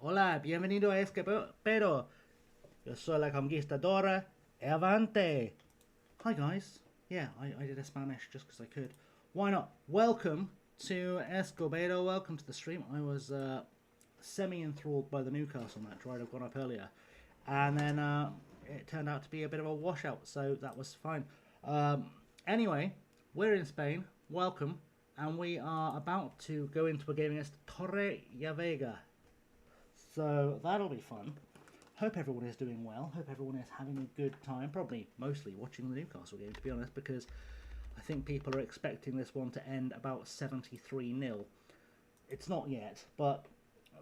Hola, bienvenido a Escobedo. Yo soy la conquistadora. Avante. Hi guys. Yeah, I did a Spanish just because I could. Why not? Welcome to Escobedo. Welcome to the stream. I was semi-enthralled by the Newcastle match, right? I've gone up earlier. And then it turned out to be a bit of a washout, so that was fine. Anyway, we're in Spain. Welcome. And we are about to go into a game against Torrelavega. So that'll be fun. Hope everyone is doing well. Hope everyone is having a good time. Probably mostly watching the Newcastle game, to be honest, because I think people are expecting this one to end about 73-0. It's not yet, but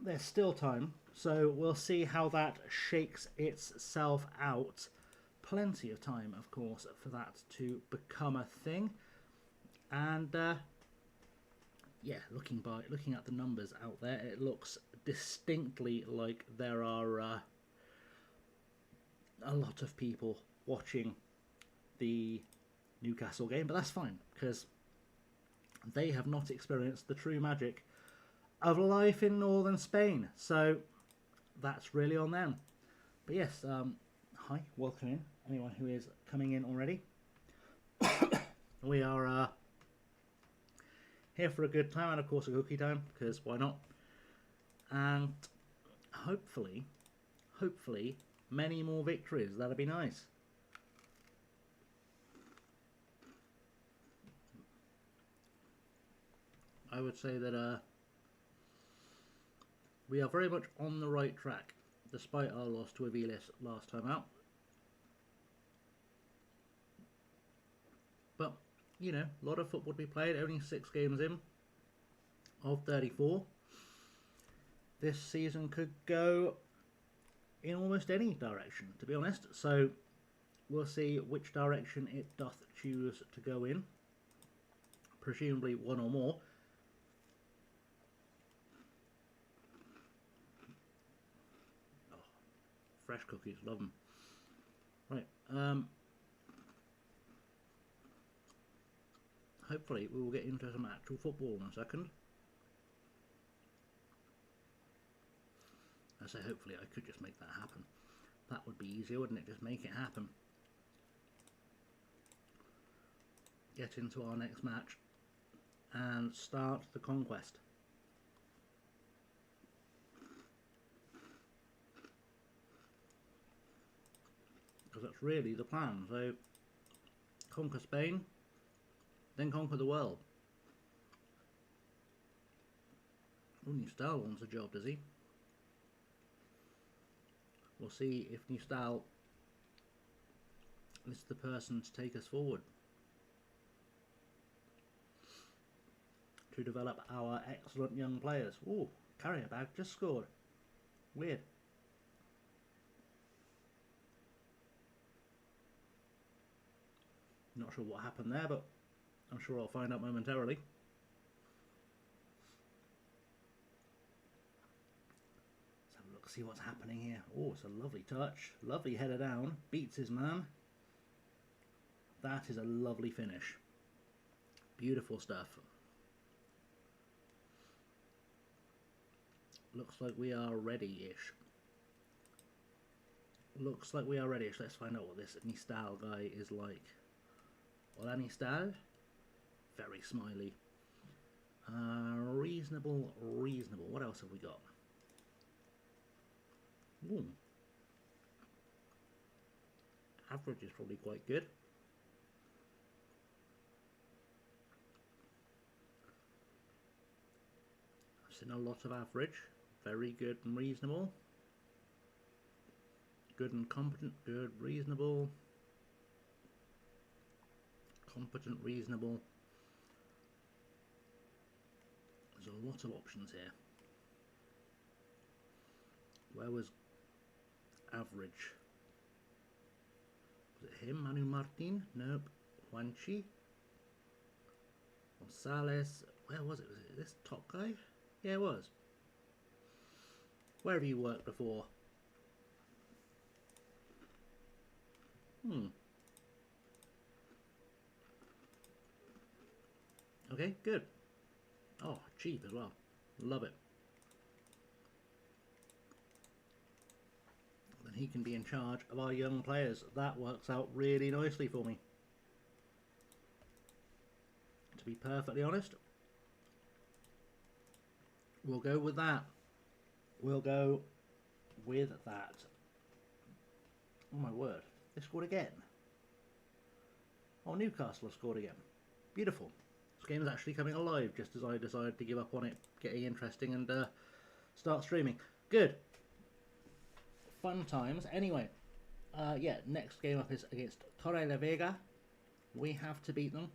there's still time. So we'll see how that shakes itself out. Plenty of time, of course, for that to become a thing. And yeah, looking at the numbers out there, it looks distinctly like there are a lot of people watching the Newcastle game, but that's fine because they have not experienced the true magic of life in northern Spain, so that's really on them. But yes, hi, welcome in, anyone who is coming in already. We are here for a good time, and of course a cookie time, because why not? And hopefully many more victories. That'd be nice. I would say that we are very much on the right track, despite our loss to Aviles last time out. But, you know, a lot of football to be played, only 6 games in of 34. This season could go in almost any direction, to be honest. So we'll see which direction it doth choose to go in. Presumably one or more. Oh, fresh cookies, love them. Right. Hopefully we will get into some actual football in a second. I say hopefully, I could just make that happen. That would be easier, wouldn't it? Just make it happen. Get into our next match and start the conquest. Because that's really the plan. So, conquer Spain, then conquer the world. Oh, New Style wants a job, does he? We'll see if New Style is the person to take us forward to develop our excellent young players. Oh, carrier bag just scored. Weird. Not sure what happened there, but I'm sure I'll find out momentarily. See what's happening here. Oh, it's a lovely touch. Lovely header down. Beats his man. That is a lovely finish. Beautiful stuff. Looks like we are ready-ish. Looks like we are ready-ish. Let's find out what this Nistal guy is like. Hola, Nistal. Very smiley. Reasonable. What else have we got? Ooh. Average is probably quite good. I've seen a lot of average. Very good and reasonable. Good and competent. Good, reasonable. Competent, reasonable. There's a lot of options here. Where was average? Was it him? Manu Martin? Nope. Juanchi? Gonzalez? Where was it? Was it this top guy? Yeah, it was. Where have you worked before? Okay, good. Oh, cheap as well. Love it. and he can be in charge of our young players. That works out really nicely for me. To be perfectly honest, we'll go with that. We'll go with that. Oh my word, they scored again. Oh, Newcastle have scored again. Beautiful. This game is actually coming alive just as I decided to give up on it getting interesting and start streaming. Good. Fun times. Anyway, yeah, next game up is against Torre la Vega. We have to beat them.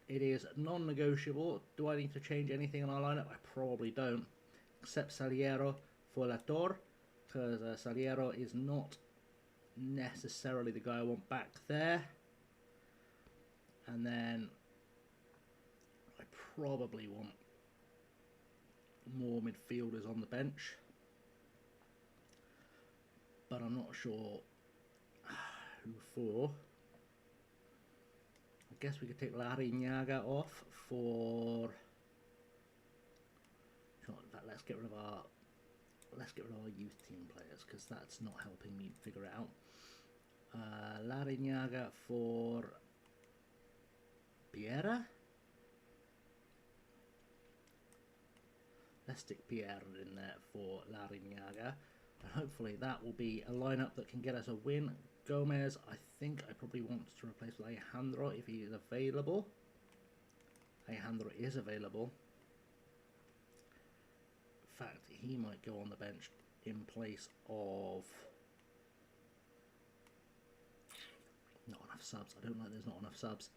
It is non-negotiable. Do I need to change anything in our lineup? I probably don't. Except Saliero for La Torre, because Saliero is not necessarily the guy I want back there. And then I probably want more midfielders on the bench, but I'm not sure who for. I guess we could take Larinaga off for. Let's get rid of our youth team players, because that's not helping me figure it out. Larinaga for Piera. Let's stick Pierre in there for Larinaga, and hopefully that will be a lineup that can get us a win. Gomez, I think I probably want to replace with Alejandro if he is available. Alejandro is available. In fact, he might go on the bench in place of... Not enough subs. I don't like there's not enough subs.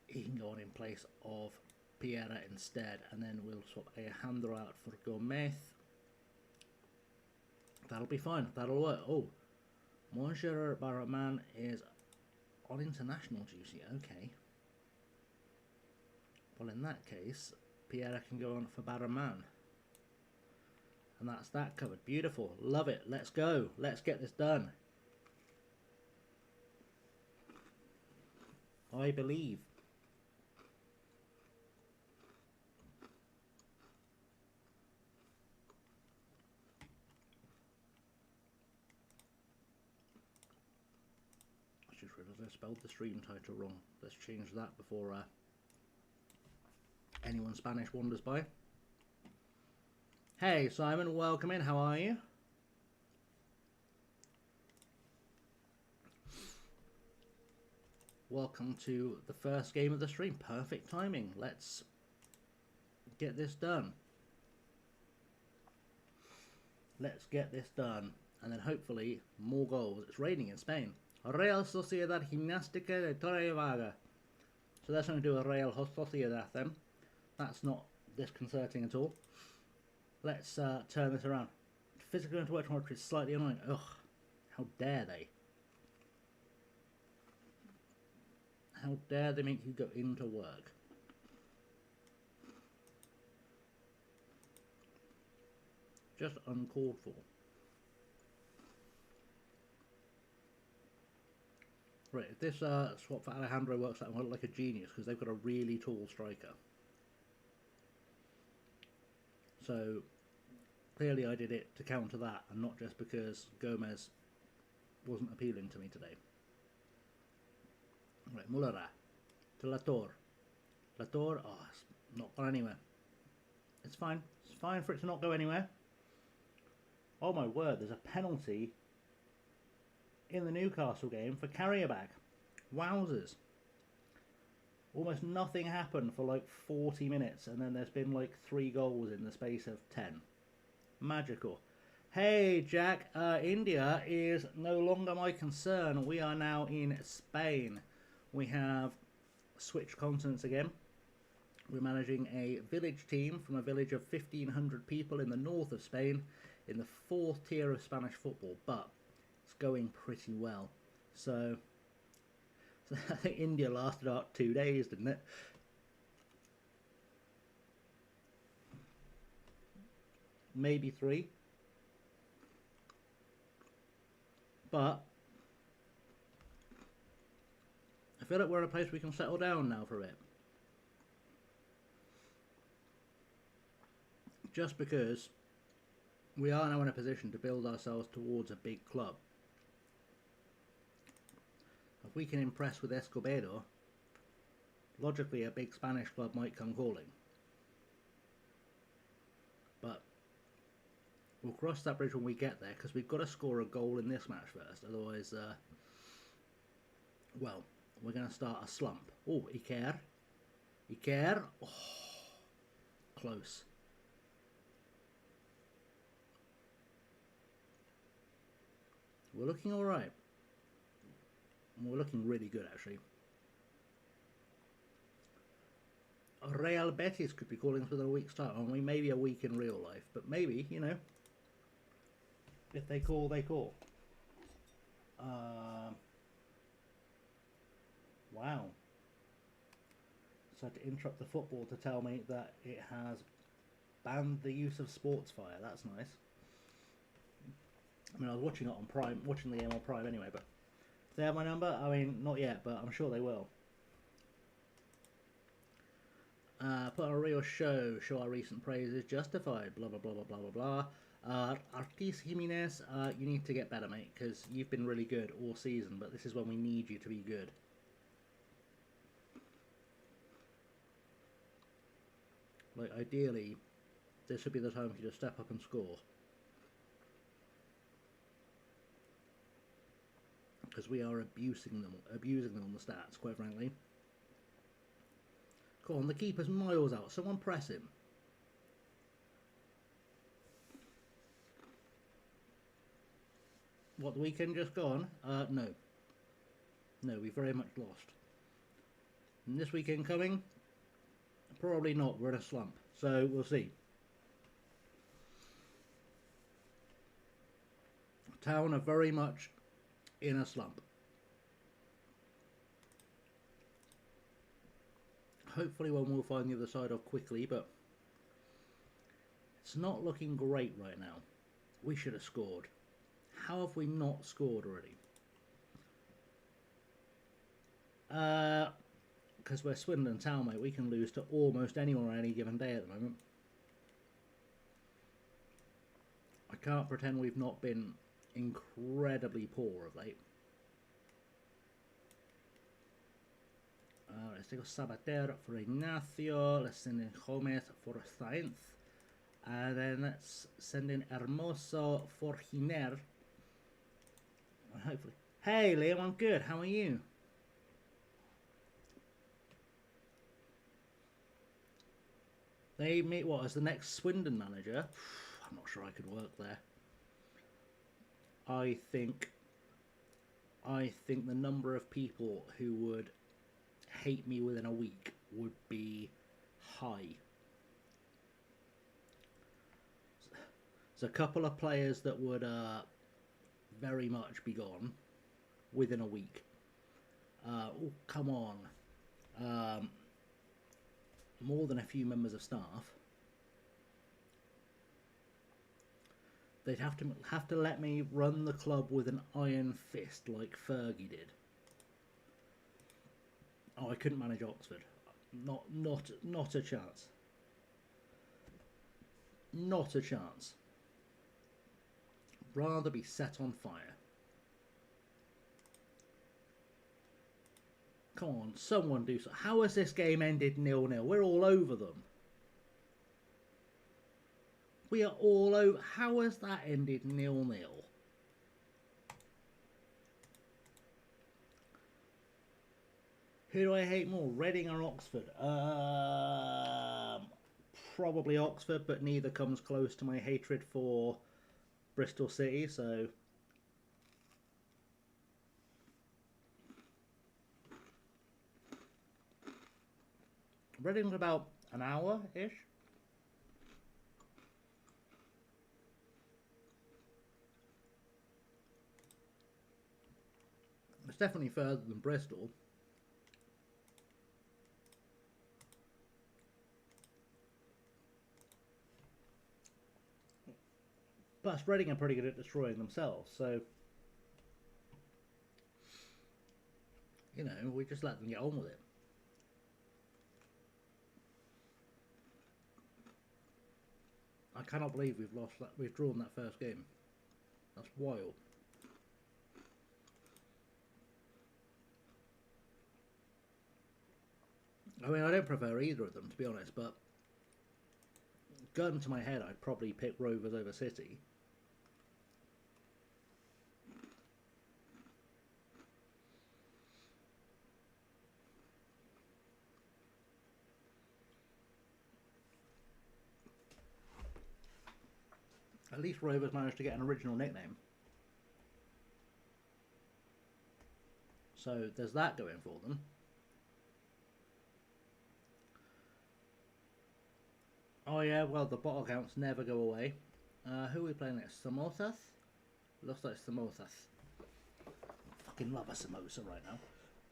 He can go on in place of Piera instead, and then we'll swap Alejandro out for Gomez. That'll be fine. That'll work. Oh, Monsieur Barraman is on international duty. Okay. Well, in that case, Piera can go on for Barraman. And that's that covered. Beautiful. Love it. Let's go. Let's get this done. I believe. I just realised I spelled the stream title wrong. Let's change that before anyone Spanish wanders by. Hey Simon, welcome in. How are you? Welcome to the first game of the stream. Perfect timing. Let's get this done. Let's get this done. And then hopefully more goals. It's raining in Spain. Real Sociedad Gimnástica de Torrelavega. So that's going to do a Real Sociedad then. That's not disconcerting at all. Let's turn this around. Physically going to work tomorrow is slightly annoying. Ugh. How dare they? How dare they make you go into work? Just uncalled for. Right, if this swap for Alejandro works out, I'm going to look like a genius, because they've got a really tall striker. So, clearly I did it to counter that, and not just because Gomez wasn't appealing to me today. Right, Mullera to La Torre. La Torre, oh, it's not gone anywhere. It's fine. It's fine for it to not go anywhere. Oh my word, there's a penalty in the Newcastle game for Carrier-Bag. Wowzers. Almost nothing happened for like 40 minutes, and then there's been like 3 goals in the space of 10. Magical. Hey Jack, India is no longer my concern. We are now in Spain. We have switched continents again. We're managing a village team from a village of 1,500 people in the north of Spain, in the 4th tier of Spanish football, but it's going pretty well. So I think India lasted about 2 days, didn't it? Maybe 3. But I feel like we're in a place we can settle down now for a bit. Just because we are now in a position to build ourselves towards a big club. If we can impress with Escobedo, logically a big Spanish club might come calling. But we'll cross that bridge when we get there, because we've got to score a goal in this match first. Otherwise, well, we're going to start a slump. Oh, Iker. Iker. Oh, close. We're looking alright. We're looking really good, actually. Real Betis could be calling us within a week's time. I mean, maybe a week in real life, but maybe, you know, if they call, they call. Wow. So to interrupt the football to tell me that it has banned the use of sports fire. That's nice. I mean, I was watching it on Prime, watching the game on Prime anyway, but they have my number? I mean, not yet, but I'm sure they will. Put on a real show our recent praises, justified, blah, blah, blah, blah, blah, blah, blah. Artis Jimenez, you need to get better, mate, because you've been really good all season, but this is when we need you to be good. Like, ideally, this should be the time for you to step up and score. Because we are abusing them on the stats, quite frankly. Come on, the keeper's miles out. Someone press him. What, the weekend just gone? No. No, we very much lost. And this weekend coming? Probably not. We're in a slump. So, we'll see. Town are very much in a slump. Hopefully one will find the other side off quickly, but it's not looking great right now. We should have scored. How have we not scored already? Because we're Swindon Town, mate. We can lose to almost anyone on any given day at the moment. I can't pretend we've not been incredibly poor of late. Let's take a Sabater for Ignacio. Let's send in Gomez for Sainz. And then let's send in Hermoso for Giner. Hopefully. Hey, Liam, I'm good. How are you? They meet what as the next Swindon manager? I'm not sure I could work there. I think the number of people who would hate me within a week would be high. There's a couple of players that would very much be gone within a week. Oh, come on. More than a few members of staff. They'd have to let me run the club with an iron fist like Fergie did. Oh, I couldn't manage Oxford. Not a chance. Not a chance. Rather be set on fire. Come on, someone do something. How has this game ended 0-0? We're all over them. We are all over. How has that ended 0-0? Who do I hate more, Reading or Oxford? Probably Oxford, but neither comes close to my hatred for Bristol City, so... Reading's about an hour-ish. It's definitely further than Bristol. Plus, Reading are pretty good at destroying themselves, so... You know, we just let them get on with it. I cannot believe we've drawn that first game. That's wild. I mean, I don't prefer either of them, to be honest, but gun to my head, I'd probably pick Rovers over City. At least Rovers managed to get an original nickname. So there's that going for them. Oh yeah, well the bottle counts never go away. Who are we playing next? Samosas? Looks like Samosas. I fucking love a samosa right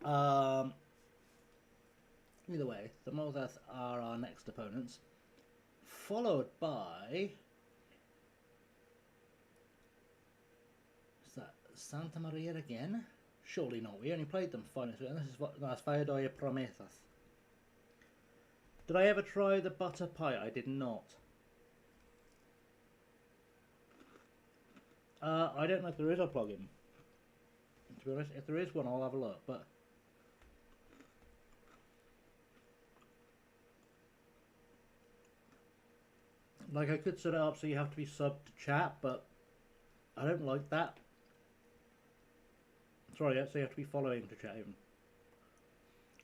now. Either way, Samosas are our next opponents. Followed by... Is that Santa Maria again? Surely not. We only played them finals. And this is what... No, it's Valladolid Promesas. Did I ever try the butter pie? I did not. I don't know if there is a plugin. To be honest, if there is one, I'll have a look. But like, I could set it up so you have to be subbed to chat, but I don't like that. Sorry, so you have to be following to chat even.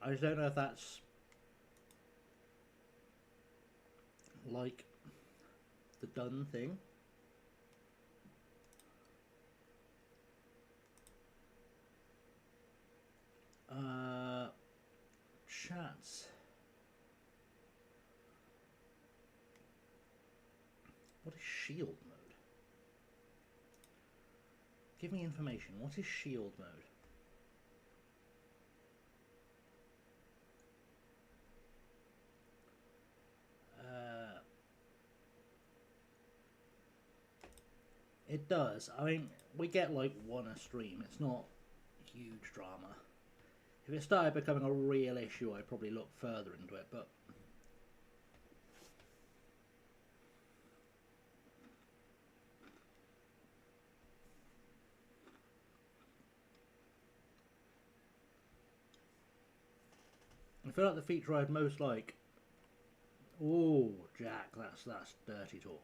I just don't know if that's like the done thing. Chats. What is shield mode? Give me information. What is shield mode? It does. I mean, we get like one a stream. It's not huge drama. If it started becoming a real issue, I'd probably look further into it, but I feel like the feature I'd most like... Oh, Jack, that's dirty talk.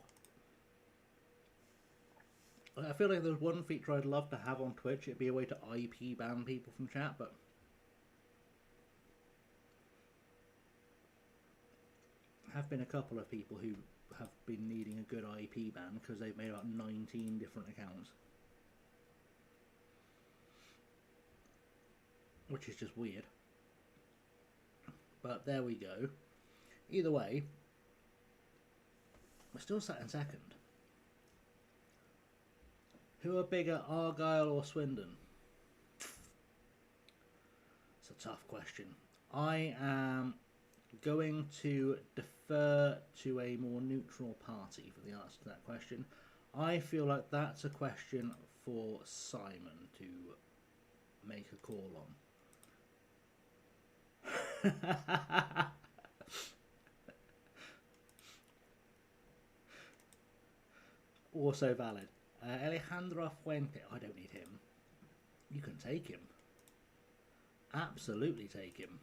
I feel like there's one feature I'd love to have on Twitch. It'd be a way to IP ban people from chat, but have been a couple of people who have been needing a good IP ban because they've made about 19 different accounts, which is just weird. But there we go. Either way, we're still sat in second. Who are bigger, Argyle or Swindon? It's a tough question. I am going to defer to a more neutral party for the answer to that question. I feel like that's a question for Simon to make a call on. Also valid. Alejandro Fuente. I don't need him. You can take him. Absolutely take him.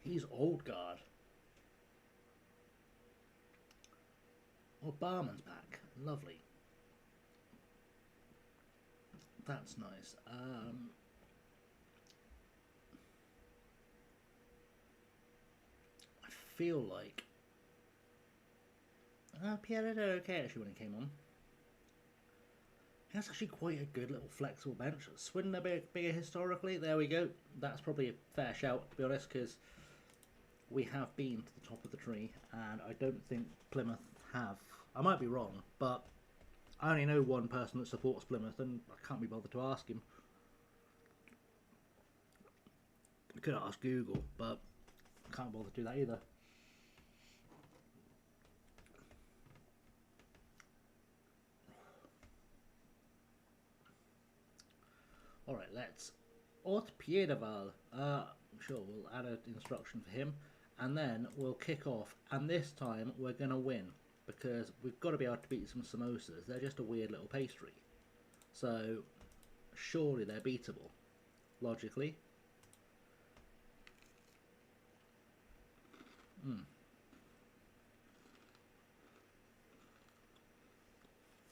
He's old guard. Oh, Barman's back. Lovely. That's nice. I feel like Pierre did okay actually when he came on. That's actually quite a good little flexible bench. Swindon a bit bigger historically. There we go. That's probably a fair shout, to be honest, because we have been to the top of the tree, and I don't think Plymouth have. I might be wrong, but I only know one person that supports Plymouth, and I can't be bothered to ask him. I could ask Google, but I can't bother to do that either. Alright, let's... Ort Piedeval. Sure, we'll add an instruction for him. and then we'll kick off, and this time we're going to win, because we've got to be able to beat some samosas. They're just a weird little pastry, so surely they're beatable, logically.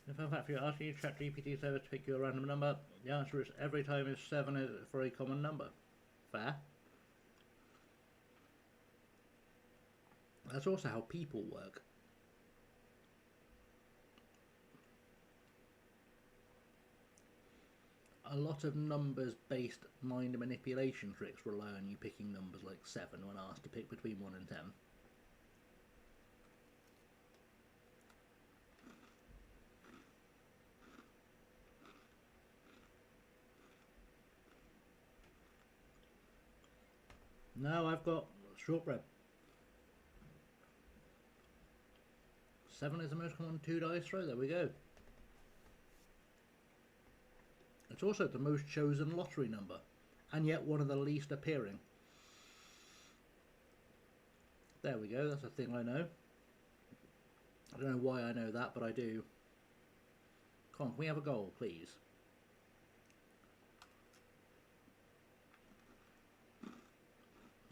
If in fact you're asking you ChatGPT service to pick your random number, the answer is every time is 7 for a common number. Fair. That's also how people work. A lot of numbers-based mind manipulation tricks rely on you picking numbers like 7 when asked to pick between 1 and 10. No, I've got shortbread. 7 is the most common 2 dice throw. There we go. It's also the most chosen lottery number, and yet one of the least appearing. There we go, that's a thing I know. I don't know why I know that, but I do. Come on, can we have a goal, please?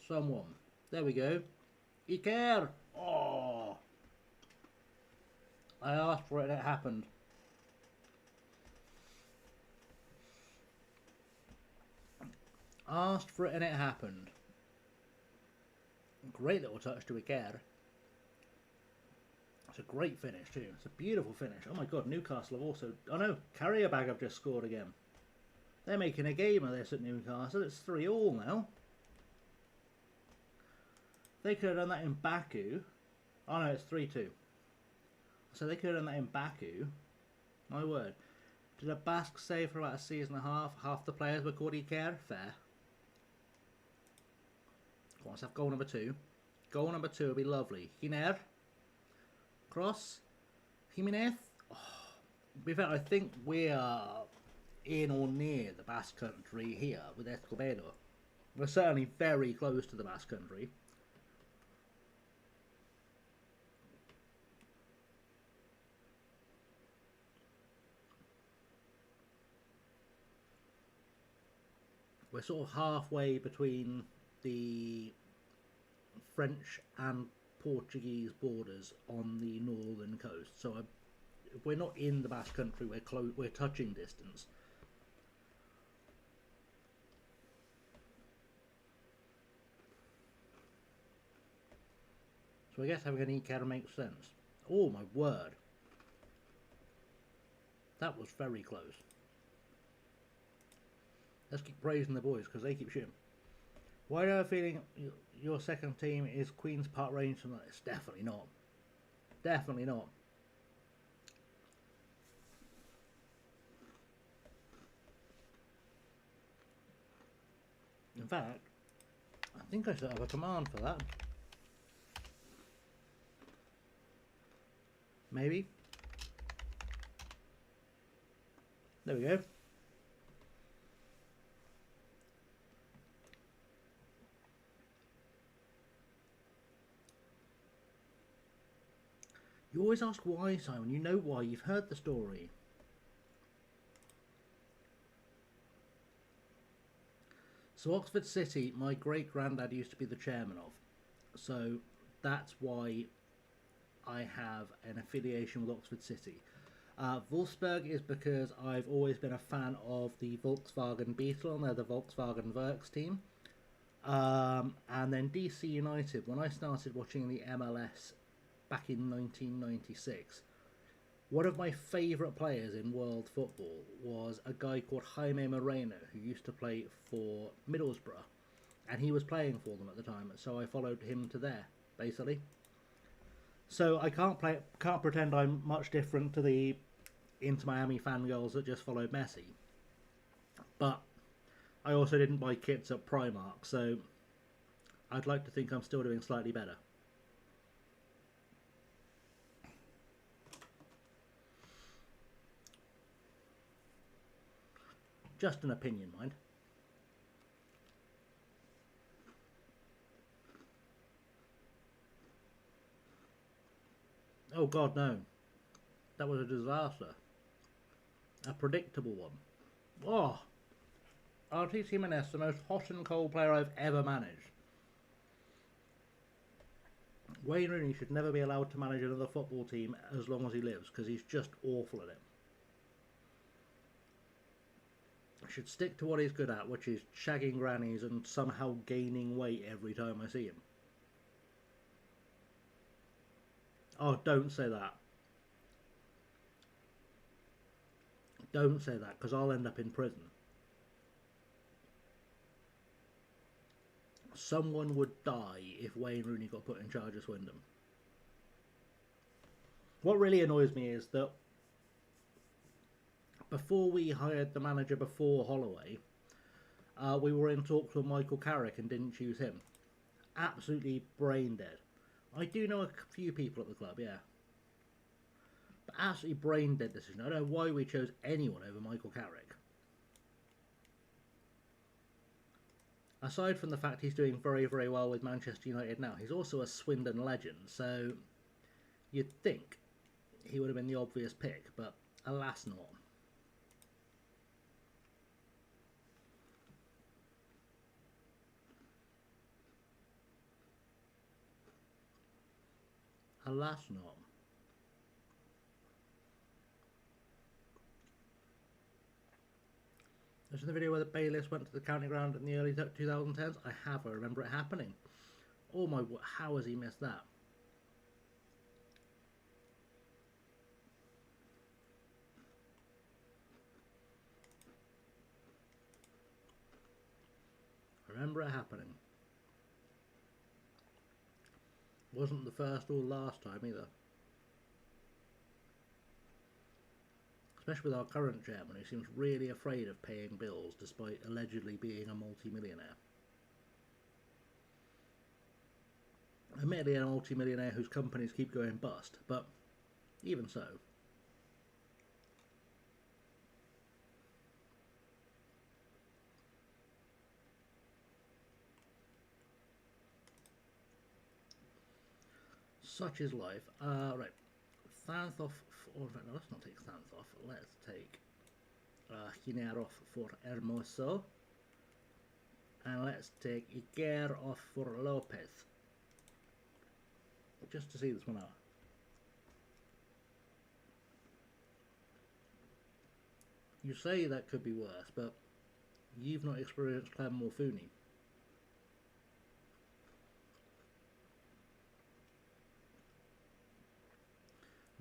Someone. There we go. Iker! Oh! I asked for it and it happened. Asked for it and it happened. Great little touch to Iker. It's a great finish too. It's a beautiful finish. Oh my god, Newcastle have also... Oh no, Carrierbag have just scored again. They're making a game of this at Newcastle. It's 3-3 now. They could have done that in Baku. Oh no, it's 3-2. So they could have done that in Baku. My word. Did a Basque say for about a season and a half, half the players were called Iker? Fair. Go on, let's have goal number 2. Goal number 2 will be lovely. Hiner. Cross. Jimenez. Oh, to be fair, I think we are in or near the Basque Country here with Escobedo. We're certainly very close to the Basque Country. We're sort of halfway between the French and Portuguese borders on the northern coast. So if we're not in the Basque Country, we're touching distance. So I guess having an Iker makes sense. Oh my word. That was very close. Let's keep praising the boys because they keep shooting. Why do I have a feeling your second team is Queen's Park Rangers? It's definitely not. Definitely not. In fact, I think I should have a command for that. Maybe. There we go. You always ask why, Simon. You know why. You've heard the story. So Oxford City, my great-granddad used to be the chairman of. So that's why I have an affiliation with Oxford City. Wolfsburg is because I've always been a fan of the Volkswagen Beetle, and they're the Volkswagen Works team. And then DC United, when I started watching the MLS back in 1996, one of my favourite players in world football was a guy called Jaime Moreno, who used to play for Middlesbrough, and he was playing for them at the time, so I followed him to there, basically. So I can't pretend I'm much different to the Inter Miami fangirls that just followed Messi. But I also didn't buy kits at Primark, so I'd like to think I'm still doing slightly better. Just an opinion, mind. Oh God, no. That was a disaster. A predictable one. Oh, Artis Jimenez, the most hot and cold player I've ever managed. Wayne Rooney should never be allowed to manage another football team as long as he lives, because he's just awful at it. Should stick to what he's good at, which is shagging grannies and somehow gaining weight every time I see him. Oh, don't say that. Don't say that, because I'll end up in prison. Someone would die if Wayne Rooney got put in charge of Swindon. What really annoys me is that before we hired the manager before Holloway, we were in talks with Michael Carrick and didn't choose him. Absolutely brain dead. I do know a few people at the club, yeah. But absolutely brain dead decision. I don't know why we chose anyone over Michael Carrick. Aside from the fact he's doing very, very well with Manchester United now, he's also a Swindon legend, so you'd think he would have been the obvious pick, but alas not. Alas not. There's the video where the bailiffs went to the county ground in the early 2010s. I have, I remember it happening. Oh my, how has he missed that? I remember it happening. Wasn't the first or last time either. Especially with our current chairman, who seems really afraid of paying bills despite allegedly being a multi-millionaire. Admittedly a multi-millionaire whose companies keep going bust, but even so. Such is life. Right. Thanthoff, or no, let's not take Thanthoff. Let's take Hiner off for Hermoso. And let's take Iker off for Lopez. Just to see this one out. You say that could be worse, but you've not experienced Clem Morfuni.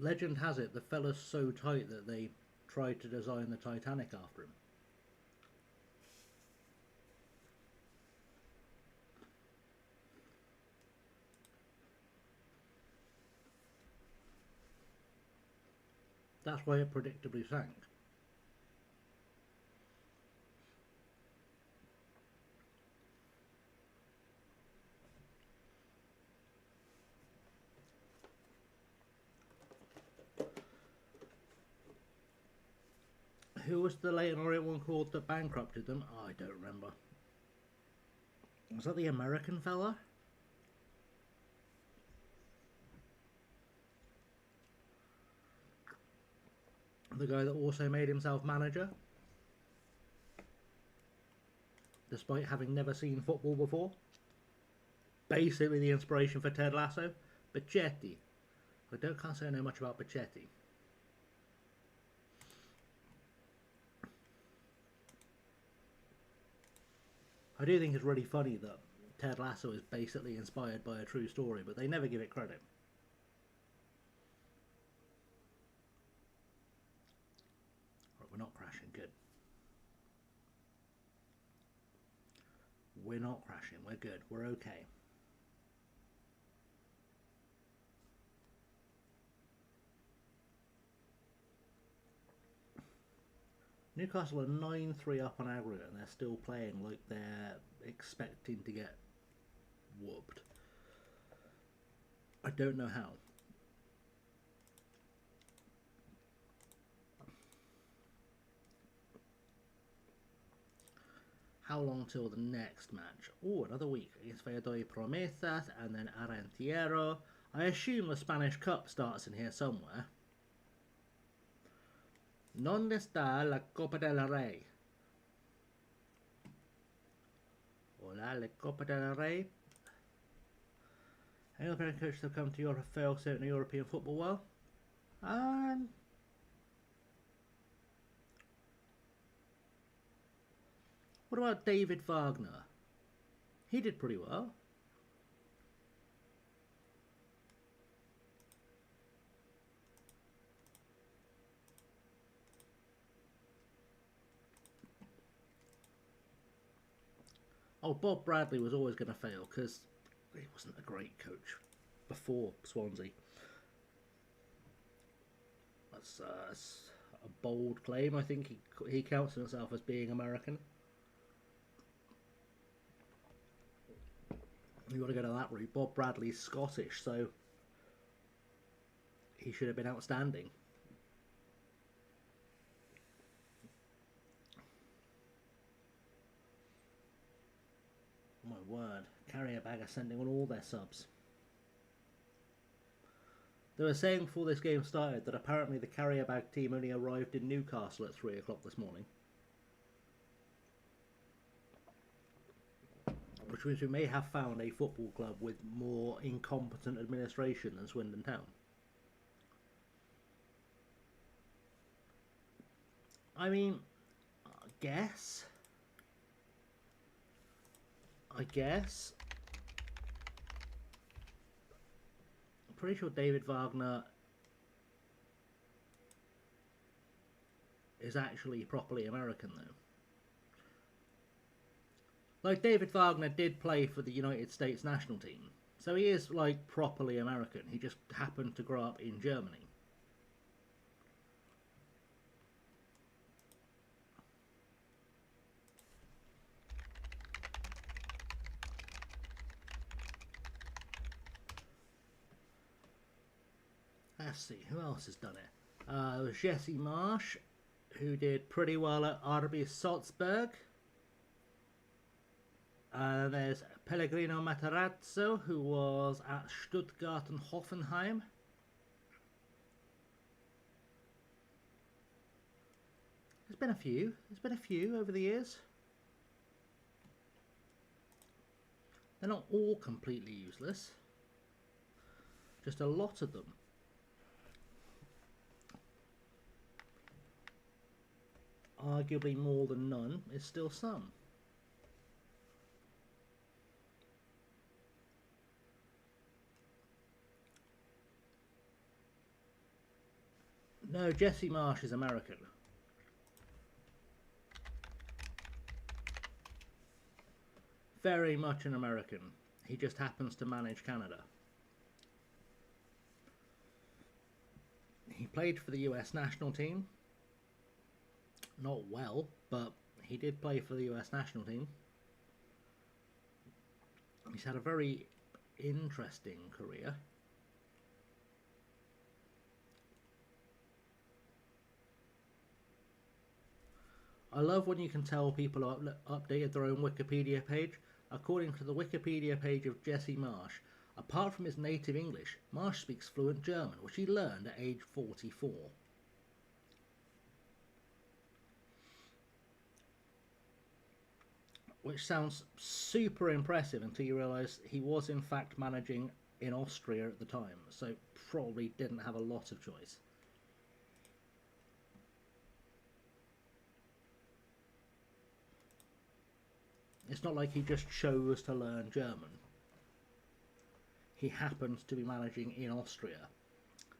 Legend has it the fella's so tight that they tried to design the Titanic after him. That's why it predictably sank. Who was the Leyton Orient one called that bankrupted them? Oh, I don't remember. Was that the American fella? The guy that also made himself manager? Despite having never seen football before? Basically the inspiration for Ted Lasso? Bacchetti. Can't say I know much about Bacchetti. I do think it's really funny that Ted Lasso is basically inspired by a true story, but they never give it credit. Right, we're not crashing, good. We're not crashing, we're good, we're okay. Newcastle are 9-3 up on aggregate and they're still playing like they're expecting to get whooped. I don't know how. How long till the next match? Oh, another week against Valladolid Promesas and then Arentiero. I assume the Spanish Cup starts in here somewhere. ¿Dónde está la Copa del Rey? Hola, la Copa del Rey. Any European coaches have come to Europe failed in European football well? What about David Wagner? He did pretty well. Oh, Bob Bradley was always going to fail because he wasn't a great coach before Swansea. That's a bold claim. I think he counts himself as being American. You got to go to that route. Bob Bradley's Scottish, so he should have been outstanding. My word, Carrier Bag are sending on all their subs. They were saying before this game started that apparently the Carrier Bag team only arrived in Newcastle at 3 o'clock this morning. Which means we may have found a football club with more incompetent administration than Swindon Town. I mean, I guess. I'm pretty sure David Wagner is actually properly American, though. Like, David Wagner did play for the United States national team, so he is, like, properly American. He just happened to grow up in Germany. Let's see, who else has done it? There was Jesse Marsh, who did pretty well at RB Salzburg. There's Pellegrino Matarazzo, who was at Stuttgart and Hoffenheim. There's been a few over the years. They're not all completely useless. Just a lot of them. Arguably more than none is still some. No, Jesse Marsh is American. Very much an American. He just happens to manage Canada. He played for the US national team. Not well, but he did play for the US national team. He's had a very interesting career. I love when you can tell people have updated their own Wikipedia page. According to the Wikipedia page of Jesse Marsh, apart from his native English, Marsh speaks fluent German, which he learned at age 44. Which sounds super impressive until you realise he was in fact managing in Austria at the time, so probably didn't have a lot of choice. It's not like he just chose to learn German. He happened to be managing in Austria,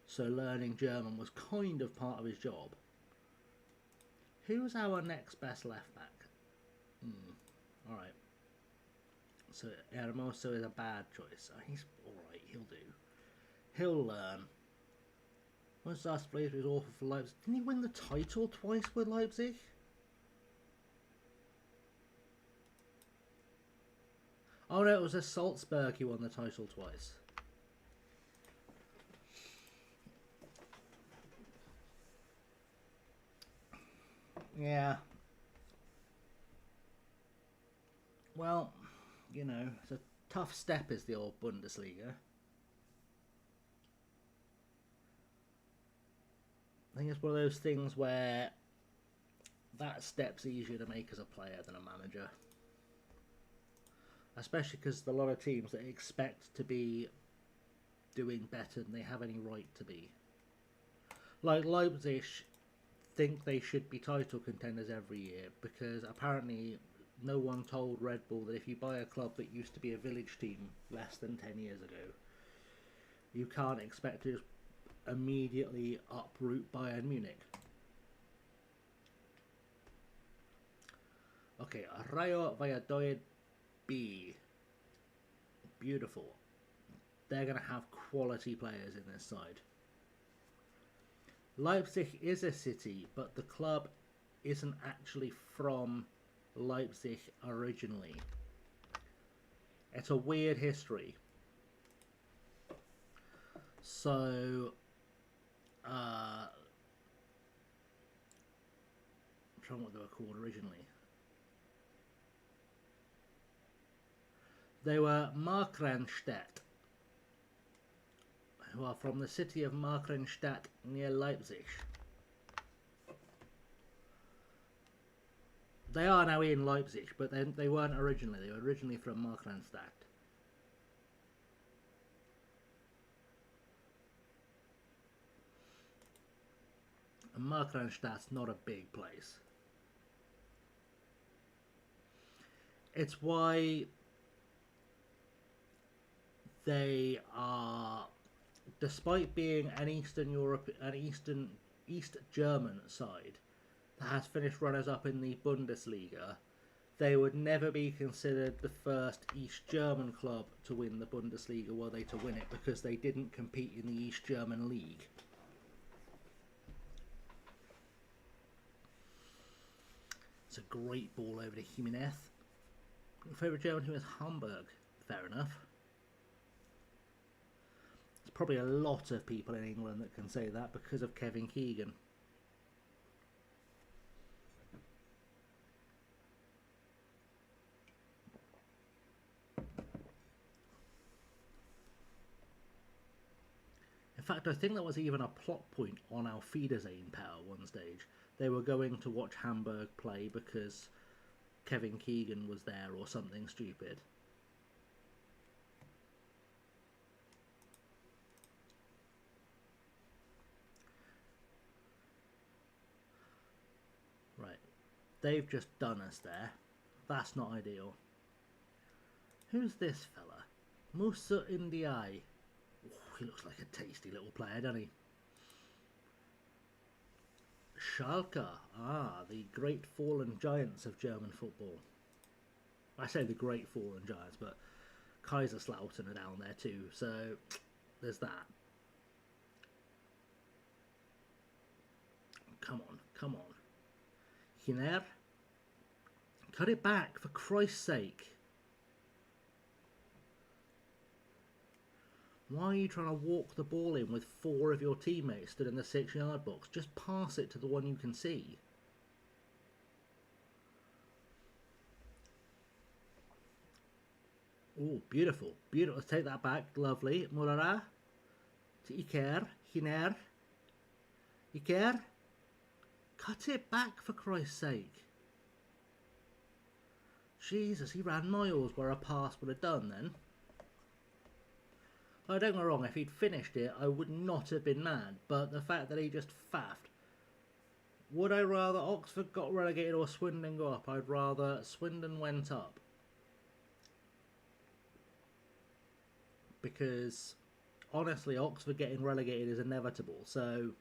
so learning German was kind of part of his job. Who's our next best left back? Alright. So Hermoso is a bad choice. He's alright, he'll do. He'll learn. Once last place was awful for Leipzig. Didn't he win the title twice with Leipzig? Oh no, it was a Salzburg he won the title twice. Yeah. Well, you know, it's a tough step is the old Bundesliga. I think it's one of those things where that step's easier to make as a player than a manager. Especially because a lot of teams that expect to be doing better than they have any right to be. Like Leipzig think they should be title contenders every year because apparently no one told Red Bull that if you buy a club that used to be a village team less than 10 years ago, you can't expect to immediately uproot Bayern Munich. Okay, Rayo Valladolid B. Beautiful. They're going to have quality players in this side. Leipzig is a city, but the club isn't actually from Leipzig originally. It's a weird history. So, I'm trying to what they were called originally. They were Markranstädt, who are from the city of Markranstädt near Leipzig. They are now in Leipzig, but they weren't originally. They were originally from Markranstädt. And Markranstadt's not a big place. It's why they are, despite being an Eastern Europe, East German side that has finished runners-up in the Bundesliga, they would never be considered the first East German club to win the Bundesliga were they to win it, because they didn't compete in the East German League. It's a great ball over to Jimenez. Your favourite German team is Hamburg. Fair enough. There's probably a lot of people in England that can say that because of Kevin Keegan. In fact, I think that was even a plot point on our Wiedersehen Power one stage. They were going to watch Hamburg play because Kevin Keegan was there or something stupid. Right. They've just done us there. That's not ideal. Who's this fella? Musa Ndiaye. He looks like a tasty little player, doesn't he? Schalke. Ah, the great fallen giants of German football. I say the great fallen giants, but Kaiserslautern are down there too, so there's that. Come on, come on. Hiner. Cut it back, for Christ's sake. Why are you trying to walk the ball in with 4 of your teammates stood in the 6-yard box? Just pass it to the one you can see. Oh, beautiful. Beautiful. Let's take that back. Lovely. Murara. To Iker. Hiner. Iker. Cut it back, for Christ's sake. Jesus, he ran miles where a pass would have done then. Oh, don't get me wrong, if he'd finished it, I would not have been mad. But the fact that he just faffed. Would I rather Oxford got relegated or Swindon go up? I'd rather Swindon went up. Because, honestly, Oxford getting relegated is inevitable. So,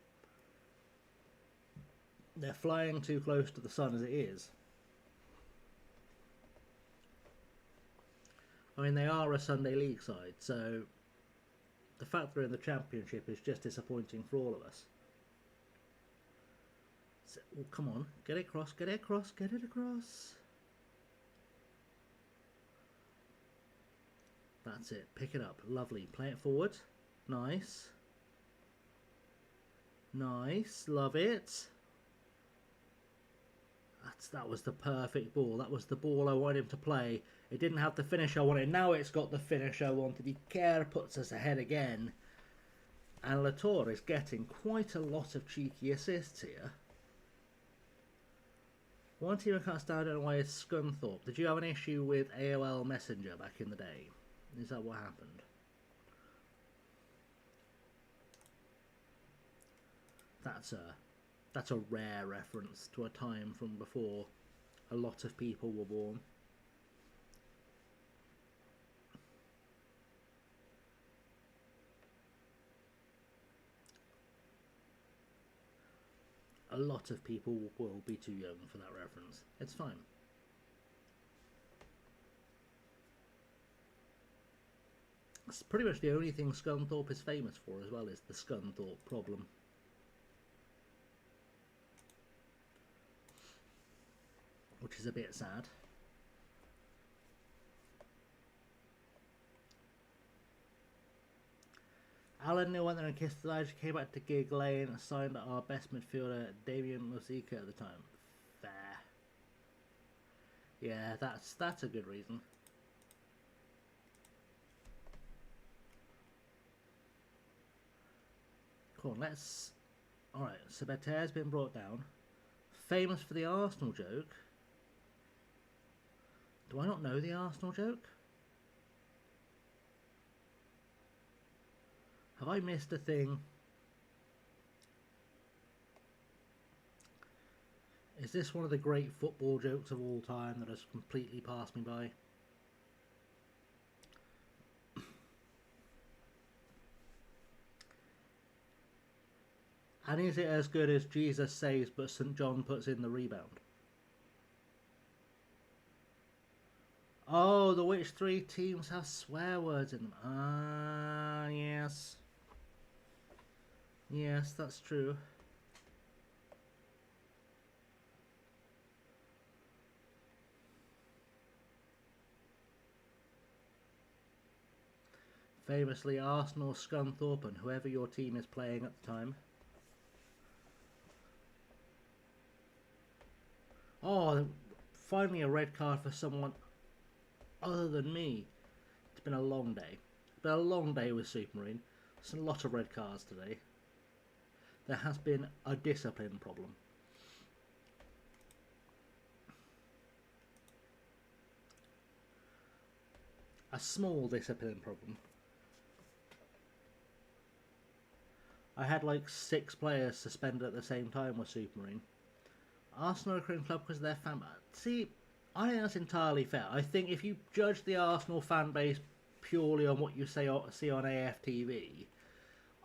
they're flying too close to the sun as it is. I mean, they are a Sunday League side, so the fact they're in the Championship is just disappointing for all of us. So, oh, come on, get it across, get it across, get it across. That's it, pick it up, lovely, play it forward, nice. Nice, love it. That was the perfect ball, that was the ball I wanted him to play. It didn't have the finish I wanted, now it's got the finish I wanted. Iker puts us ahead again. And Latour is getting quite a lot of cheeky assists here. One team I can't stand, I don't know why, is Scunthorpe. Did you have an issue with AOL Messenger back in the day? Is that what happened? That's a rare reference to a time from before a lot of people were born. A lot of people will be too young for that reference. It's fine. It's pretty much the only thing Scunthorpe is famous for as well, is the Scunthorpe problem. Which is a bit sad. Alan Neal went there and kissed the Irish, came back to Gig Lane and signed our best midfielder, Damien Musica, at the time. Fair. Yeah, that's a good reason. Cool, let's... Alright, so Bertier's been brought down. Famous for the Arsenal joke. Do I not know the Arsenal joke? Have I missed a thing? Is this one of the great football jokes of all time that has completely passed me by? And is it as good as Jesus saves but St. John puts in the rebound? Oh, the which three teams have swear words in them? Ah, yes. Yes, that's true. Famously, Arsenal, Scunthorpe, and whoever your team is playing at the time. Oh, finally a red card for someone other than me. It's been a long day. It's been a long day with Supermarine. There's a lot of red cards today. There has been a discipline problem. A small discipline problem. I had like 6 players suspended at the same time with Supermarine. Arsenal are a Korean club because they're fan... See, I think that's entirely fair. I think if you judge the Arsenal fan base purely on what you see on AFTV,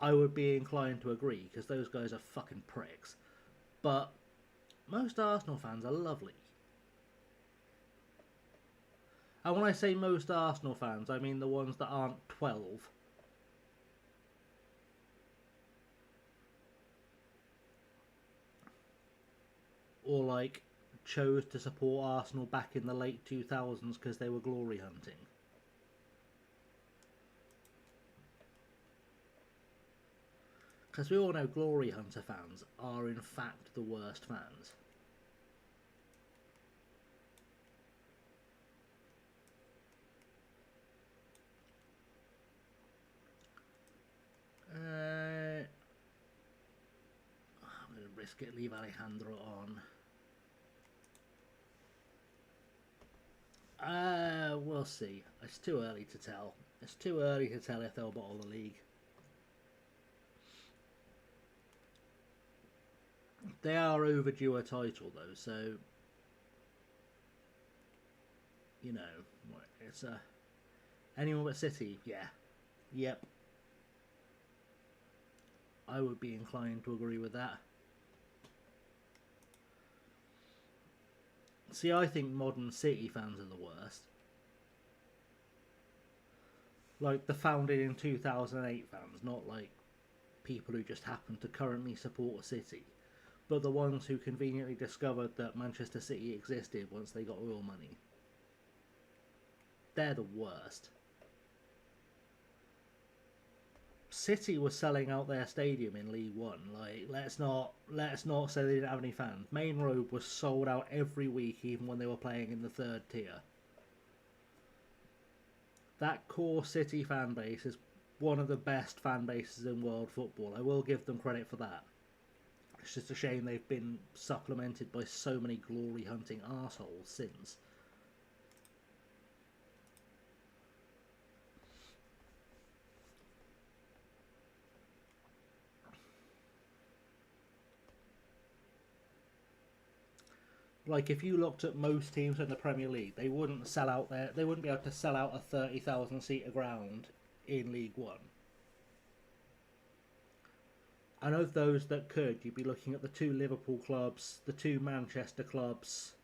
I would be inclined to agree, because those guys are fucking pricks. But most Arsenal fans are lovely. And when I say most Arsenal fans, I mean the ones that aren't 12. Or like chose to support Arsenal back in the late 2000s because they were glory hunting. Because we all know glory hunter fans are in fact the worst fans. I'm going to risk it, leave Alejandro on. We'll see. It's too early to tell. It's too early to tell if they'll bottle the league. They are overdue a title though, so you know, it's anyone but City, yeah. Yep. I would be inclined to agree with that. See, I think modern City fans are the worst. Like the founded in 2008 fans, not like people who just happen to currently support City, but the ones who conveniently discovered that Manchester City existed once they got oil money. They're the worst. City was selling out their stadium in League One. Like, let's not say they didn't have any fans. Main Road was sold out every week, even when they were playing in the 3rd tier. That core City fan base one of the best fan bases in world football. I will give them credit for that. It's just a shame they've been supplemented by so many glory-hunting arseholes since. Like, if you looked at most teams in the Premier League, they wouldn't sell out they wouldn't be able to sell out a 30,000 seater ground in League One. And of those that could, you'd be looking at the 2 Liverpool clubs, the 2 Manchester clubs,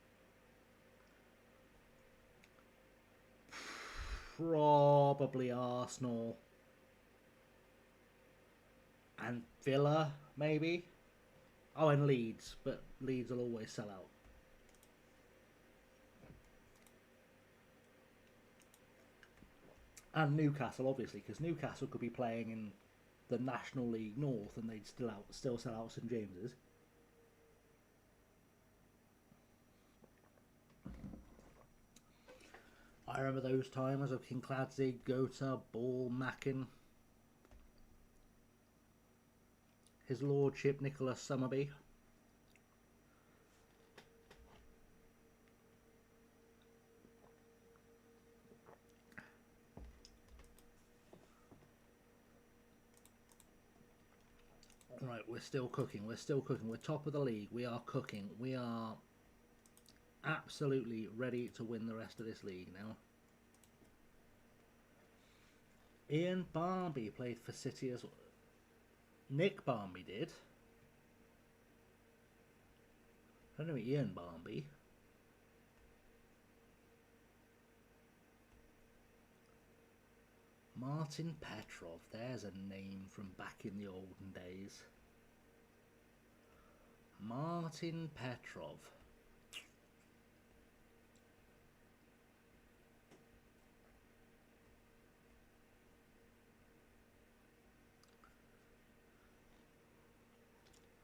probably Arsenal, and Villa, maybe. Oh, and Leeds, but Leeds will always sell out. And Newcastle, obviously, because Newcastle could be playing in the National League North and they'd still sell out St James's. I remember those times of Kincladze, Gota, Ball, Mackin, His Lordship Nicholas Summerby. Right, we're still cooking. We're top of the league. We are cooking. We are absolutely ready to win the rest of this league now. Ian Barmby played for City as well. Nick Barmby did. I don't know Ian Barmby. Martin Petrov, there's a name from back in the olden days. Martin Petrov.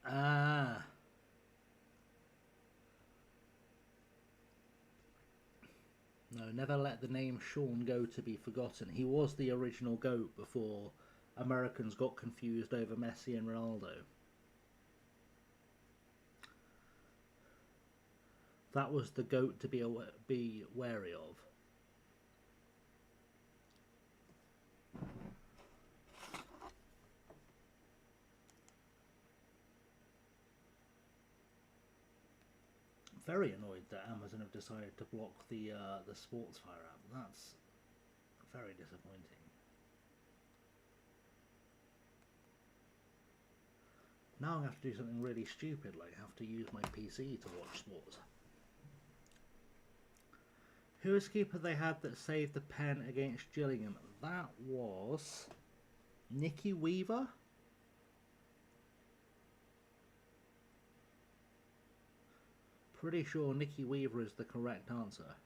Ah. No, never let the name Sean go to be forgotten. He was the original GOAT before Americans got confused over Messi and Ronaldo. That was the GOAT to be wary of. Very annoyed that Amazon have decided to block the Sportsfire app. That's very disappointing. Now I have to do something really stupid, like have to use my PC to watch sports. Who's keeper they had that saved the pen against Gillingham? That was Nicky Weaver. Pretty sure Nicky Weaver is the correct answer.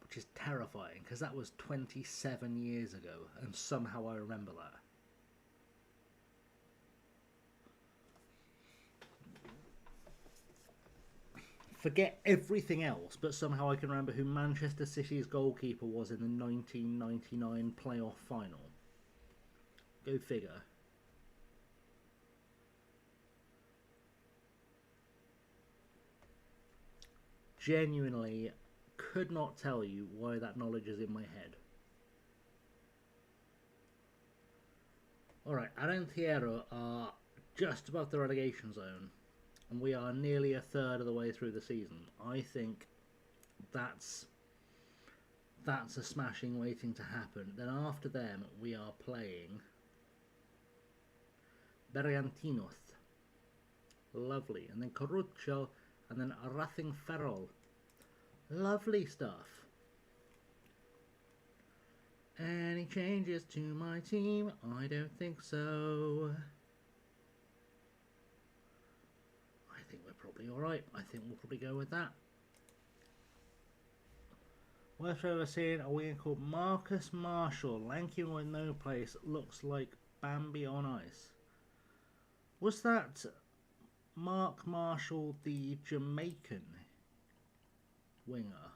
Which is terrifying, because that was 27 years ago, and somehow I remember that. Forget everything else, but somehow I can remember who Manchester City's goalkeeper was in the 1999 playoff final. Go figure. Genuinely could not tell you why that knowledge is in my head. Alright, Arenteiro are just above the relegation zone, and we are nearly a third of the way through the season. I think that's a smashing waiting to happen. Then after them, we are playing Bergantinos. Lovely. And then Corruccio. And then Racing Ferrol. Lovely stuff. Any changes to my team? I don't think so. I think we're probably alright. I think we'll probably go with that. Worth overseeing a winger called Marcus Marshall. Lanky with no place. Looks like Bambi on ice. Was that Mark Marshall, the Jamaican winger?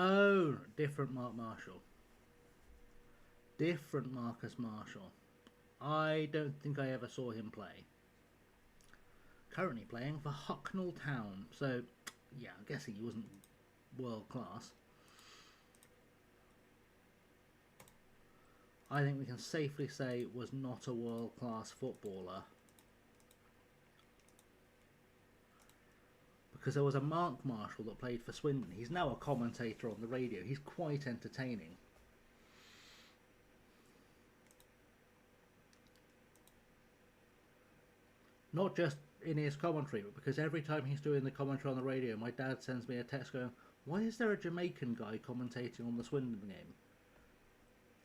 Oh, different Mark Marshall. Different Marcus Marshall. I don't think I ever saw him play. Currently playing for Hucknall Town. So, yeah, I'm guessing he wasn't world class. I think we can safely say was not a world class footballer. Because there was a Mark Marshall that played for Swindon. He's now a commentator on the radio. He's quite entertaining. Not just in his commentary, but because every time he's doing the commentary on the radio, my dad sends me a text going, why is there a Jamaican guy commentating on the Swindon game?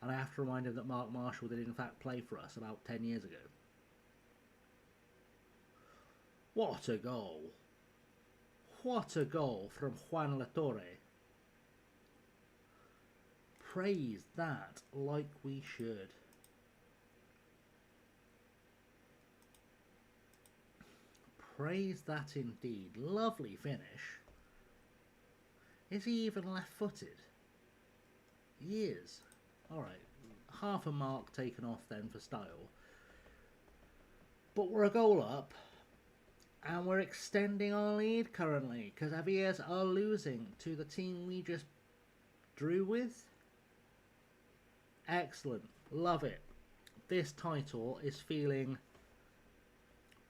And I have to remind him that Mark Marshall did in fact play for us about 10 years ago. What a goal! What a goal from Juan Latorre. Praise that like we should. Praise that indeed. Lovely finish. Is he even left-footed? He is. Alright, half a mark taken off then for style. But we're a goal up. And we're extending our lead currently, because Aviers are losing to the team we just drew with. Excellent. Love it. This title is feeling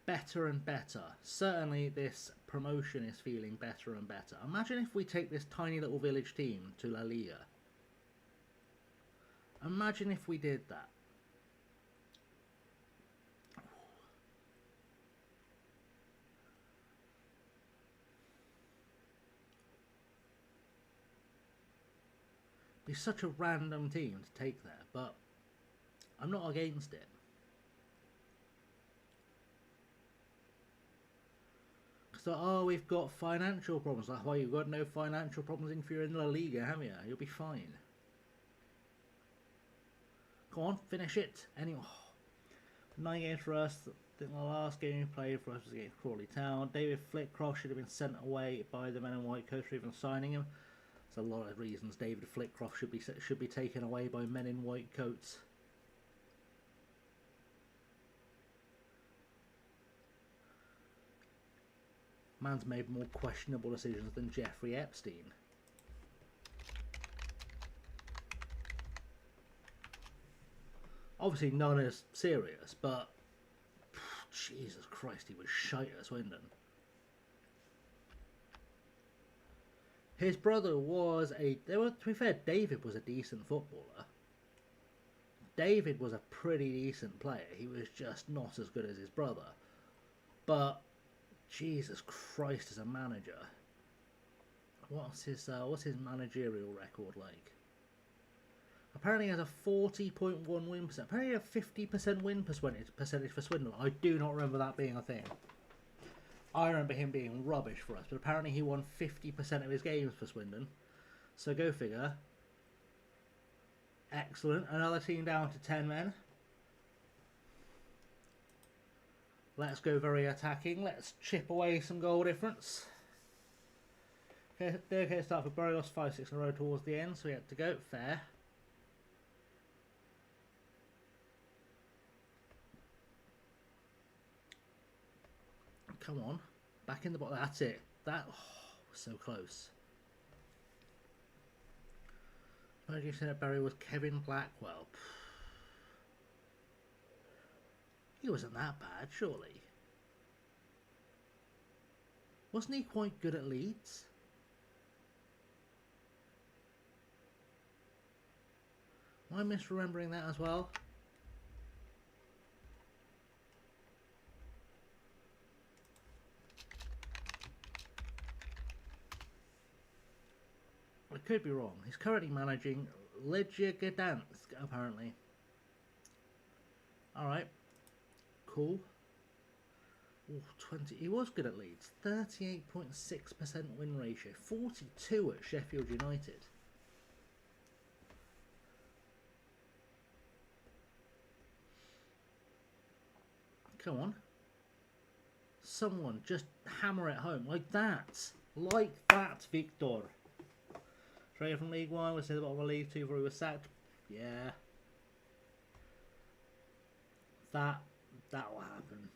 better and better. Certainly this promotion is feeling better and better. Imagine if we take this tiny little village team to La Liga. Imagine if we did that. Be such a random team to take there, but I'm not against it. So, oh, we've got financial problems. Like, well, you've got no financial problems if you're in La Liga, have you? You'll be fine. Go on, finish it. Anyway, 9 games for us. I think the last game we played for us was against Crawley Town. David Flitcroft should have been sent away by the Men in White coach for even signing him. There's a lot of reasons David Flitcroft should be taken away by Men in White coats. Man's made more questionable decisions than Jeffrey Epstein. Obviously none as serious, but Jesus Christ, he was shite at Swindon. His brother was to be fair, David was a decent footballer. David was a pretty decent player. He was just not as good as his brother. But Jesus Christ, as a manager, what's his managerial record like? Apparently he has a 40.1 win percent. Apparently he had 50% win percentage for Swindon. I do not remember that being a thing. I remember him being rubbish for us, but apparently he won 50% of his games for Swindon. So go figure. Excellent. Another team down to 10 men. Let's go very attacking. Let's chip away some goal difference. Okay, start for Bury, lost 5-6 in a row towards the end, so we had to go. Fair. Come on. Back in the bottom. That's it. That was so close. Introducing at Bury was Kevin Blackwell. He wasn't that bad, surely. Wasn't he quite good at Leeds? Am I misremembering that as well? I could be wrong. He's currently managing Legia Gdansk, apparently. Alright. Cool. Ooh, 20. He was good at Leeds. 38.6% win ratio. 42 at Sheffield United. Come on. Someone just hammer it home. Like that. Like that, Victor. Traded from League One, was in the bottom of League Two before he was sacked. Yeah. That will happen.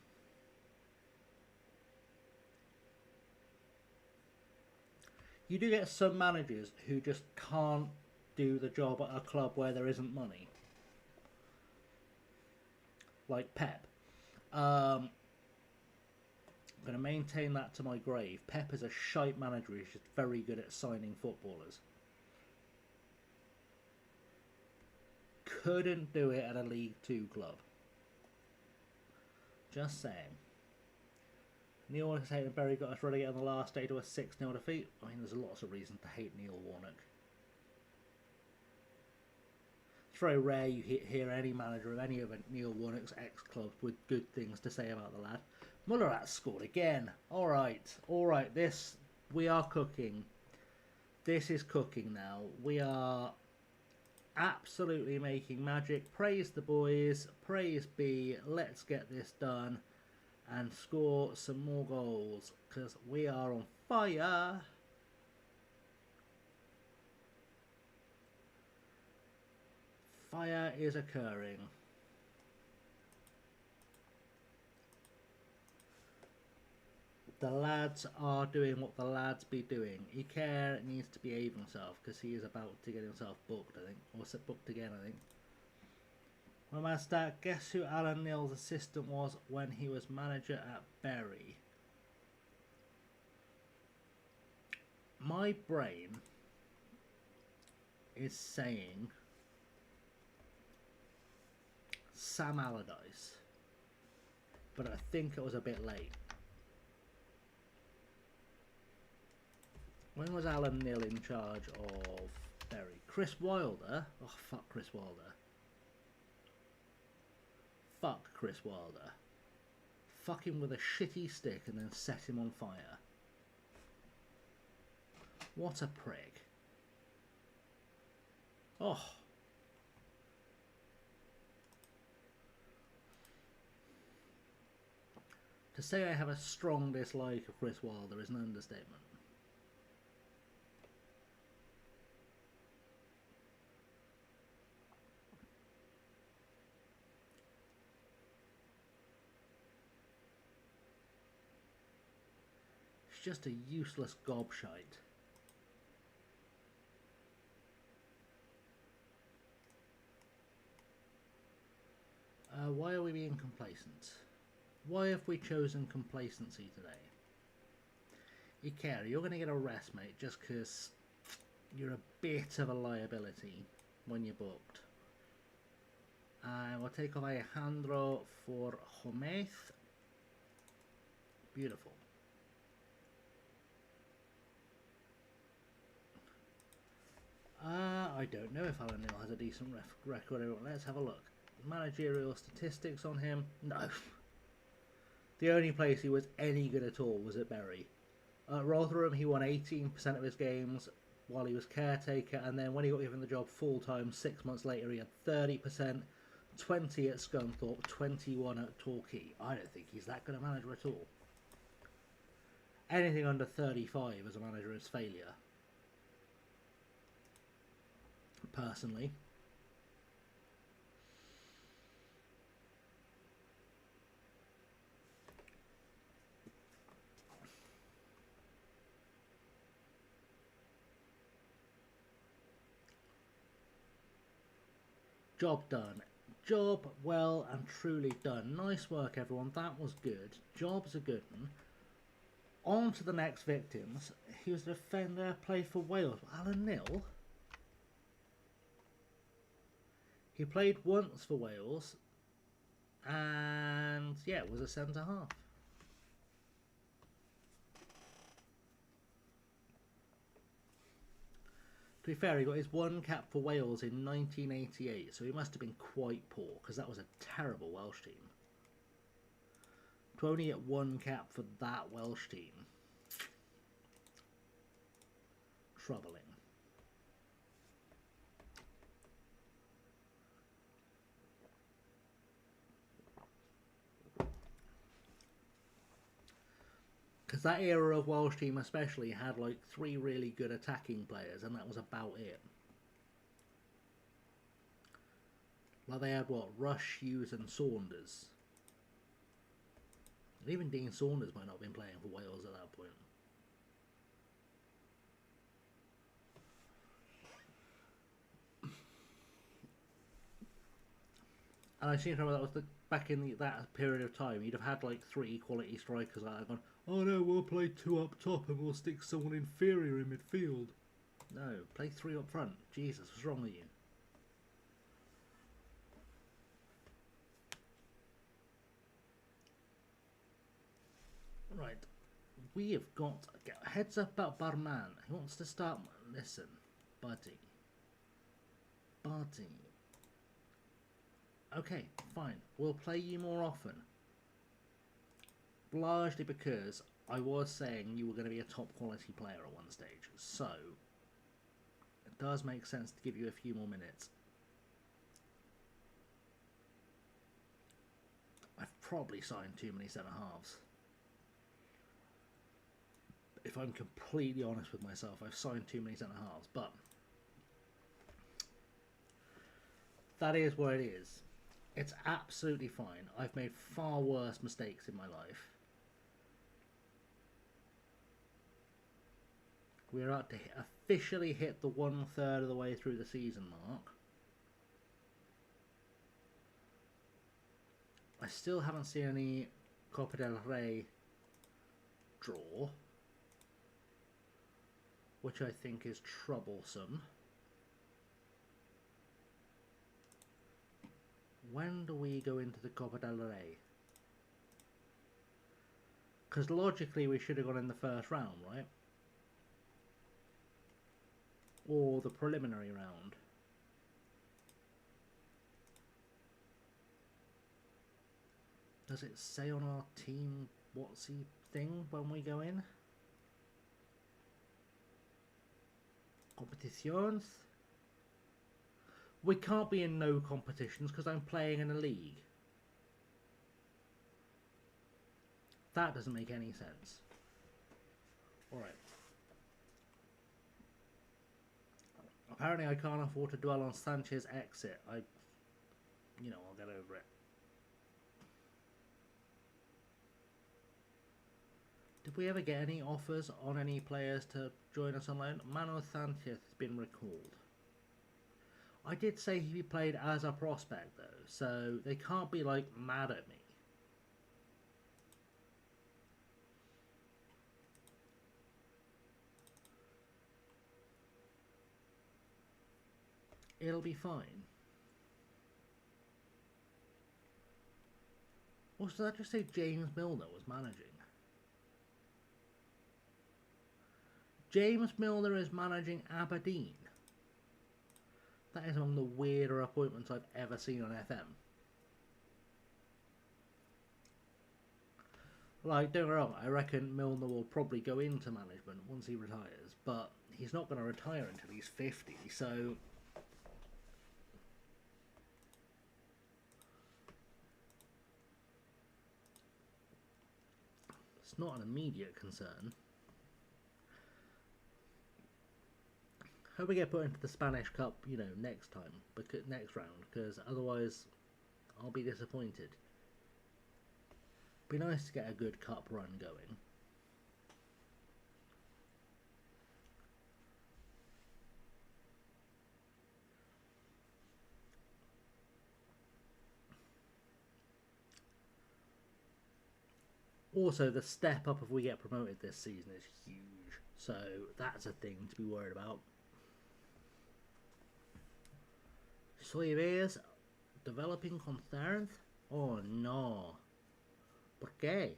You do get some managers who just can't do the job at a club where there isn't money. Like Pep. I'm going to maintain that to my grave. Pep is a shite manager. He's just very good at signing footballers. Couldn't do it at a League Two club. Just saying. Neil Warnock hated Bury got us relegated on the last day to a 6-0 defeat. I mean, there's lots of reasons to hate Neil Warnock. It's very rare you hear any manager of any of Neil Warnock's ex-clubs with good things to say about the lad. Mullerat scored again. Alright, this, we are cooking. This is cooking now. We are absolutely making magic. Praise the boys, praise B, let's get this done and score some more goals, because we are on fire. Fire is occurring. The lads are doing what the lads be doing. Iker needs to behave himself because he is about to get himself booked, I think. Or booked again, I think. Well, Master, guess who Alan Neil's assistant was when he was manager at Bury? My brain is saying Sam Allardyce, but I think it was a bit late. When was Alan Neil in charge of Bury? Chris Wilder? Oh, fuck Chris Wilder. Fuck Chris Wilder. Fuck him with a shitty stick and then set him on fire. What a prick. Oh. To say I have a strong dislike of Chris Wilder is an understatement. Just a useless gobshite. Why are we being complacent? Why have we chosen complacency today? Iker, you're going to get a rest, mate, just because you're a bit of a liability when you're booked. We'll take off Alejandro for Gomez. Beautiful. I don't know if Alan Neil has a decent record. Let's have a look. Managerial statistics on him? No. The only place he was any good at all was at Bury. At Rotherham, he won 18% of his games while he was caretaker, and then when he got given the job full-time, 6 months later, he had 30%, 20 at Scunthorpe, 21 at Torquay. I don't think he's that good a manager at all. Anything under 35 as a manager is failure. Personally. Job done. Job well and truly done. Nice work, everyone. That was good. Job's a good one. On to the next victims. He was a defender, played for Wales. Alan Neil? He played once for Wales, and yeah, was a centre half. To be fair, he got his one cap for Wales in 1988, so he must have been quite poor, because that was a terrible Welsh team. To only get one cap for that Welsh team. Troubling. because that era of Welsh team especially had like 3 really good attacking players, and that was about it. Like they had what? Rush, Hughes, and Saunders. And even Dean Saunders might not have been playing for Wales at that point. And I seem to remember that was back in that period of time. You'd have had like 3 quality strikers that had gone, oh no, we'll play 2 up top and we'll stick someone inferior in midfield. No, play 3 up front. Jesus, what's wrong with you? Right, we have got heads up about Barman. He wants to start. Listen, buddy. Okay, fine. We'll play you more often. Largely because I was saying you were going to be a top quality player at one stage. So, it does make sense to give you a few more minutes. I've probably signed too many centre halves. If I'm completely honest with myself, I've signed too many centre halves, but that is what it is. It's absolutely fine. I've made far worse mistakes in my life. We're about to officially hit the 1/3 of the way through the season mark. I still haven't seen any Copa del Rey draw, which I think is troublesome. When do we go into the Copa del Rey? Because logically we should have gone in the first round, right? Or the preliminary round. Does it say on our team what's he thing when we go in? Competitions? We can't be in no competitions because I'm playing in a league. That doesn't make any sense. Alright. Apparently I can't afford to dwell on Sanchez's exit. I'll get over it. Did we ever get any offers on any players to join us on loan? Manuel Sanchez has been recalled. I did say he played as a prospect though, so they can't be like mad at me. It'll be fine. Or did I just say James Milner was managing? James Milner is managing Aberdeen. That is among the weirder appointments I've ever seen on FM. Like, don't get me wrong, I reckon Milner will probably go into management once he retires, but he's not going to retire until he's 50, so it's not an immediate concern. Hope we get put into the Spanish Cup, next time, next round, because otherwise I'll be disappointed. Be nice to get a good cup run going. Also, the step up if we get promoted this season is huge, so that's a thing to be worried about. Soy ves developing concerns? Oh no. ¿Por qué?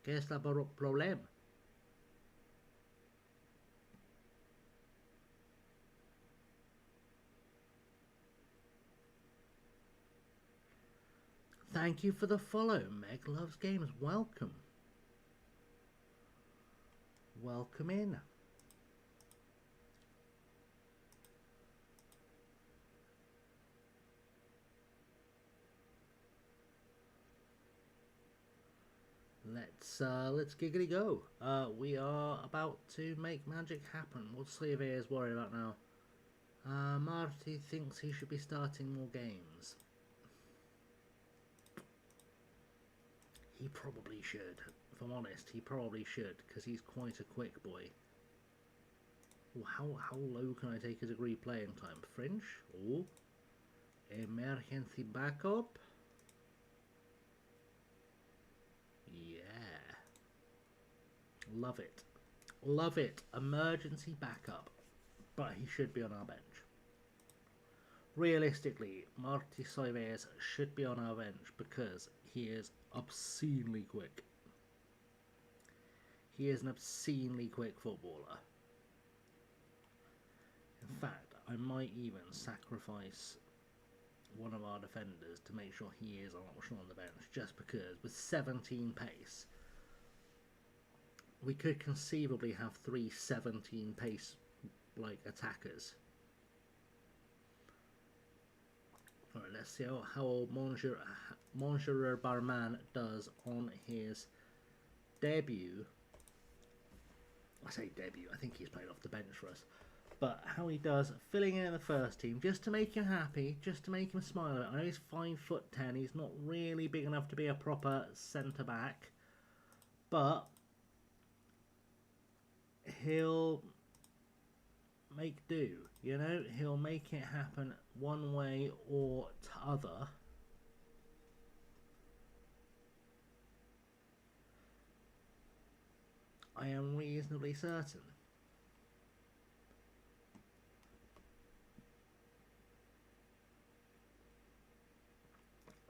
¿Qué es el problema? Thank you for the follow. Meg loves games. Welcome. Welcome in. let's giggity go. We are about to make magic happen. What's Slave's worried about now? Marty thinks he should be starting more games. He probably should. If I'm honest, he probably should, because he's quite a quick boy. Ooh, how low can I take his agreed playing time? Fringe? Oh. Emergency backup? Yeah. Love it. Love it. Emergency backup. But he should be on our bench. Realistically, Marty Soives should be on our bench because he is obscenely quick. He is an obscenely quick footballer. In fact, I might even sacrifice one of our defenders to make sure he is an option on the bench, just because with 17 pace, we could conceivably have 3 17 pace like attackers. Alright, let's see how old Monsieur Barman does on his debut. I say debut, I think he's played off the bench for us. But how he does filling in the first team, just to make him happy, just to make him smile. I know he's 5'10", he's not really big enough to be a proper centre-back. But he'll make do, you know, he'll make it happen one way or t'other. I am reasonably certain.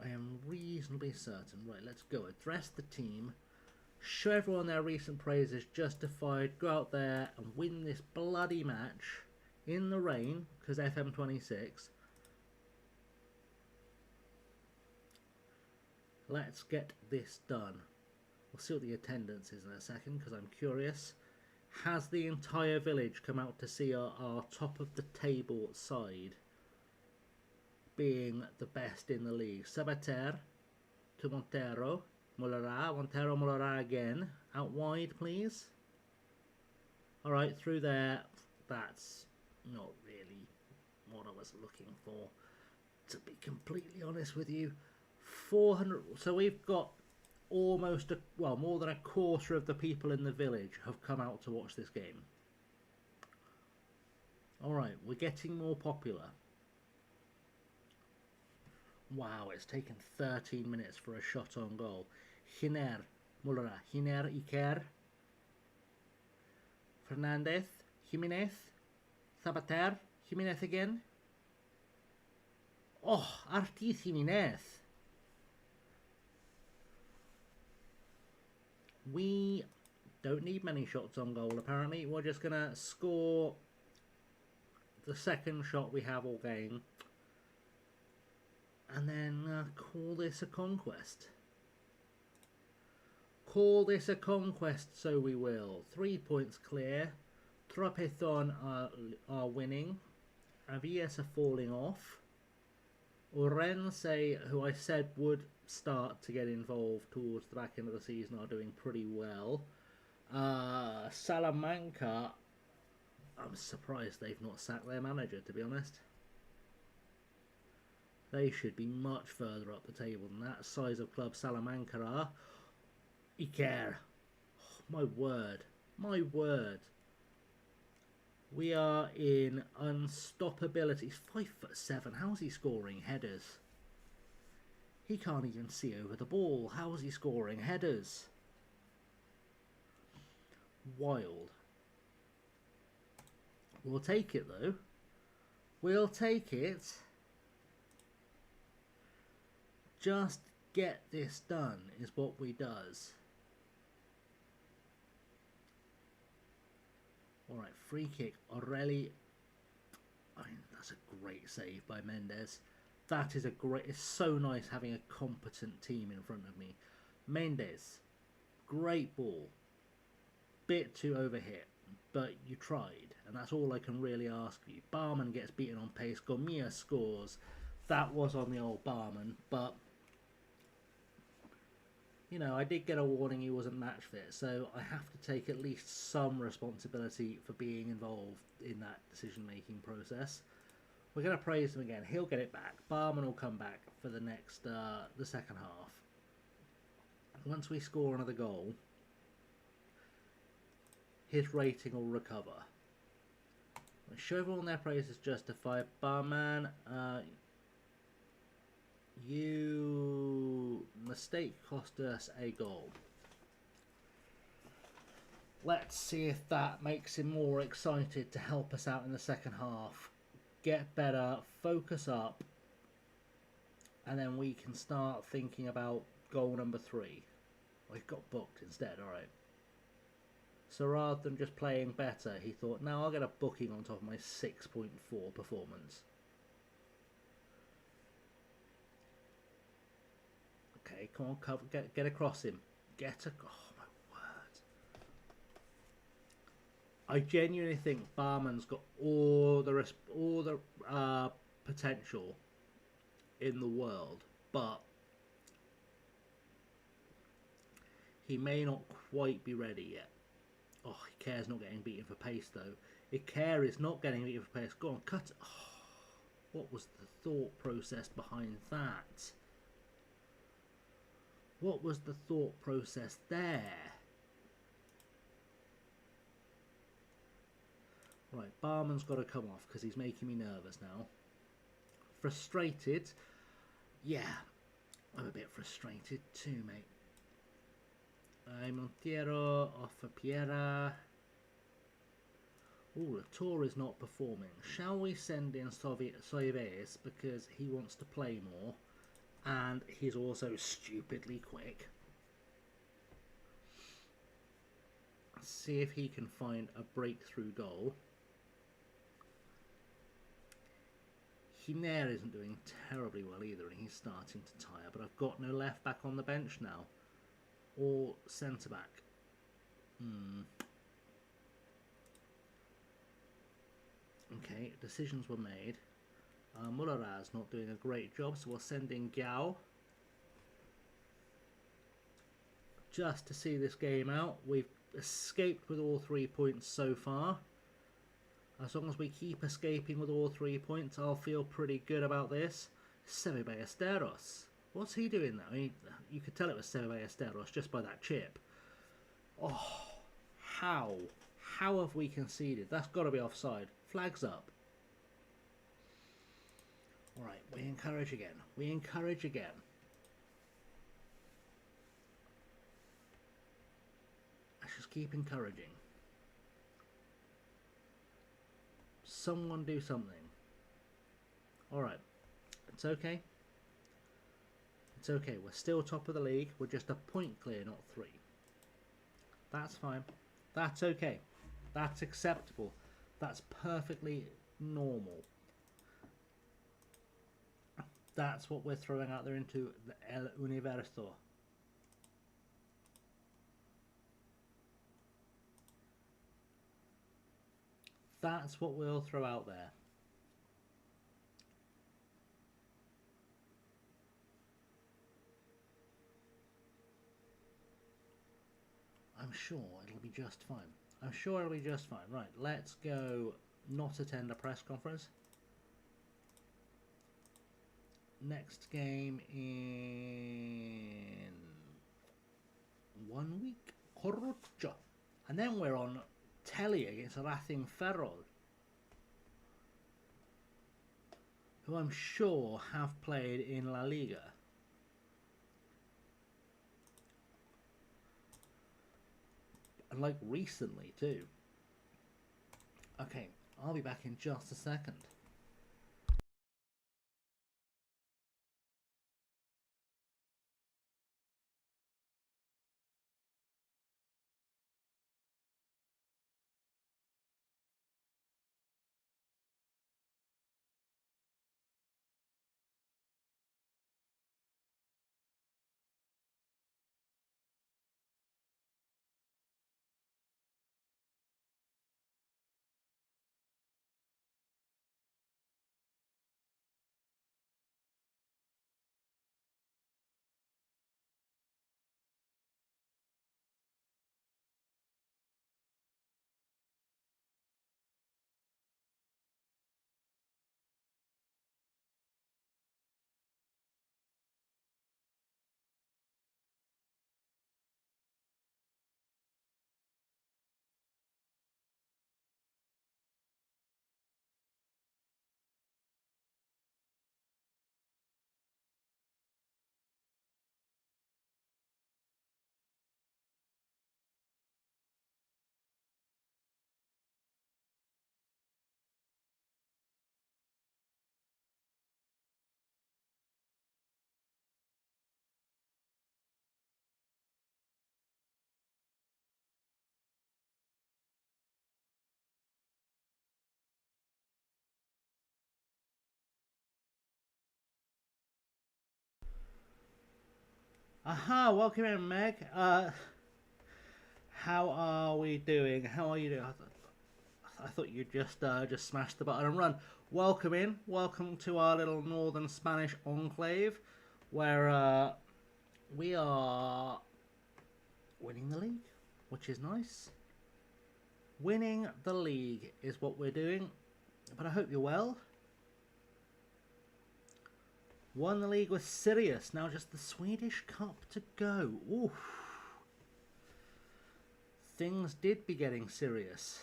I am reasonably certain. Right, let's go. Address the team. Show everyone their recent praise is justified. Go out there and win this bloody match in the rain, because FM26. Let's get this done. We'll see what the attendance is in a second, because I'm curious. Has the entire village come out to see our top of the table side being the best in the league? Sabater to Montero. Molara, Montero again. Out wide, please. Alright, through there. That's not really what I was looking for, to be completely honest with you. 400. So we've got almost more than a quarter of the people in the village have come out to watch this game. Alright, we're getting more popular. Wow, it's taken 13 minutes for a shot on goal. Hiner, Mulara, Hiner, Iker, Fernandez, Jimenez, Zapater, Jimenez again. Oh, Ortiz Jimenez. We don't need many shots on goal, apparently. We're just going to score the second shot we have all game. And then call this a conquest. Call this a conquest, so we will. 3 points clear. Tropethon are winning. Avies are falling off. Orense, who I said would start to get involved towards the back end of the season, are doing pretty well. Salamanca, I'm surprised they've not sacked their manager, to be honest. They should be much further up the table than that. Size of club Salamanca are. Iker. Oh, my word. My word. We are in unstoppability. He's 5'7". How is he scoring headers? He can't even see over the ball. How is he scoring headers? Wild. We'll take it though. We'll take it. Just get this done is what we does. Alright, free kick. Aureli. I mean, that's a great save by Mendes. That is a great... It's so nice having a competent team in front of me. Mendes. Great ball. Bit too overhit. But you tried. And that's all I can really ask you. Barman gets beaten on pace. Gomia scores. That was on the old Barman. But you know, I did get a warning he wasn't match fit, so I have to take at least some responsibility for being involved in that decision-making process. We're going to praise him again. He'll get it back. Barman will come back for the second half. Once we score another goal, his rating will recover. Show everyone their praise is justified. Barman, you mistake cost us a goal. Let's see if that makes him more excited to help us out in the second half. Get better, focus up, and then we can start thinking about goal number 3. Well, he got booked instead, alright. So rather than just playing better, he thought, now I'll get a booking on top of my 6.4 performance. Okay, come on, get across him. Oh my word. I genuinely think Barman's got all the potential in the world, but he may not quite be ready yet. Oh, Ikea's not getting beaten for pace though. Ikea is not getting beaten for pace. Go on, cut it. Oh, what was the thought process behind that? What was the thought process there? Right, Barman's got to come off because he's making me nervous now. Frustrated? Yeah, I'm a bit frustrated too, mate. Montiero off for Piera. Oh, Latour is not performing. Shall we send in Soives because he wants to play more and he's also stupidly quick? See if he can find a breakthrough goal. Hiner isn't doing terribly well either and he's starting to tire, but I've got no left back on the bench now. Or centre back. Okay, decisions were made. Mulleraz not doing a great job, so we'll send in Gao. Just to see this game out. We've escaped with all 3 points so far. As long as we keep escaping with all 3 points, I'll feel pretty good about this. Seve Ballesteros. What's he doing there? I mean, you could tell it was Seve Ballesteros just by that chip. Oh, how? How have we conceded? That's got to be offside. Flags up. Alright, we encourage again. We encourage again. Let's just keep encouraging. Someone do something. Alright. It's okay. It's okay. We're still top of the league. We're just a point clear, not 3. That's fine. That's okay. That's acceptable. That's perfectly normal. That's what we're throwing out there into the El Universo. That's what we'll throw out there. I'm sure it'll be just fine. I'm sure it'll be just fine. Right, let's go not attend a press conference. Next game in 1 week. Corruccio. And then we're on telly against Racing Ferrol, who I'm sure have played in La Liga. And like recently too. Okay, I'll be back in just a second. Aha, welcome in, Meg. How are we doing? How are you doing? I thought you just smashed the button and run. Welcome in. Welcome to our little northern Spanish enclave, where we are winning the league, which is nice. Winning the league is what we're doing, but I hope you're well. Won the league with Sirius. Now just the Swedish Cup to go. Oof. Things did be getting serious.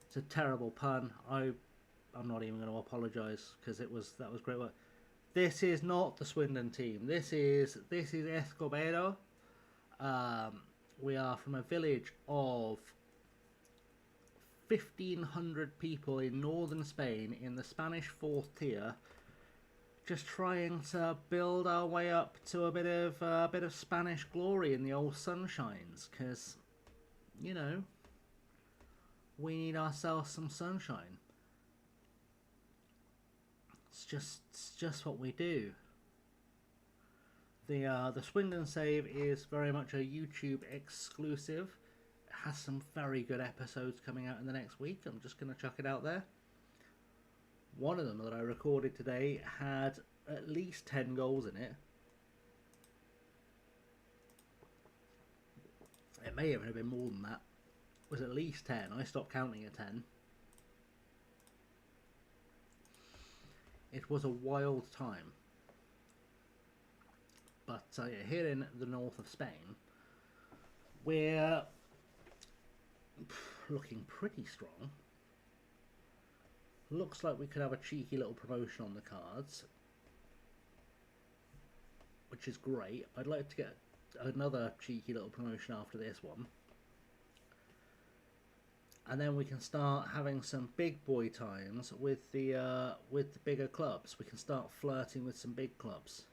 It's a terrible pun. I'm not even going to apologise because that was great work. This is not the Swindon team. This is Escobedo. We are from a village of 1,500 people in northern Spain in the Spanish 4th tier. Just trying to build our way up to a bit of Spanish glory in the old sunshines, because, you know, we need ourselves some sunshine. It's just what we do. The Swindon save is very much a YouTube exclusive. It has some very good episodes coming out in the next week. I'm just going to chuck it out there. One of them that I recorded today had at least 10 goals in it. It may even have been more than that. It was at least 10. I stopped counting at 10. It was a wild time. But yeah, here in the north of Spain, we're looking pretty strong. Looks like we could have a cheeky little promotion on the cards, which is great. I'd like to get another cheeky little promotion after this one. And then we can start having some big boy times with the bigger clubs. We can start flirting with some big clubs.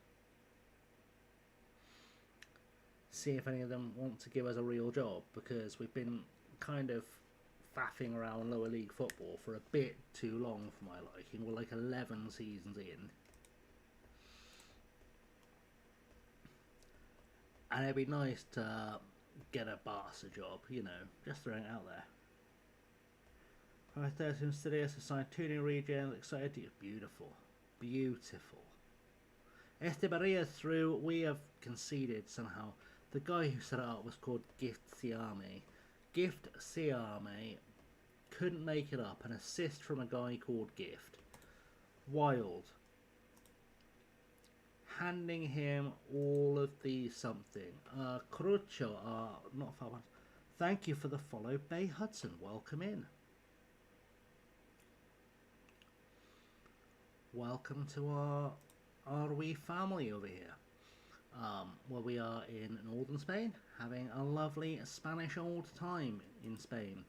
See if any of them want to give us a real job, because we've been kind of faffing around lower league football for a bit too long for my liking. We're like 11 seasons in. And it'd be nice to get a Barca job, you know, just throwing it out there. 5,000 Sirius assigned 2 new regions, excited to beautiful. Beautiful. Estebaria through, we have conceded somehow. The guy who set it up was called Gift Siame. Gift Siame couldn't make it up. An assist from a guy called Gift. Wild. Handing him all of the something. Crucho, not far one. Thank you for the follow, Bay Hudson. Welcome in. Welcome to our wee family over here. Where we are in northern Spain, having a lovely Spanish old time in Spain.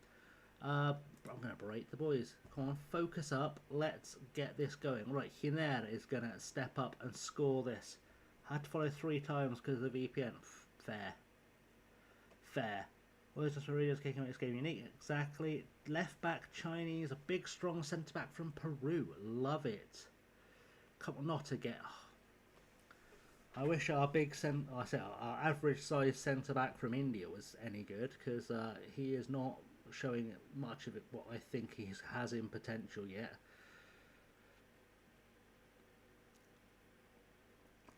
I'm going to berate the boys. Come on, focus up. Let's get this going. Right, Giner is going to step up and score this. Had to follow 3 times because of the VPN. Fair. Fair. Where's this Rodriguez kicking this game unique? Exactly. Left back Chinese, a big strong centre back from Peru. Love it. Come on, not to get. I wish our our average size centre back from India was any good, because he is not showing much of it what I think he has in potential yet.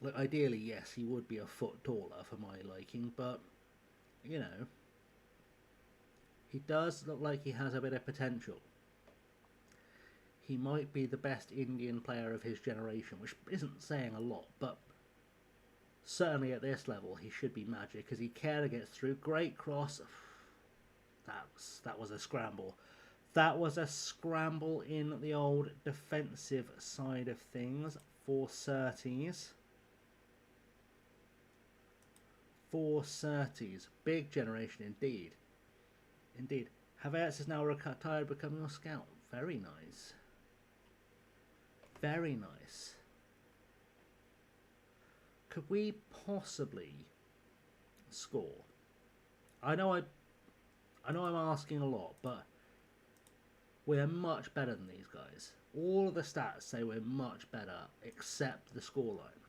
Look, ideally, yes, he would be a foot taller for my liking, but you know, he does look like he has a bit of potential. He might be the best Indian player of his generation, which isn't saying a lot, but certainly at this level he should be magic, as he kind of gets through. Great cross. That was a scramble. That was a scramble in the old defensive side of things for Surtees. For Surtees. Big generation indeed. Indeed. Havertz is now retired, becoming a scout. Very nice. Very nice. Could we possibly score? I know I'm asking a lot, but we're much better than these guys. All of the stats say we're much better, except the scoreline.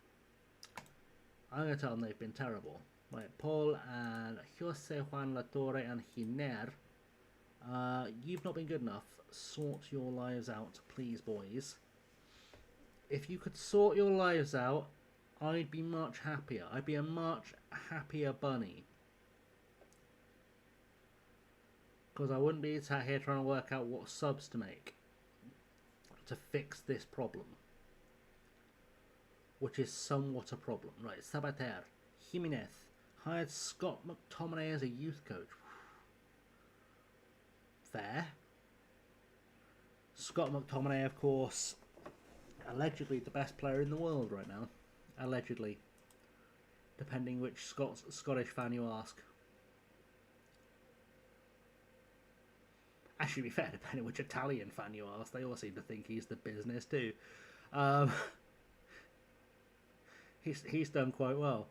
I'm going to tell them they've been terrible. Right, Paul and Jose Juan Latorre and Giner. You've not been good enough. Sort your lives out, please, boys. If you could sort your lives out, I'd be much happier. I'd be a much happier bunny. Because I wouldn't be sat here trying to work out what subs to make to fix this problem. Which is somewhat a problem. Right, Sabater, Jimenez hired Scott McTominay as a youth coach. Fair. Scott McTominay, of course, allegedly the best player in the world right now. Allegedly. Depending which Scottish fan you ask. Actually, to be fair, depending which Italian fan you ask, they all seem to think he's the business too. He's done quite well.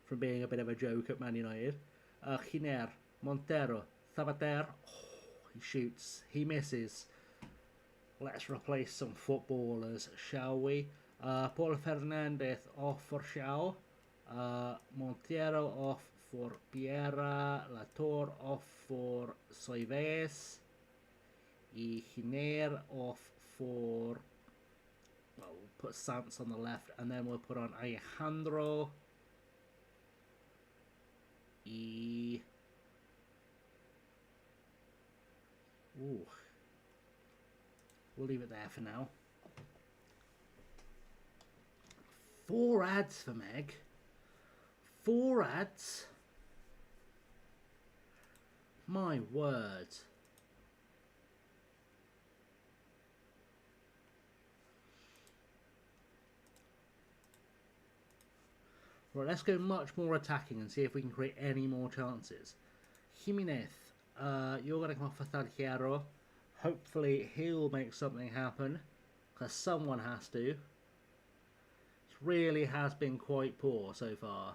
From being a bit of a joke at Man United. Giner, Montero, Sabater. Oh, he shoots. He misses. Let's replace some footballers, shall we? Paul Fernandez off for Shaw. Montero off for Piera. Latour off for Soives. Giner off for... Well, we'll put Sans on the left, and then we'll put on Alejandro. Ooh. We'll leave it there for now. 4 ads for Meg. 4 ads? My word. Right, let's go much more attacking and see if we can create any more chances. Jimenez, you're going to come off for Salguero. Hopefully he'll make something happen, because someone has to. It really has been quite poor so far.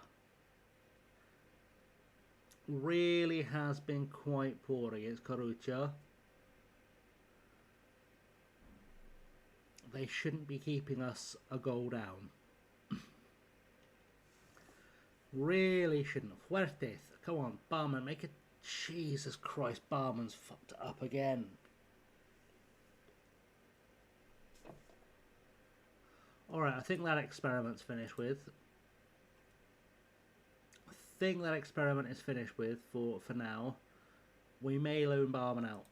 Really has been quite poor against Carucha. They shouldn't be keeping us a goal down. Really shouldn't. Fuertes, come on, Barman, make it. Jesus Christ, Barman's fucked it up again. Alright, I think that experiment's finished with. I think that experiment is finished with for now. We may loan Barman out.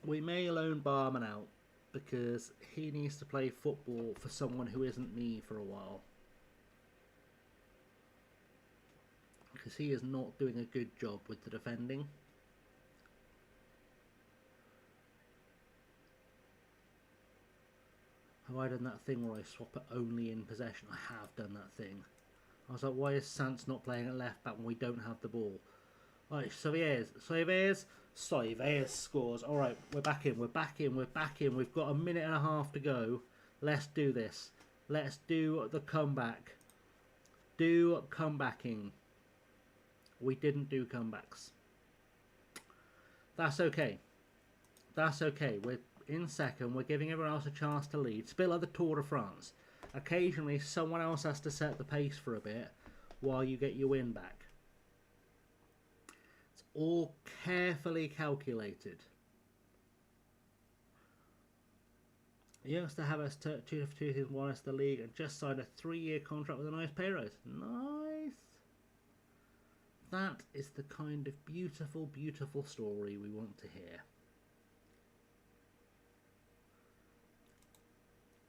We may loan Barman out because he needs to play football for someone who isn't me for a while. Because he is not doing a good job with the defending. Have I done that thing where I swap it only in possession? I have done that thing. I was like, why is Sant not playing at left back when we don't have the ball? Alright, Soives scores. Alright, we're back in. We've got a minute and a half to go. Let's do this. Let's do the comeback. Do comebacking. We didn't do comebacks. That's okay. That's okay. We're in second. We're giving everyone else a chance to lead. It's a bit like the Tour de France. Occasionally, someone else has to set the pace for a bit while you get your win back. It's all carefully calculated. Youngster have us 2 seasons, won us the league, and just signed a 3-year contract with a nice pay rise. Nice. That is the kind of beautiful, beautiful story we want to hear.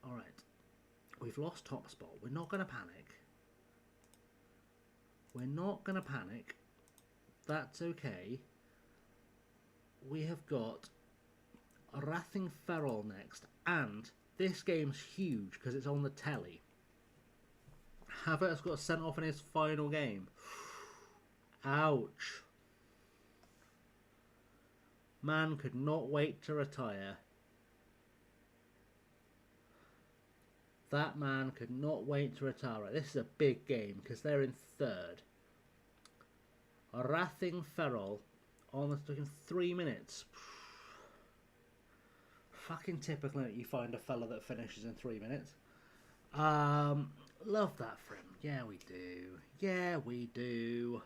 Alright. We've lost top spot. We're not going to panic. We're not going to panic. That's okay. We have got Racing Ferrol next. And this game's huge because it's on the telly. Havertz got sent off in his final game. Ouch. Man could not wait to retire. That man could not wait to retire. Right, this is a big game because they're in third. Racing Ferrol on the 3 minutes. Fucking typical that you find a fella that finishes in 3 minutes. Love that for him. Yeah, we do. Yeah, we do.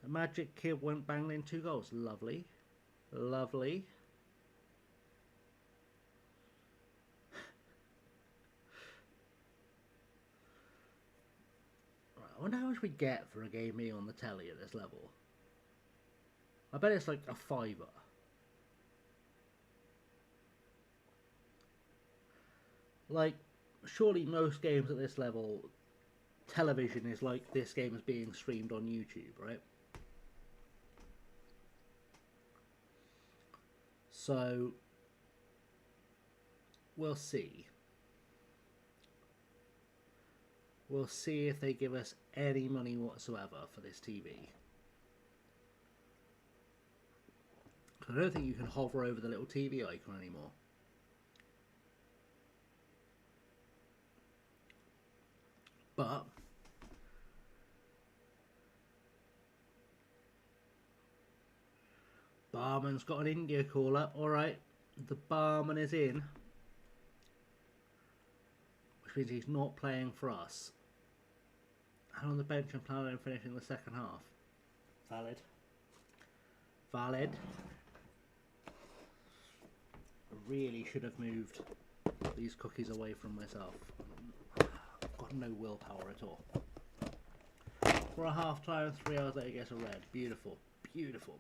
The Magic Kid went banging in 2 goals. Lovely. Lovely. Right, I wonder how much we get for a game me on the telly at this level. I bet it's like a £5. Like, surely most games at this level, television is like this game is being streamed on YouTube, right? So, we'll see. We'll see if they give us any money whatsoever for this TV. I don't think you can hover over the little TV icon anymore. But barman's got an India caller. Alright, the barman is in. Which means he's not playing for us. And on the bench and planning on finishing the second half. Valid. Valid. I really should have moved these cookies away from myself. I've got no willpower at all. For a half time, 3 hours later, gets a red. Beautiful. Beautiful.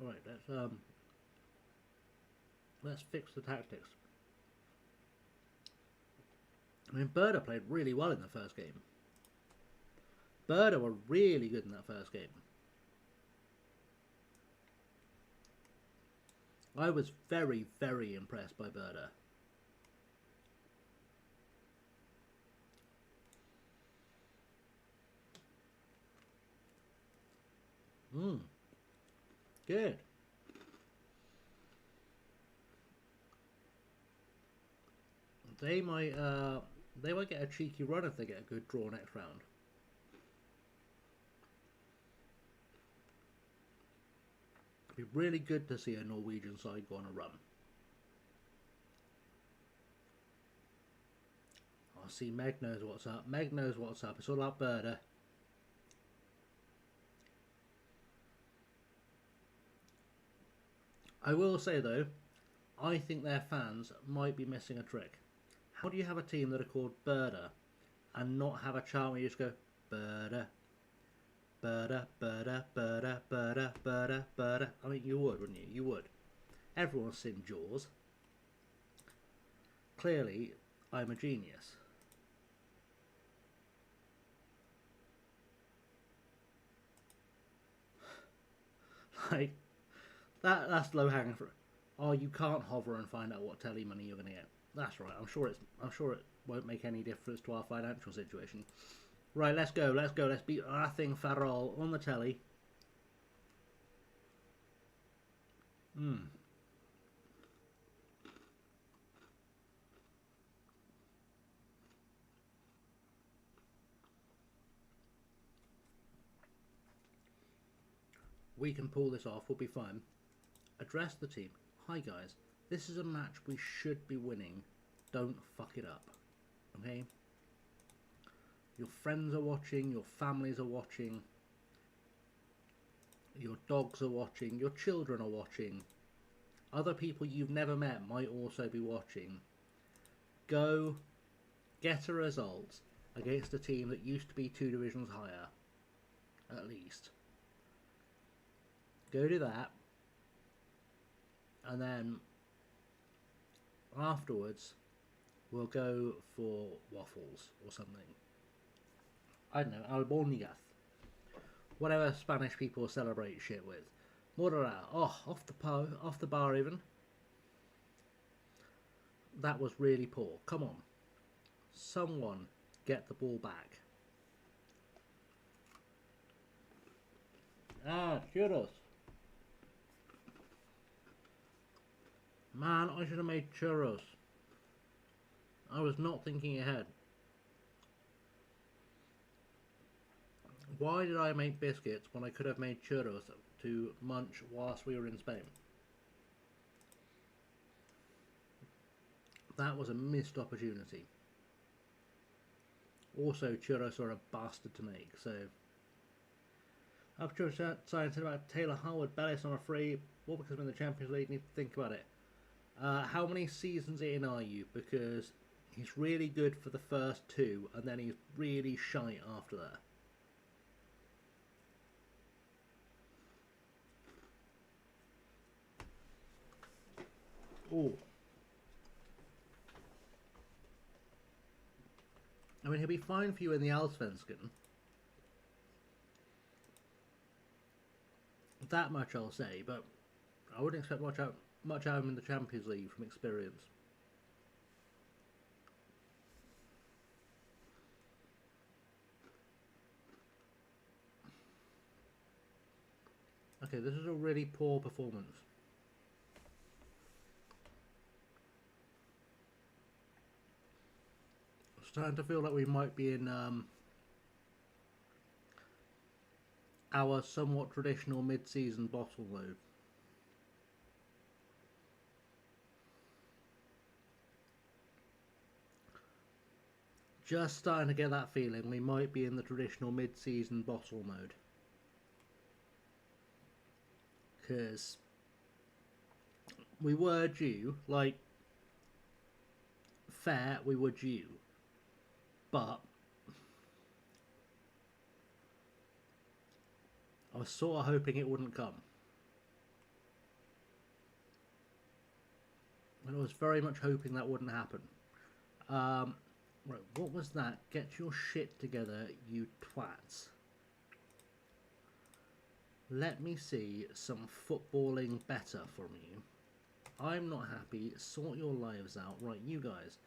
Alright, let's fix the tactics. I mean, Berda played really well in the first game. Berda were really good in that first game. I was very, very impressed by Berda. Good. They might get a cheeky run if they get a good draw next round. It'd be really good to see a Norwegian side go on a run. I see Meg knows what's up. Meg knows what's up. It's all about Berda. I will say though, I think their fans might be missing a trick. How do you have a team that are called Berda and not have a chant where you just go Berda, Berda, Berda, Berda, Berda, Berda, Berda? I mean, you would, wouldn't you? You would. Everyone's seen Jaws. Clearly, I'm a genius. Like, that's low hanging fruit. Oh, you can't hover and find out what telly money you're going to get. That's right. I'm sure it won't make any difference to our financial situation. Right, let's go. Let's beat our thing Farrell on the telly. We can pull this off. We'll be fine. Address the team. Hi guys, this is a match we should be winning. Don't fuck it up. Okay? Your friends are watching, your families are watching, your dogs are watching, your children are watching, other people you've never met might also be watching. Go get a result against a team that used to be 2 divisions higher, at least. Go do that. And then afterwards, we'll go for waffles or something. I don't know, albóndigas. Whatever Spanish people celebrate shit with. Morara. Oh, off the bar even. That was really poor. Come on. Someone get the ball back. Ah, churros. Man, I should have made churros. I was not thinking ahead. Why did I make biscuits when I could have made churros to munch whilst we were in Spain? That was a missed opportunity. Also, churros are a bastard to make, so... After science about Taylor Harwood, Bellis on a free, well, because we're in the Champions League, need to think about it. How many seasons in are you? Because he's really good for the first two, and then he's really shite after that. Oh. I mean, he'll be fine for you in the Allsvenskan. That much I'll say, but I wouldn't expect much out of him in the Champions League from experience. Okay, this is a really poor performance. Starting to feel like we might be in our somewhat traditional mid-season bottle mode. Just starting to get that feeling we might be in the traditional mid-season bottle mode. Because we were due, like, fair, we were due. But I was sort of hoping it wouldn't come. And I was very much hoping that wouldn't happen. Right, what was that? Get your shit together, you twats. Let me see some footballing better from you. I'm not happy. Sort your lives out. Right, you guys,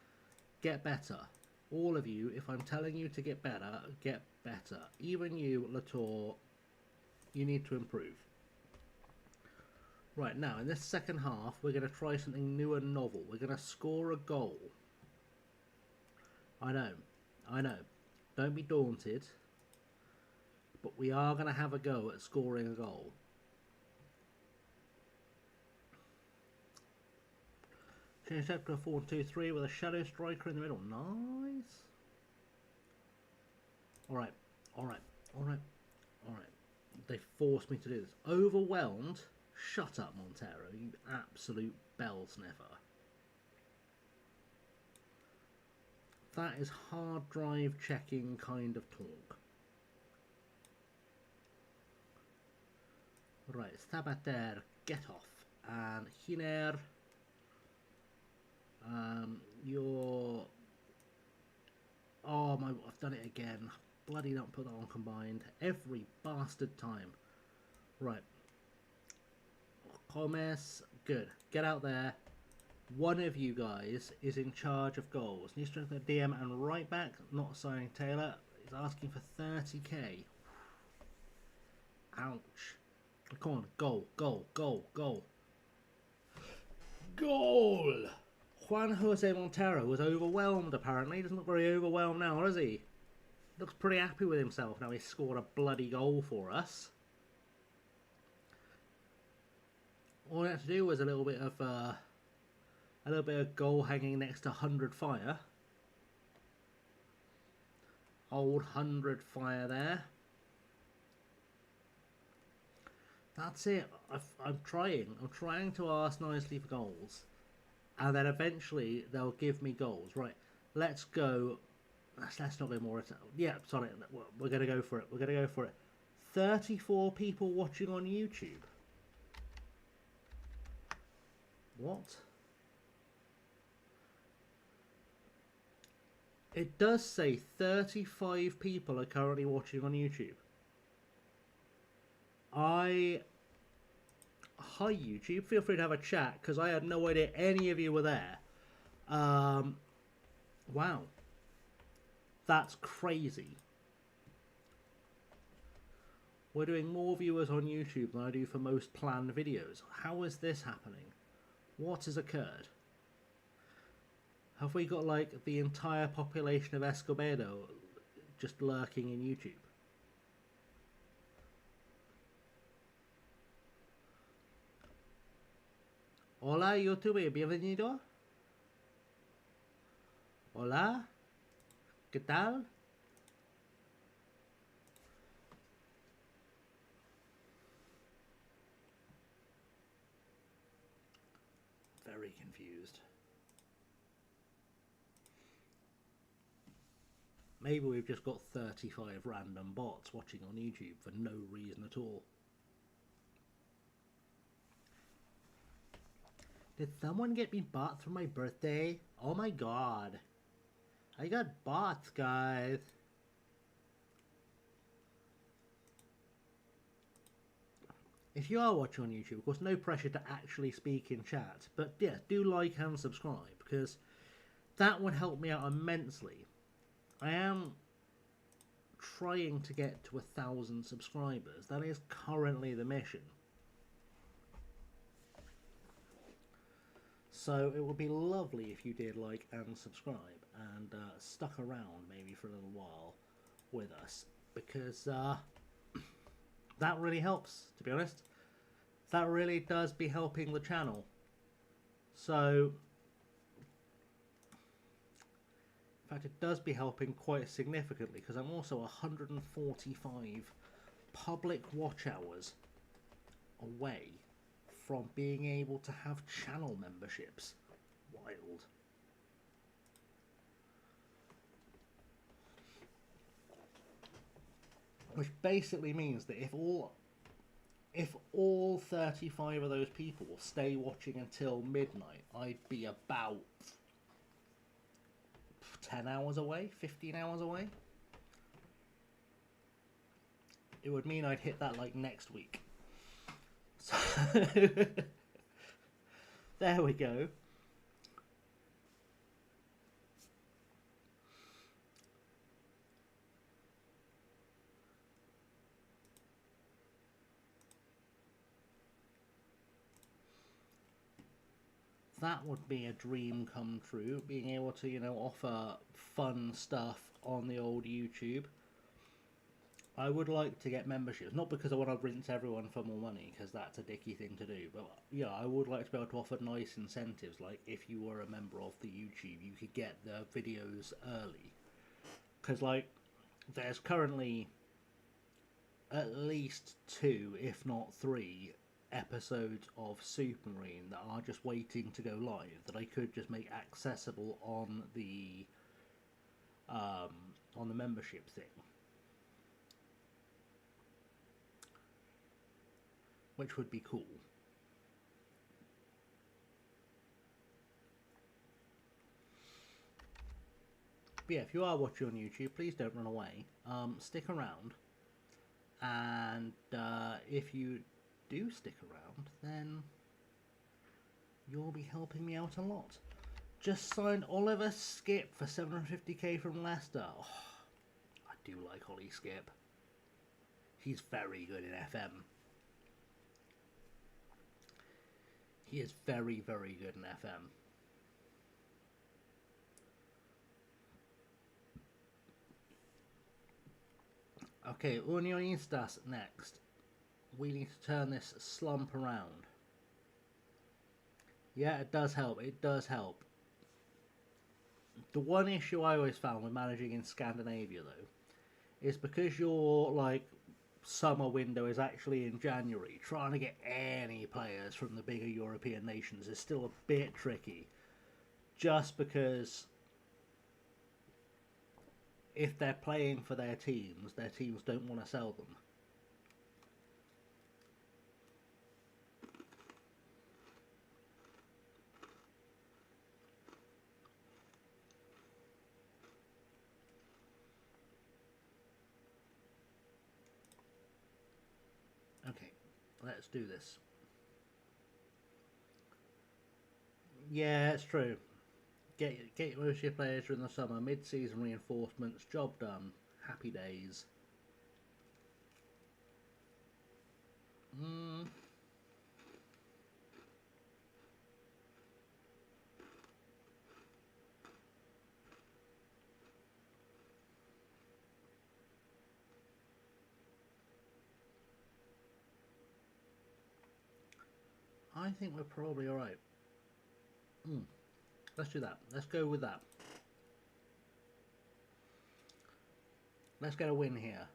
get better. All of you, if I'm telling you to get better, get better. Even you, Latour, you need to improve. Right, now, in this second half, we're going to try something new and novel. We're going to score a goal. I know. Don't be daunted. But we are going to have a go at scoring a goal. Change that to a 4-2-3 with a shadow striker in the middle. Nice. Alright. They forced me to do this. Overwhelmed? Shut up, Montero, you absolute bell sniffer. That is hard drive checking kind of talk. Right, Stabater, get off. And Hiner, you're... Oh my, I've done it again. Bloody not put that on combined. Every bastard time. Right. Gomez, good. Get out there. One of you guys is in charge of goals. Needs to the DM and right back, not signing Taylor. He's asking for 30k. Ouch. Come on, goal. Goal! Juan Jose Montero was overwhelmed apparently. He doesn't look very overwhelmed now, does he? Looks pretty happy with himself now he's scored a bloody goal for us. All we had to do was a little bit of goal hanging next to 100 fire. Old 100 fire there. That's it. I'm trying to ask nicely for goals. And then eventually they'll give me goals. Right, let's go. Let's not go more. Yeah, sorry. We're going to go for it. 34 people watching on YouTube. What? It does say 35 people are currently watching on YouTube. Hi YouTube, feel free to have a chat because I had no idea any of you were there. Wow, that's crazy. We're doing more viewers on YouTube than I do for most planned videos. How is this happening? What has occurred? Have we got like the entire population of Escobedo just lurking in YouTube? Hola YouTube, bienvenido. Hola, ¿qué tal? Very confused. Maybe we've just got 35 random bots watching on YouTube for no reason at all. Did someone get me bots for my birthday? Oh my god. I got bots, guys. If you are watching on YouTube, of course, no pressure to actually speak in chat. But yeah, do like and subscribe, because that would help me out immensely. I am trying to get to 1,000 subscribers. That is currently the mission. So it would be lovely if you did like and subscribe and stuck around maybe for a little while with us, because that really helps, to be honest. That really does be helping the channel. So, in fact, it does be helping quite significantly, because I'm also 145 public watch hours away from being able to have channel memberships. Wild. Which basically means that if all 35 of those people stay watching until midnight, I'd be about 10 hours away, 15 hours away. It would mean I'd hit that like next week. So there we go. That would be a dream come true, being able to, you know, offer fun stuff on the old YouTube. I would like to get memberships, not because I want to rinse everyone for more money, because that's a dicky thing to do, but yeah, I would like to be able to offer nice incentives, like if you were a member of the YouTube, you could get the videos early. Because, like, there's currently at least 2, if not 3, episodes of Supermarine that are just waiting to go live that I could just make accessible on the membership thing, which would be cool. But yeah, if you are watching on YouTube, please don't run away. Stick around, and if you do stick around, then you'll be helping me out a lot. Just signed Oliver Skip for 750k from Leicester. Oh, I do like Ollie Skip. He's very good in FM. He is very, very good in FM. Okay, Unionistas next. We need to turn this slump around. Yeah, it does help. It does help. The one issue I always found with managing in Scandinavia, though, is because your, like, summer window is actually in January, trying to get any players from the bigger European nations is still a bit tricky. Just because if they're playing for their teams don't want to sell them. Okay, let's do this. Yeah, it's true. Get most of your players during the summer, mid-season reinforcements, job done, happy days. I think we're probably alright. Let's do that. Let's go with that. Let's get a win here.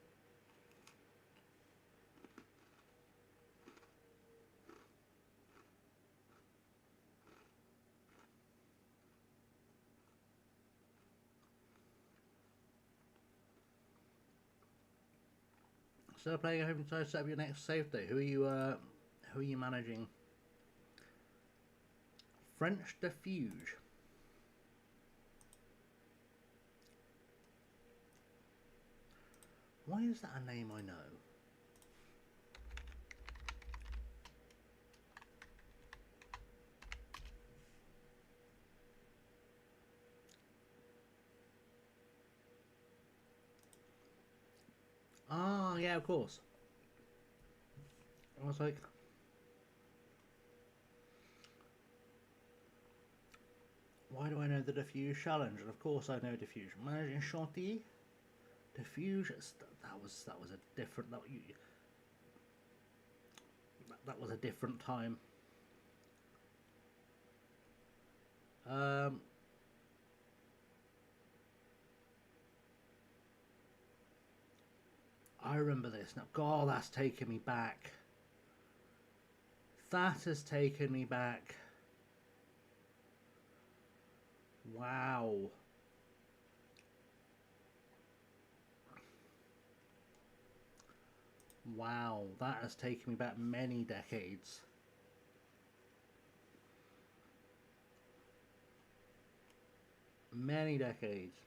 So playing a home side, set up your next save day. Who are you managing? French Defuge. Why is that a name I know? Ah, yeah, of course. I was like, why do I know the Diffuse Challenge? And of course I know Diffuse. Managing Chantilly? Diffuse, that was a different, that was a different time. I remember this now. God, that's taken me back. That has taken me back. Wow. Wow, that has taken me back many decades. Many decades.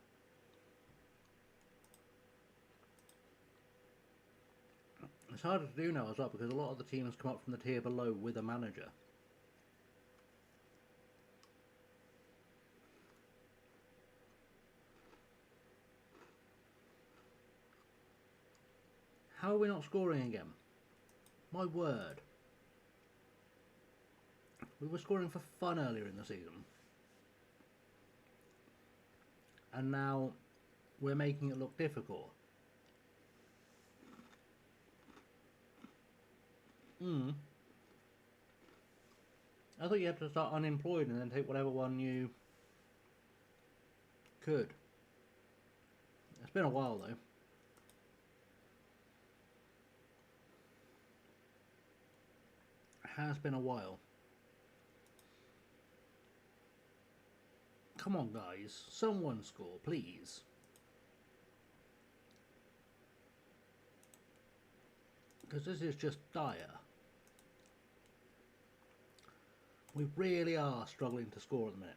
It's harder to do now as well because a lot of the teams come up from the tier below with a manager. How are we not scoring again? My word. We were scoring for fun earlier in the season. And now we're making it look difficult. I thought you had to start unemployed and then take whatever one you could. It's been a while though. It has been a while. Come on guys, someone score please. Because this is just dire. We really are struggling to score at the minute.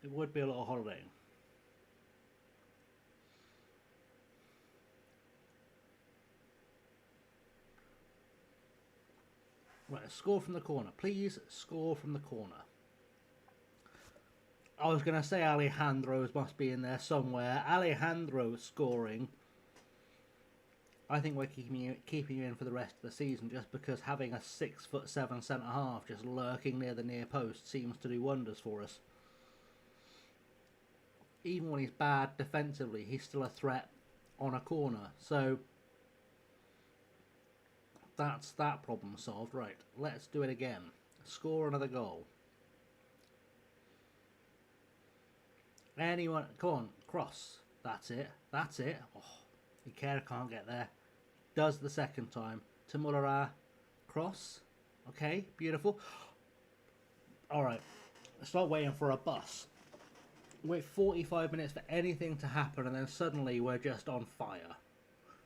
It would be a lot of holidaying. Right, score from the corner. Please score from the corner. I was going to say Alejandro's must be in there somewhere. Alejandro scoring. I think we're keeping you in for the rest of the season just because having a 6'7" centre half just lurking near the near post seems to do wonders for us. Even when he's bad defensively, he's still a threat on a corner. So that's that problem solved. Right, let's do it again. Score another goal. Anyone, come on, cross. That's it. That's it. Oh, Ikea can't get there. Does the second time. Tamulara, cross. Okay, beautiful. Alright, start waiting for a bus. Wait 45 minutes for anything to happen and then suddenly we're just on fire.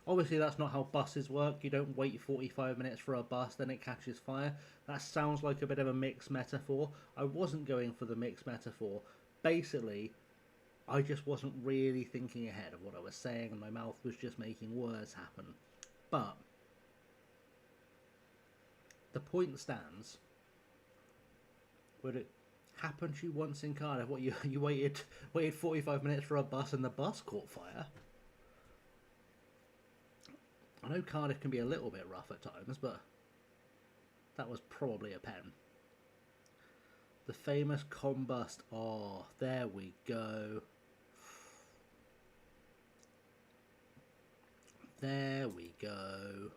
Obviously that's not how buses work. You don't wait 45 minutes for a bus, then it catches fire. That sounds like a bit of a mixed metaphor. I wasn't going for the mixed metaphor. Basically, I just wasn't really thinking ahead of what I was saying and my mouth was just making words happen. But the point stands. Would it happen to you once in Cardiff? What, you waited 45 minutes for a bus and the bus caught fire? I know Cardiff can be a little bit rough at times, but that was probably a pen. The famous combust. Oh, there we go. There we go.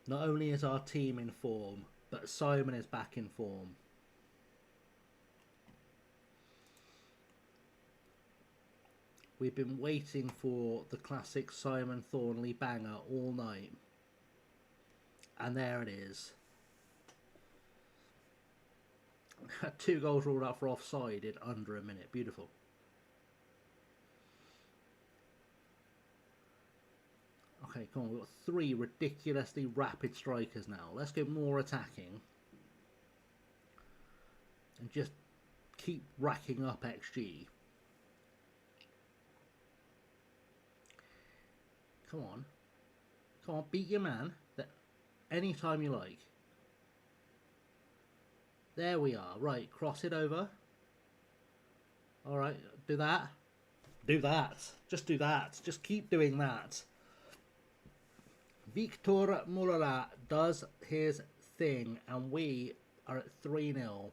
Not only is our team in form, but Simon is back in form. We've been waiting for the classic Simon Thornley banger all night. And there it is. 2 goals ruled out for offside in under a minute. Beautiful. Okay, come on. We've got 3 ridiculously rapid strikers now. Let's go more attacking. And just keep racking up XG. Come on. Come on, beat your man. Anytime you like. There we are. Right, cross it over. Alright, do that. Do that. Just do that. Just keep doing that. Victor Mullera does his thing, and we are at 3-0.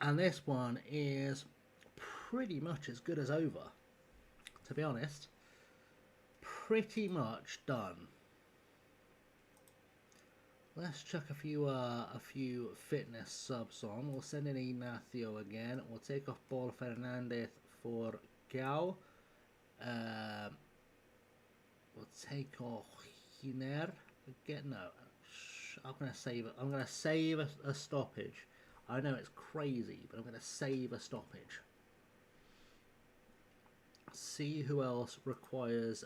And this one is pretty much as good as over, to be honest. Pretty much done. Let's chuck a few fitness subs on. We'll send in Ignacio again. We'll take off Paul Fernandez for Gao. We'll take off Hiner again. No, I'm gonna save a stoppage. I know it's crazy, but I'm gonna save a stoppage. See who else requires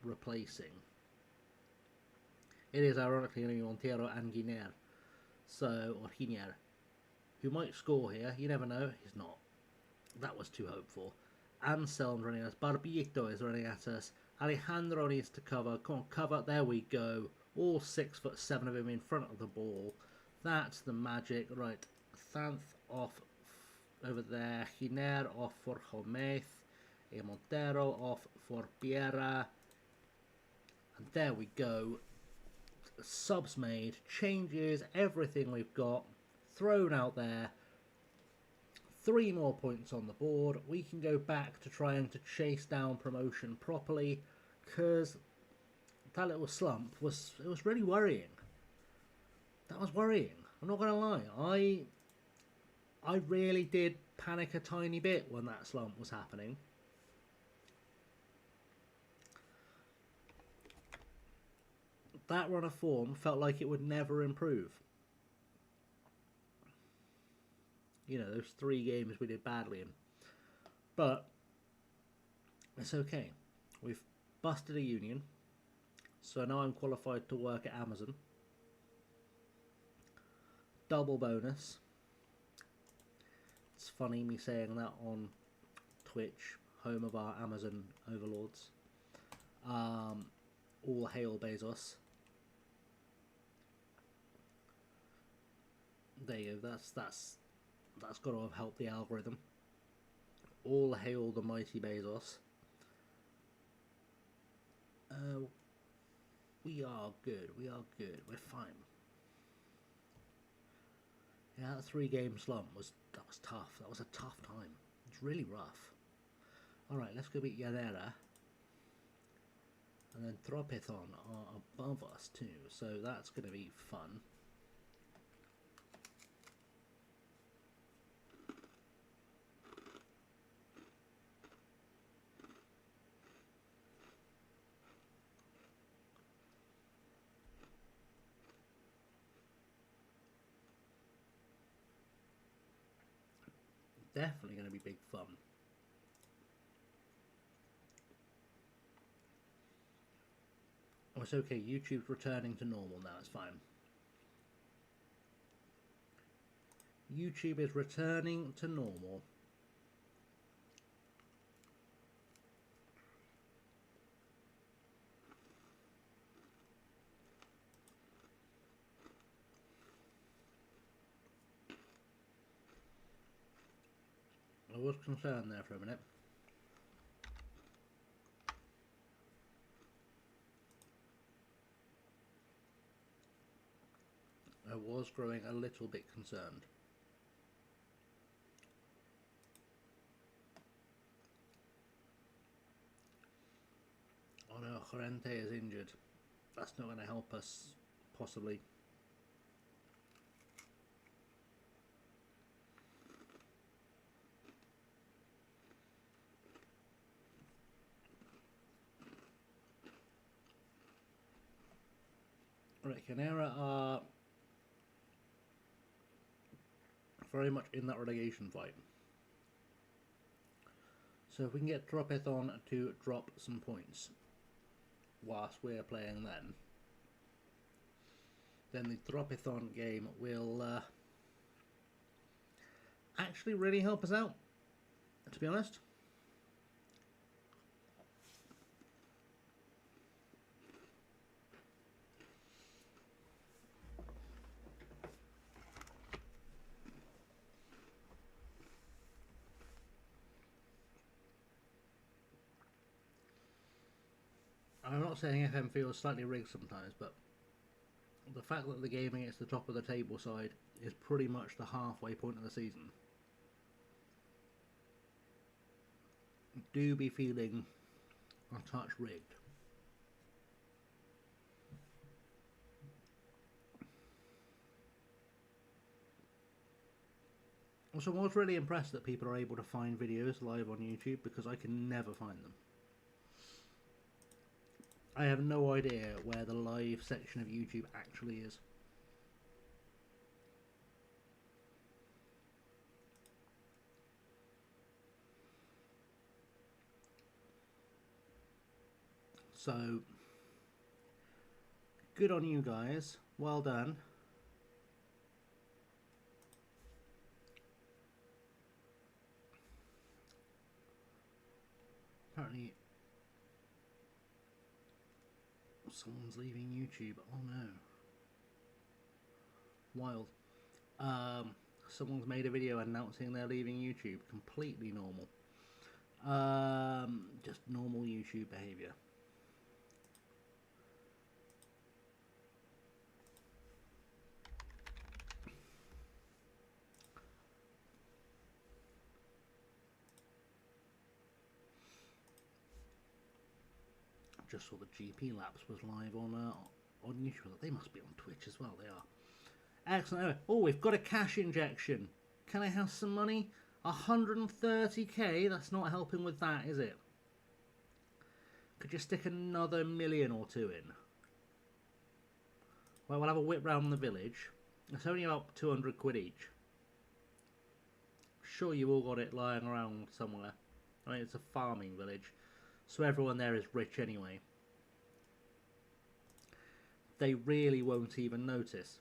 replacing. It is ironically going to be Montero and Guiner. So, or Giner, who might score here. You never know. He's not. That was too hopeful. Anselm's running at us. Barbito is running at us. Alejandro needs to cover. Come on, cover. There we go. All 6'7" of him in front of the ball. That's the magic. Right. Thanth off over there. Giner off for Gomez. Montero off for Piera. And there we go. Subs made, changes, everything we've got thrown out there. 3 more points on the board. We can go back to trying to chase down promotion properly, because that little slump was really worrying. That was worrying. I'm not gonna lie. I really did panic a tiny bit when that slump was happening. That run of form felt like it would never improve. You know, those 3 games we did badly in. But it's okay. We've busted a union. So now I'm qualified to work at Amazon. Double bonus. It's funny me saying that on Twitch, home of our Amazon overlords. All hail Bezos. There you go. That's got to have helped the algorithm. All hail the mighty Bezos. We are good. We are good. We're fine. Yeah, that 3-game slump was tough. That was a tough time. It's really rough. All right, let's go beat Yanera. And then Tropithon are above us too, so that's going to be fun. Definitely going to be big fun. Oh, it's okay. YouTube's returning to normal now. It's fine. YouTube is returning to normal. I was concerned there for a minute. I was growing a little bit concerned. Oh no, Corrente is injured. That's not going to help us, possibly. Right, Canera are very much in that relegation fight. So if we can get Dropethon to drop some points whilst we're playing then the Dropethon game will actually really help us out, to be honest. I'm not saying FM feels slightly rigged sometimes, but the fact that the game against the top of the table side is pretty much the halfway point of the season, do be feeling a touch rigged. Also, I was really impressed that people are able to find videos live on YouTube, because I can never find them. I have no idea where the live section of YouTube actually is. So, good on you guys. Well done. Apparently, someone's leaving YouTube. Oh no. Wild. Someone's made a video announcing they're leaving YouTube. Completely normal. Just normal YouTube behaviour. Just saw the GP laps was live on YouTube. They must be on Twitch as well. They are. Excellent. Oh, we've got a cash injection. Can I have some money? 130k. That's not helping with that, is it? Could you stick another million or two in? Well, we'll have a whip round the village. It's only about 200 quid each. Sure, you all got it lying around somewhere. I mean, it's a farming village, so everyone there is rich anyway. They really won't even notice.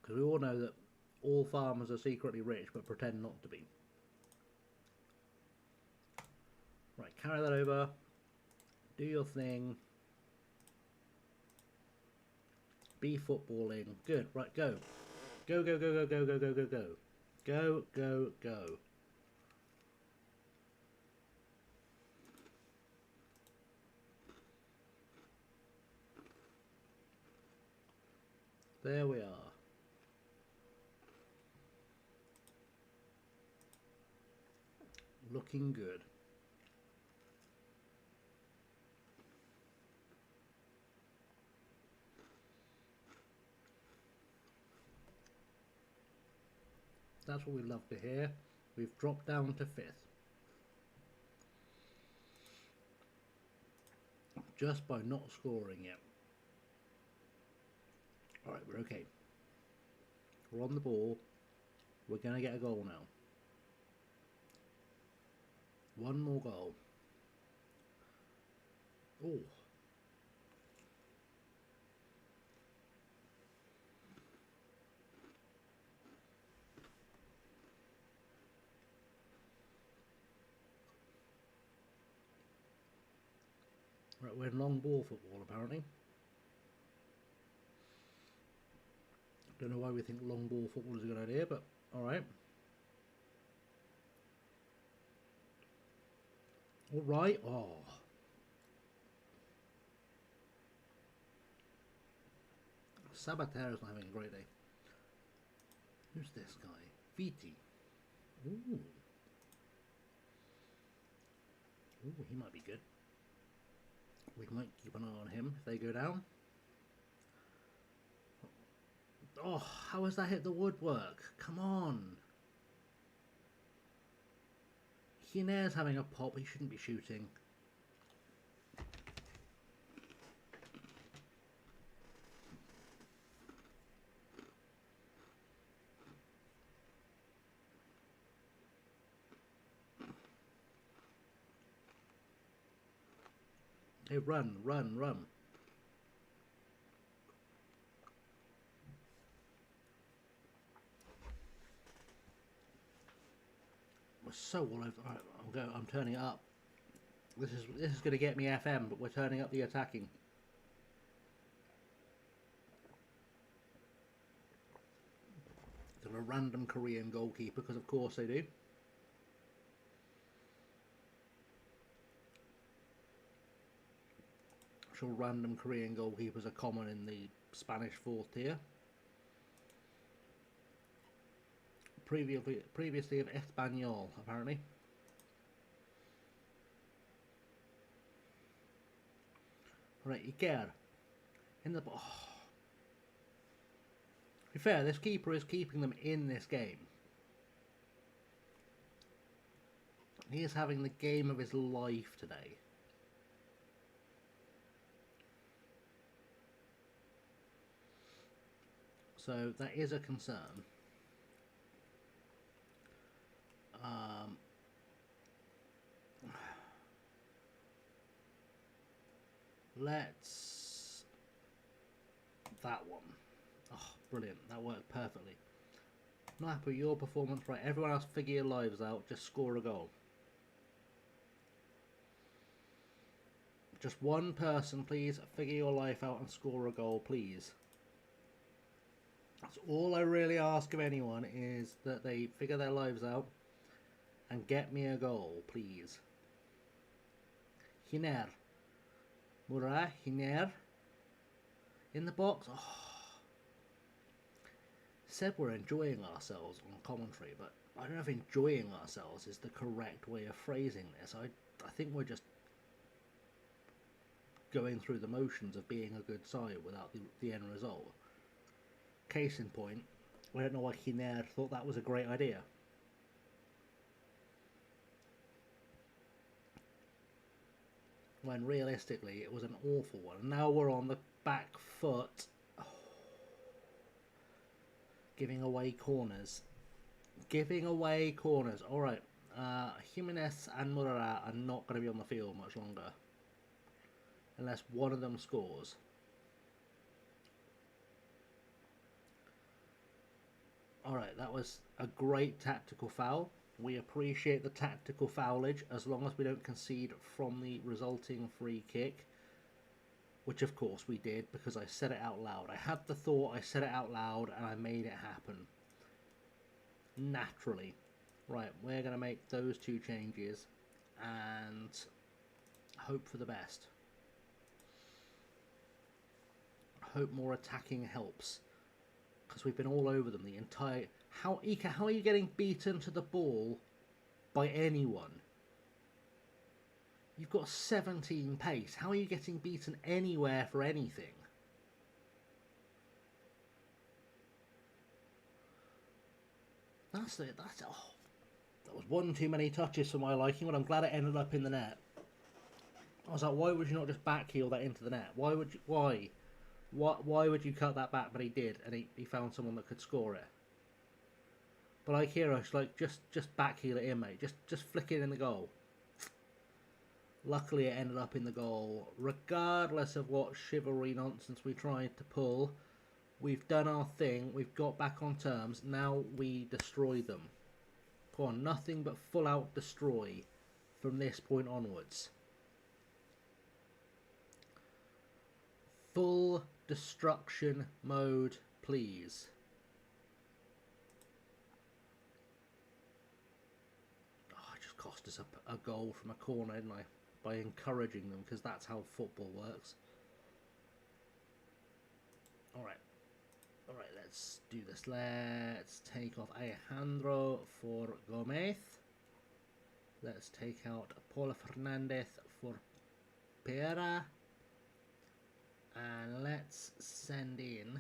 Because we all know that all farmers are secretly rich but pretend not to be. Right, carry that over. Do your thing. Be footballing. Good, right, go. Go, go, go, go, go, go, go, go, go. Go, go, go. There we are. Looking good. That's what we love to hear. We've dropped down to 5th. Just by not scoring yet. Alright, we're okay. We're on the ball. We're going to get a goal now. One more goal. Oh. Right, we're in long ball football apparently. Don't know why we think long ball football is a good idea, but alright. All right. Oh. Sabatero's not having a great day. Who's this guy? Viti. Ooh. Ooh, he might be good. We might keep an eye on him if they go down. Oh, how has that hit the woodwork? Come on. Hiner's having a pop. He shouldn't be shooting. Hey, run, run, run. We're so all over. Alright, I'm turning it up. This is going to get me FM, but we're turning up the attacking. They're a random Korean goalkeeper, because of course they do. I'm sure random Korean goalkeepers are common in the Spanish fourth tier. Previously of Espanol, apparently. Right, Iker. In the... Oh. To be fair, this keeper is keeping them in this game. He is having the game of his life today. So that is a concern. Let's... That one. Oh, brilliant. That worked perfectly. Not happy with your performance. Right, everyone else figure your lives out. Just score a goal. Just one person, please. Figure your life out and score a goal, please. That's all I really ask of anyone, is that they figure their lives out and get me a goal, please. Hiner. Mura, Hiner. In the box. Oh. Said we're enjoying ourselves on commentary, but I don't know if enjoying ourselves is the correct way of phrasing this. I think we're just going through the motions of being a good side without the end result. Case in point, I don't know why Hiner thought that was a great idea. When realistically it was an awful one. Now we're on the back foot. Oh. Giving away corners. Giving away corners. Alright. Jimenez and Murara are not going to be on the field much longer. Unless one of them scores. Alright, that was a great tactical foul. We appreciate the tactical foulage as long as we don't concede from the resulting free kick. Which of course we did, because I said it out loud. I had the thought, I said it out loud, and I made it happen. Naturally. Right, we're going to make those two changes and hope for the best. Hope more attacking helps. Because we've been all over them the entire... Ika, how are you getting beaten to the ball by anyone? You've got 17 pace. How are you getting beaten anywhere for anything? That's it. That's... Oh, that was one too many touches for my liking, but I'm glad it ended up in the net. I was like, why would you not just backheel that into the net? Why would you... Why would you cut that back? But he did, and he found someone that could score it. But like Heroes, like just backheel it in, mate. Just flick it in the goal. Luckily, it ended up in the goal. Regardless of what chivalry nonsense we tried to pull, we've done our thing. We've got back on terms. Now we destroy them. Come on, nothing but full out destroy from this point onwards. Full destruction mode, please. Oh, it just cost us a goal from a corner, didn't I? By encouraging them, because that's how football works. Alright, let's do this. Let's take off Alejandro for Gomez. Let's take out Paul Fernandez for Pereira. And let's send in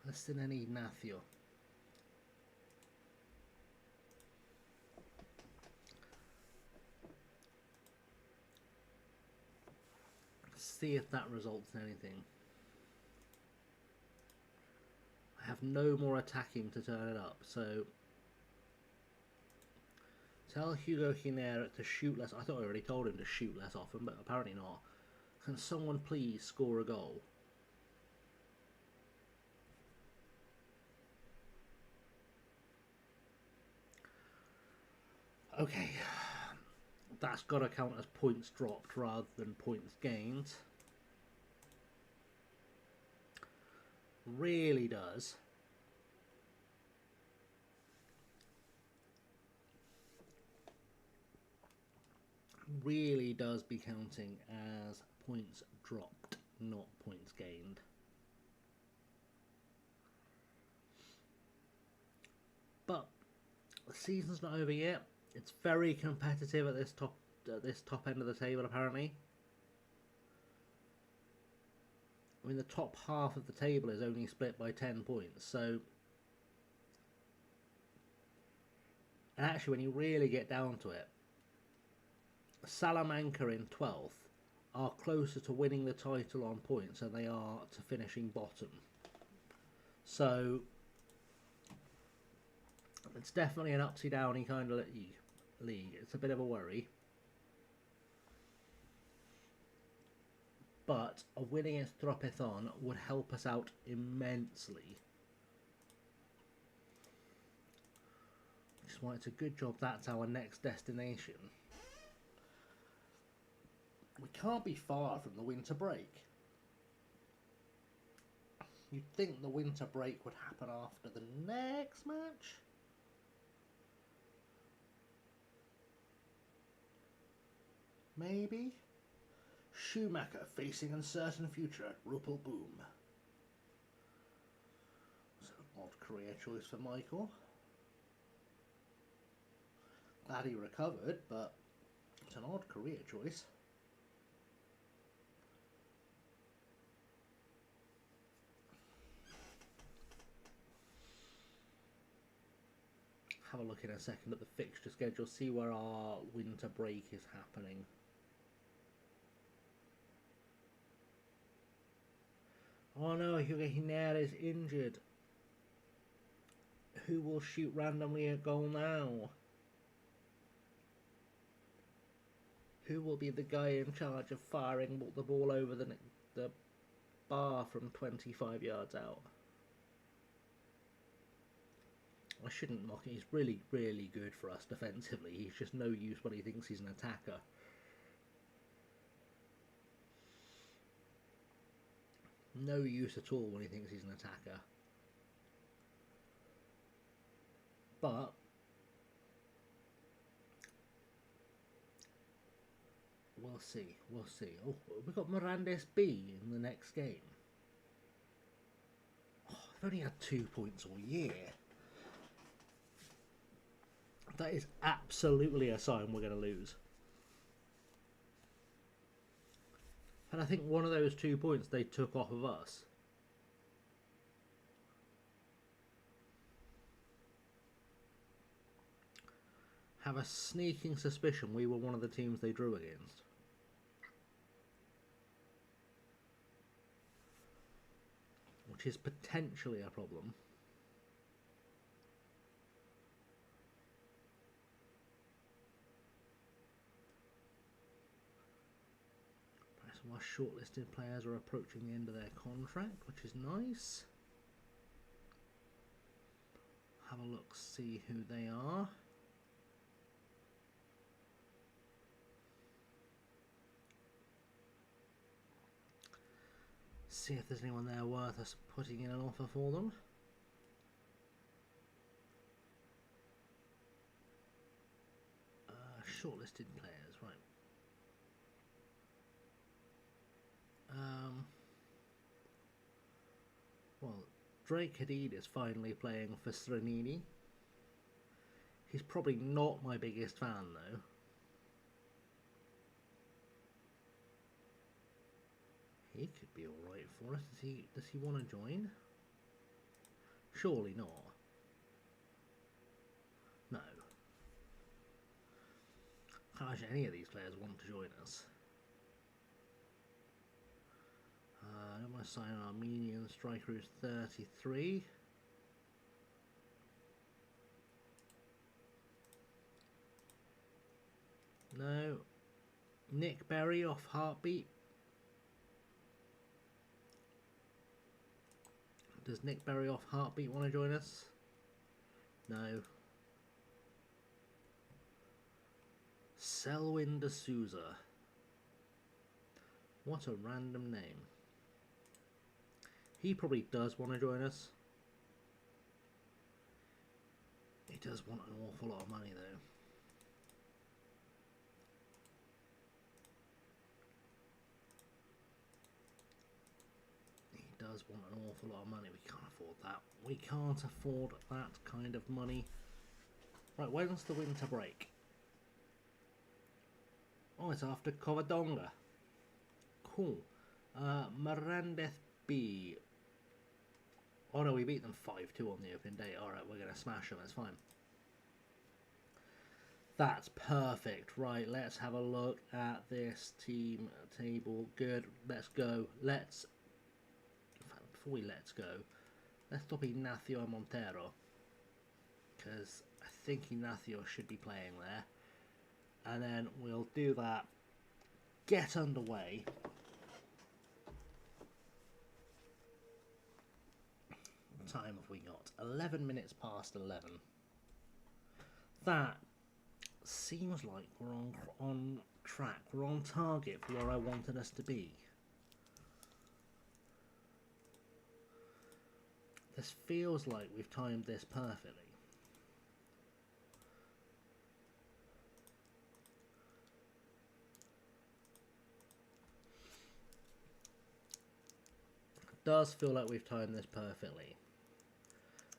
let's send in Ignacio. See if that results in anything. I have no more attacking to turn it up, so tell Hugo Giner to shoot less. I thought I already told him to shoot less often, but apparently not. Can someone please score a goal? Okay, that's got to count as points dropped rather than points gained. Really does. Really does be counting as points dropped, not points gained. But the season's not over yet. It's very competitive at this top end of the table, apparently. I mean, the top half of the table is only split by 10 points, so... And actually, when you really get down to it, Salamanca in 12th are closer to winning the title on points than they are to finishing bottom. So, it's definitely an upsy-downy kind of league. It's a bit of a worry. But a winningest Tropezon would help us out immensely. Which is why it's a good job that's our next destination. We can't be far from the winter break. You'd think the winter break would happen after the next match? Maybe? Schumacher facing uncertain future at Ruppel Boom. So an odd career choice for Michael. Glad he recovered, but it's an odd career choice. Have a look in a second at the fixture schedule, see where our winter break is happening. Oh no, Hugo Giner is injured. Who will shoot randomly a goal now? Who will be the guy in charge of firing the ball over the bar from 25 yards out? I shouldn't mock him. He's really, really good for us defensively. He's just no use when he thinks he's an attacker. No use at all when he thinks he's an attacker. But we'll see. We'll see. Oh, we've got Mirandes B in the next game. Oh, they've only had 2 points all year. That is absolutely a sign we're going to lose. And I think one of those 2 points they took off of us. Have a sneaking suspicion we were one of the teams they drew against. Which is potentially a problem. Some of our shortlisted players are approaching the end of their contract, which is nice. Have a look, see who they are. see if there's anyone there worth us putting in an offer for them. Shortlisted players, right. Well, Drake Hadid is finally playing for Sranini. He's probably not my biggest fan, though. He could be alright for us. Does he want to join? Surely not. No. Can't imagine any of these players want to join us. I don't want to sign an Armenian striker who's 33. No. Nick Berry off Heartbeat. Does Nick Berry off Heartbeat want to join us? No. Selwyn D'Souza. What a random name. He probably does want to join us. He does want an awful lot of money, though. He does want an awful lot of money. We can't afford that. We can't afford that kind of money. Right, when's the winter break? Oh, it's after Covadonga. Cool. Marandeth B. Oh no, we beat them 5-2 on the opening day. Alright, we're going to smash them. It's fine. That's perfect. Right, let's have a look at this team table. Good. Let's go. Let's... In fact, before we let's go, let's stop Ignacio Montero. Because I think Ignacio should be playing there. And then we'll do that. Get underway. What time have we got? 11 minutes past 11. That seems like we're on track. We're on target for where I wanted us to be. This feels like we've timed this perfectly. Does feel like we've timed this perfectly.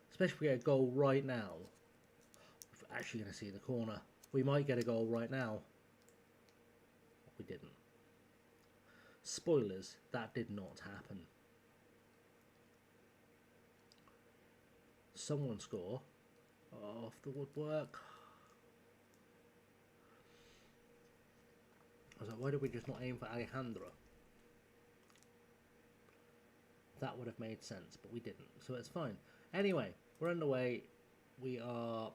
Especially if we get a goal right now. We're actually going to see the corner. We might get a goal right now. We didn't. Spoilers, that did not happen. Someone score. Off the woodwork. I was like, why did we just not aim for Alejandro? That would have made sense, but we didn't, so it's fine. Anyway, we're underway. We are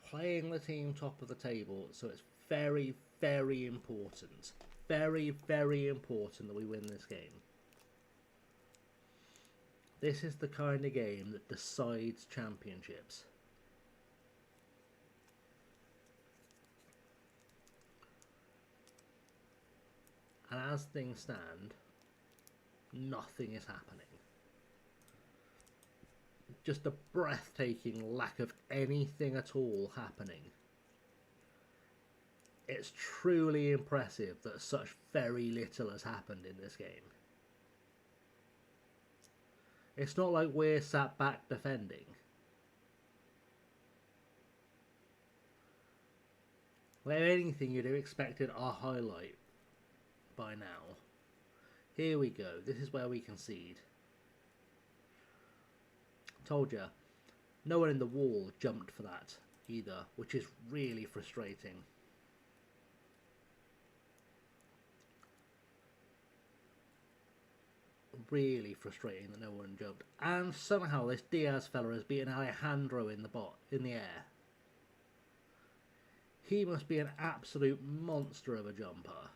playing the team top of the table, so it's very, very important. Very, very important that we win this game. This is the kind of game that decides championships. And as things stand, nothing is happening. Just a breathtaking lack of anything at all happening. It's truly impressive that such very little has happened in this game. It's not like we're sat back defending. Well, if anything, you'd have expected our highlight by now. Here we go. This is where we concede. Told ya. No one in the wall jumped for that either, which is really frustrating. Really frustrating that no one jumped. And somehow this Diaz fella has beaten Alejandro in the air. He must be an absolute monster of a jumper.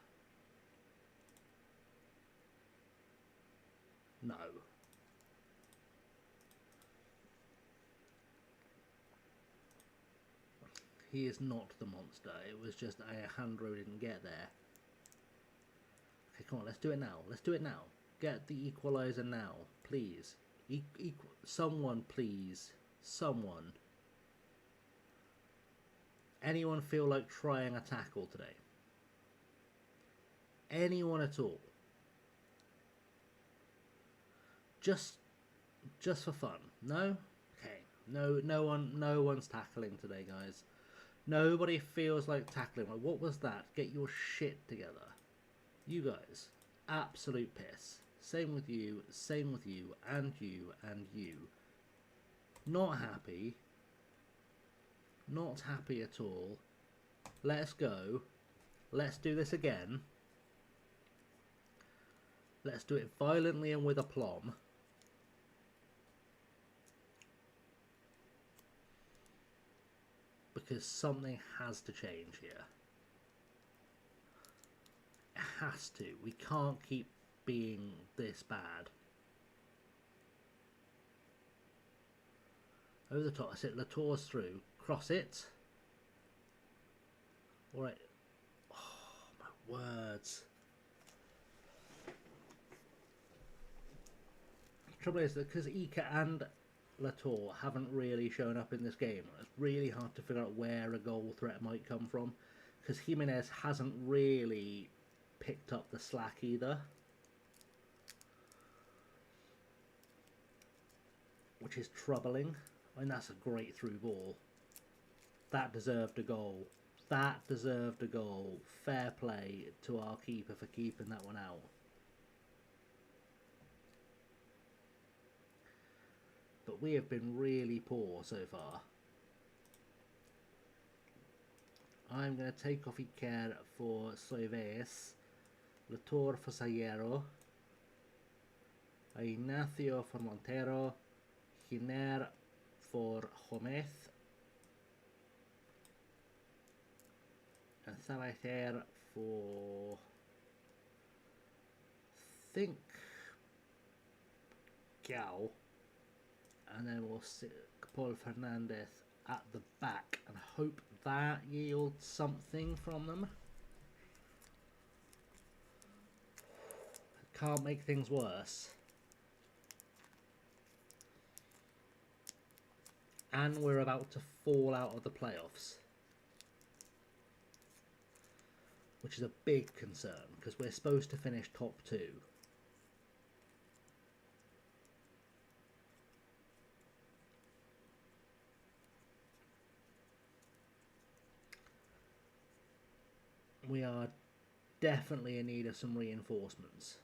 No. He is not the monster. It was just Alejandro didn't get there. Okay, come on, let's do it now. Let's do it now. Get the equalizer now, please. Someone, please. Someone. Anyone feel like trying a tackle today? Anyone at all? Just for fun? No? Okay. No one's tackling today, guys. Nobody feels like tackling. Like, what was that? Get your shit together. You guys. Absolute piss. Same with you, and you, and you. Not happy. Not happy at all. Let's go. Let's do this again. Let's do it violently and with aplomb. Because something has to change here. It has to. We can't keep being this bad. Over the top. That's it. Latour's through. Cross it. Alright. Oh, my words. The trouble is that because Ika and Latour haven't really shown up in this game, it's really hard to figure out where a goal threat might come from, because Jimenez hasn't really picked up the slack either, which is troubling. I mean, that's a great through ball. That deserved a goal. That deserved a goal. Fair play to our keeper for keeping that one out. But we have been really poor so far. I'm going to take off Iker for Soives, Latour for Sayero, Ignacio for Montero, Giner for Gomez, and Salaher for, I think, Gao. And then we'll stick Paul Fernandez at the back and hope that yields something from them. Can't make things worse. And we're about to fall out of the playoffs, which is a big concern because we're supposed to finish top 2. We are definitely in need of some reinforcements.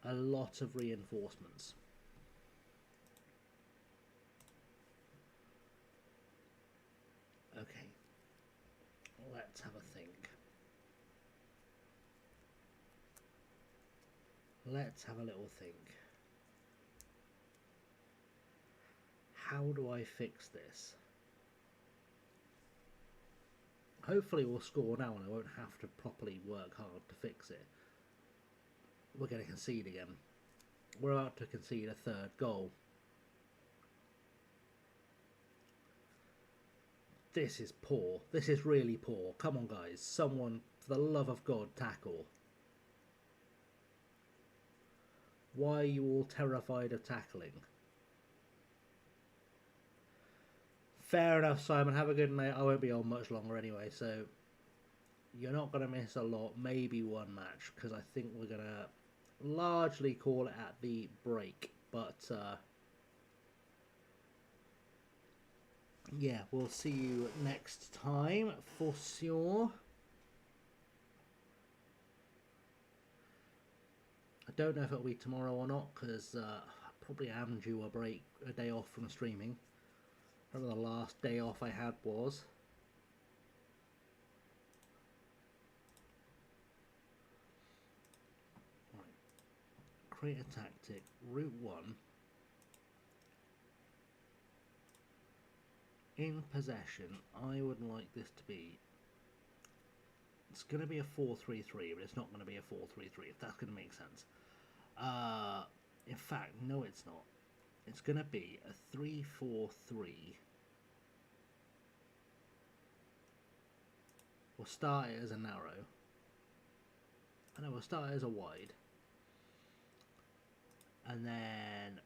A lot of reinforcements. Okay, let's have a think. Let's have a little think. How do I fix this? Hopefully we'll score now and I won't have to properly work hard to fix it. We're going to concede again. We're about to concede a third goal. This is poor. This is really poor. Come on, guys. Someone, for the love of God, tackle. Why are you all terrified of tackling? Fair enough, Simon. Have a good night. I won't be on much longer anyway, so you're not going to miss a lot. Maybe one match, because I think we're going to largely call it at the break. But, yeah, we'll see you next time, for sure. I don't know if it'll be tomorrow or not, because I probably am due a day off from streaming. Whatever the last day off I had was. Right. Create a tactic. Route 1. In possession, I would like this to be... It's going to be a 4-3-3, but it's not going to be a 4-3-3, if that's going to make sense. In fact, no it's not. It's going to be a 3-4-3. We'll start it as a narrow. And then we'll start as a wide. And then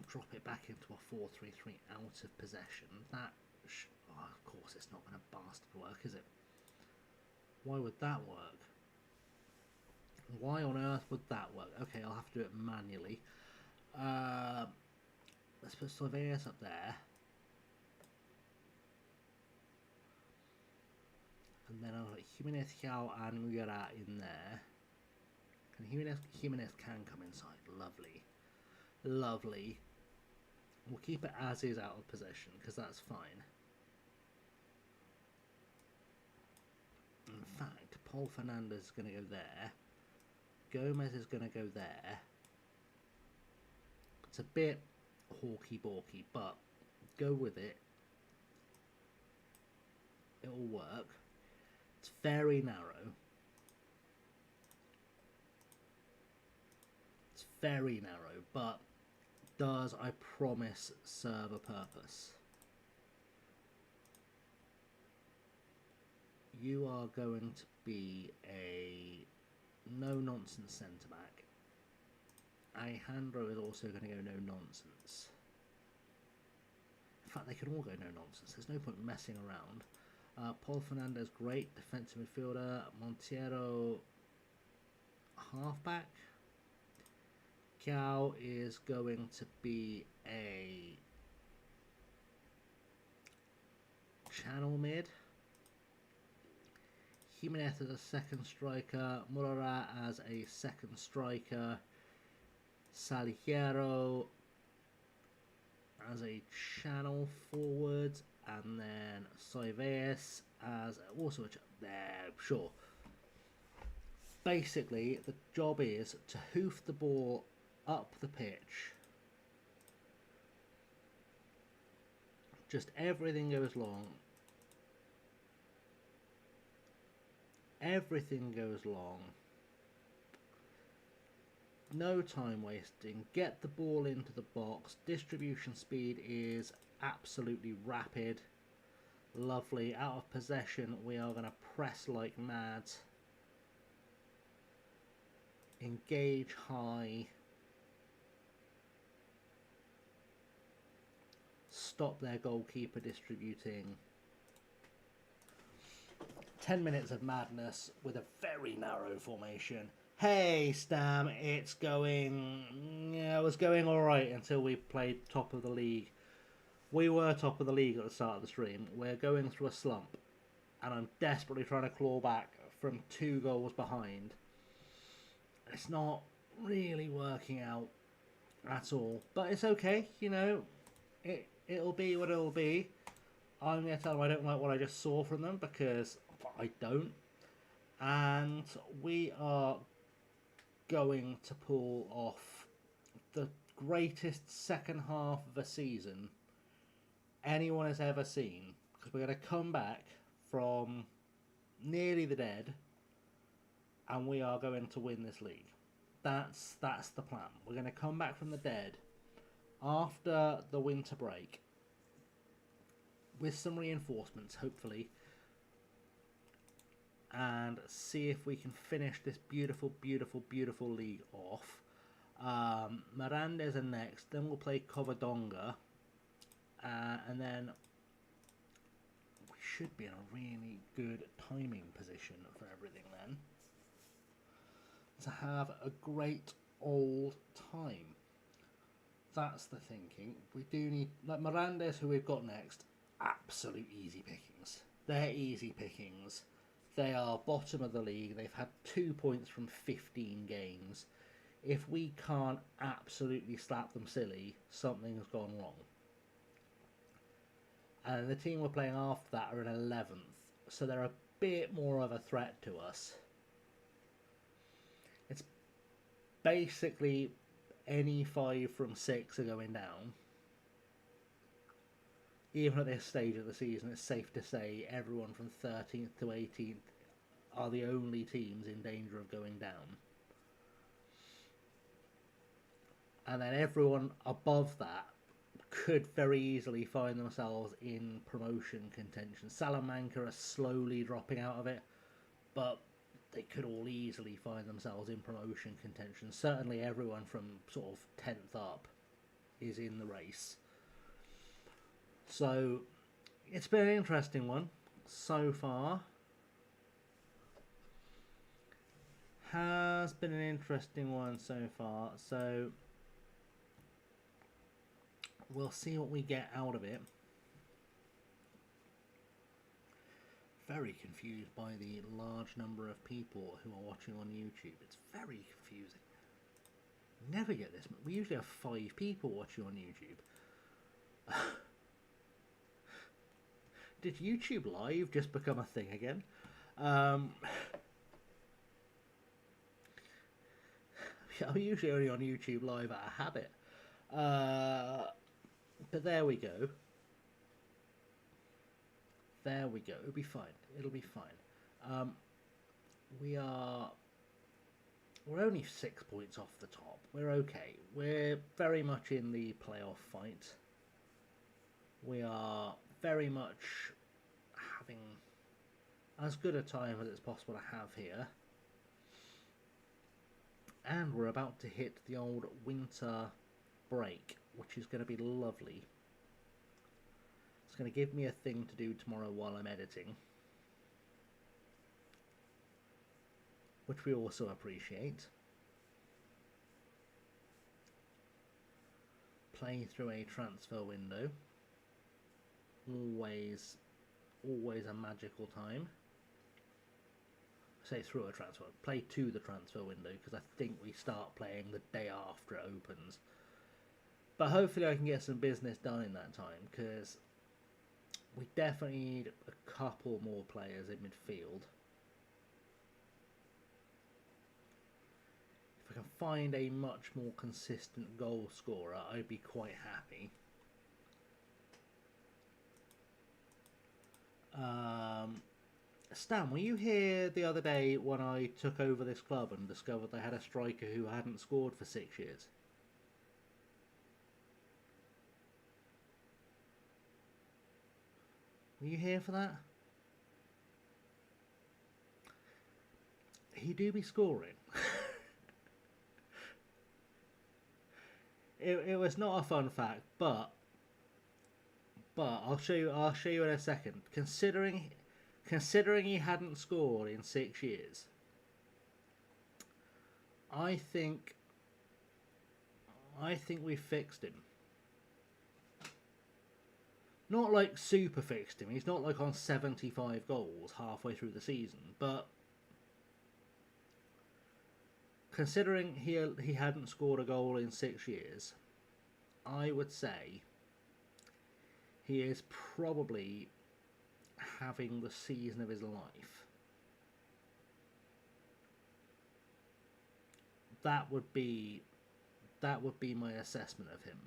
drop it back into a 4-3-3 out of possession. That, of course, it's not going to bastard work, is it? Why would that work? Why on earth would that work? Okay, I'll have to do it manually. Let's put Surveyors up there. And then I'll put Jimenez, Xiao, and Ugara in there. And Jimenez can come inside. Lovely. Lovely. We'll keep it as is out of possession, because that's fine. In fact, Paul Fernandez is going to go there. Gomez is going to go there. It's a bit hawky-balky, but go with it. It'll work. It's very narrow. It's very narrow, but does, I promise, serve a purpose. You are going to be a no-nonsense centre-back. Alejandro is also going to go no-nonsense. In fact, they can all go no-nonsense. There's no point messing around. Paul Fernandez, great defensive midfielder. Monteiro, halfback. Cao is going to be a channel mid. Jimenez as a second striker. Murara as a second striker. Saligiero as a channel forward, and then Saiveas as also a there, sure. Basically, the job is to hoof the ball up the pitch. Just everything goes long. Everything goes long. No time wasting. Get the ball into the box. Distribution speed is absolutely rapid. Lovely. Out of possession, we are going to press like mad. Engage high. Stop their goalkeeper distributing. 10 minutes of madness with a very narrow formation. Hey, Stam, it's going... Yeah, it was going alright until we played top of the league. We were top of the league at the start of the stream. We're going through a slump. And I'm desperately trying to claw back from 2 goals behind. It's not really working out at all. But it's okay, you know. It'll be what it'll be. I'm going to tell them I don't like what I just saw from them, because I don't. And we are going to pull off the greatest second half of a season anyone has ever seen, because we're going to come back from nearly the dead and we are going to win this league. That's the plan. We're going to come back from the dead after the winter break with some reinforcements, hopefully, and see if we can finish this beautiful, beautiful, beautiful league off. Mirandes are next, then we'll play Covadonga, and then we should be in a really good timing position for everything then, to have a great old time. That's the thinking. We do need, like Mirandes, who we've got next, absolute easy pickings. They're easy pickings. They are bottom of the league. They've had 2 points from 15 games. If we can't absolutely slap them silly, something's gone wrong. And the team we're playing after that are in 11th, so they're a bit more of a threat to us. It's basically any 5 from 6 are going down. Even at this stage of the season, it's safe to say everyone from 13th to 18th are the only teams in danger of going down. And then everyone above that could very easily find themselves in promotion contention. Salamanca are slowly dropping out of it, but they could all easily find themselves in promotion contention. Certainly everyone from sort of 10th up is in the race. So it's been an interesting one so far. Has been an interesting one so far. So we'll see what we get out of it. Very confused by the large number of people who are watching on YouTube. It's very confusing. Never get this. We usually have 5 people watching on YouTube. Did YouTube Live just become a thing again? I'm usually only on YouTube Live out of habit. But there we go. There we go. It'll be fine. It'll be fine. We're only 6 points off the top. We're okay. We're very much in the playoff fight. We are very much having as good a time as it's possible to have here. And we're about to hit the old winter break, which is going to be lovely. It's going to give me a thing to do tomorrow while I'm editing, which we also appreciate. Play through a transfer window. Always a magical time. Say through a transfer. Play to the transfer window, because I think we start playing the day after it opens. But hopefully I can get some business done in that time, because we definitely need a couple more players in midfield. If I can find a much more consistent goal scorer, I'd be quite happy. Stan, were you here the other day when I took over this club and discovered they had a striker who hadn't scored for 6 years? Were you here for that? He do be scoring. It was not a fun fact, but I'll show you in a second. Considering he hadn't scored in 6 years, I think we fixed him. Not like super fixed him. He's not like on 75 goals halfway through the season, but considering he hadn't scored a goal in 6 years, I would say he is probably having the season of his life. That would be my assessment of him.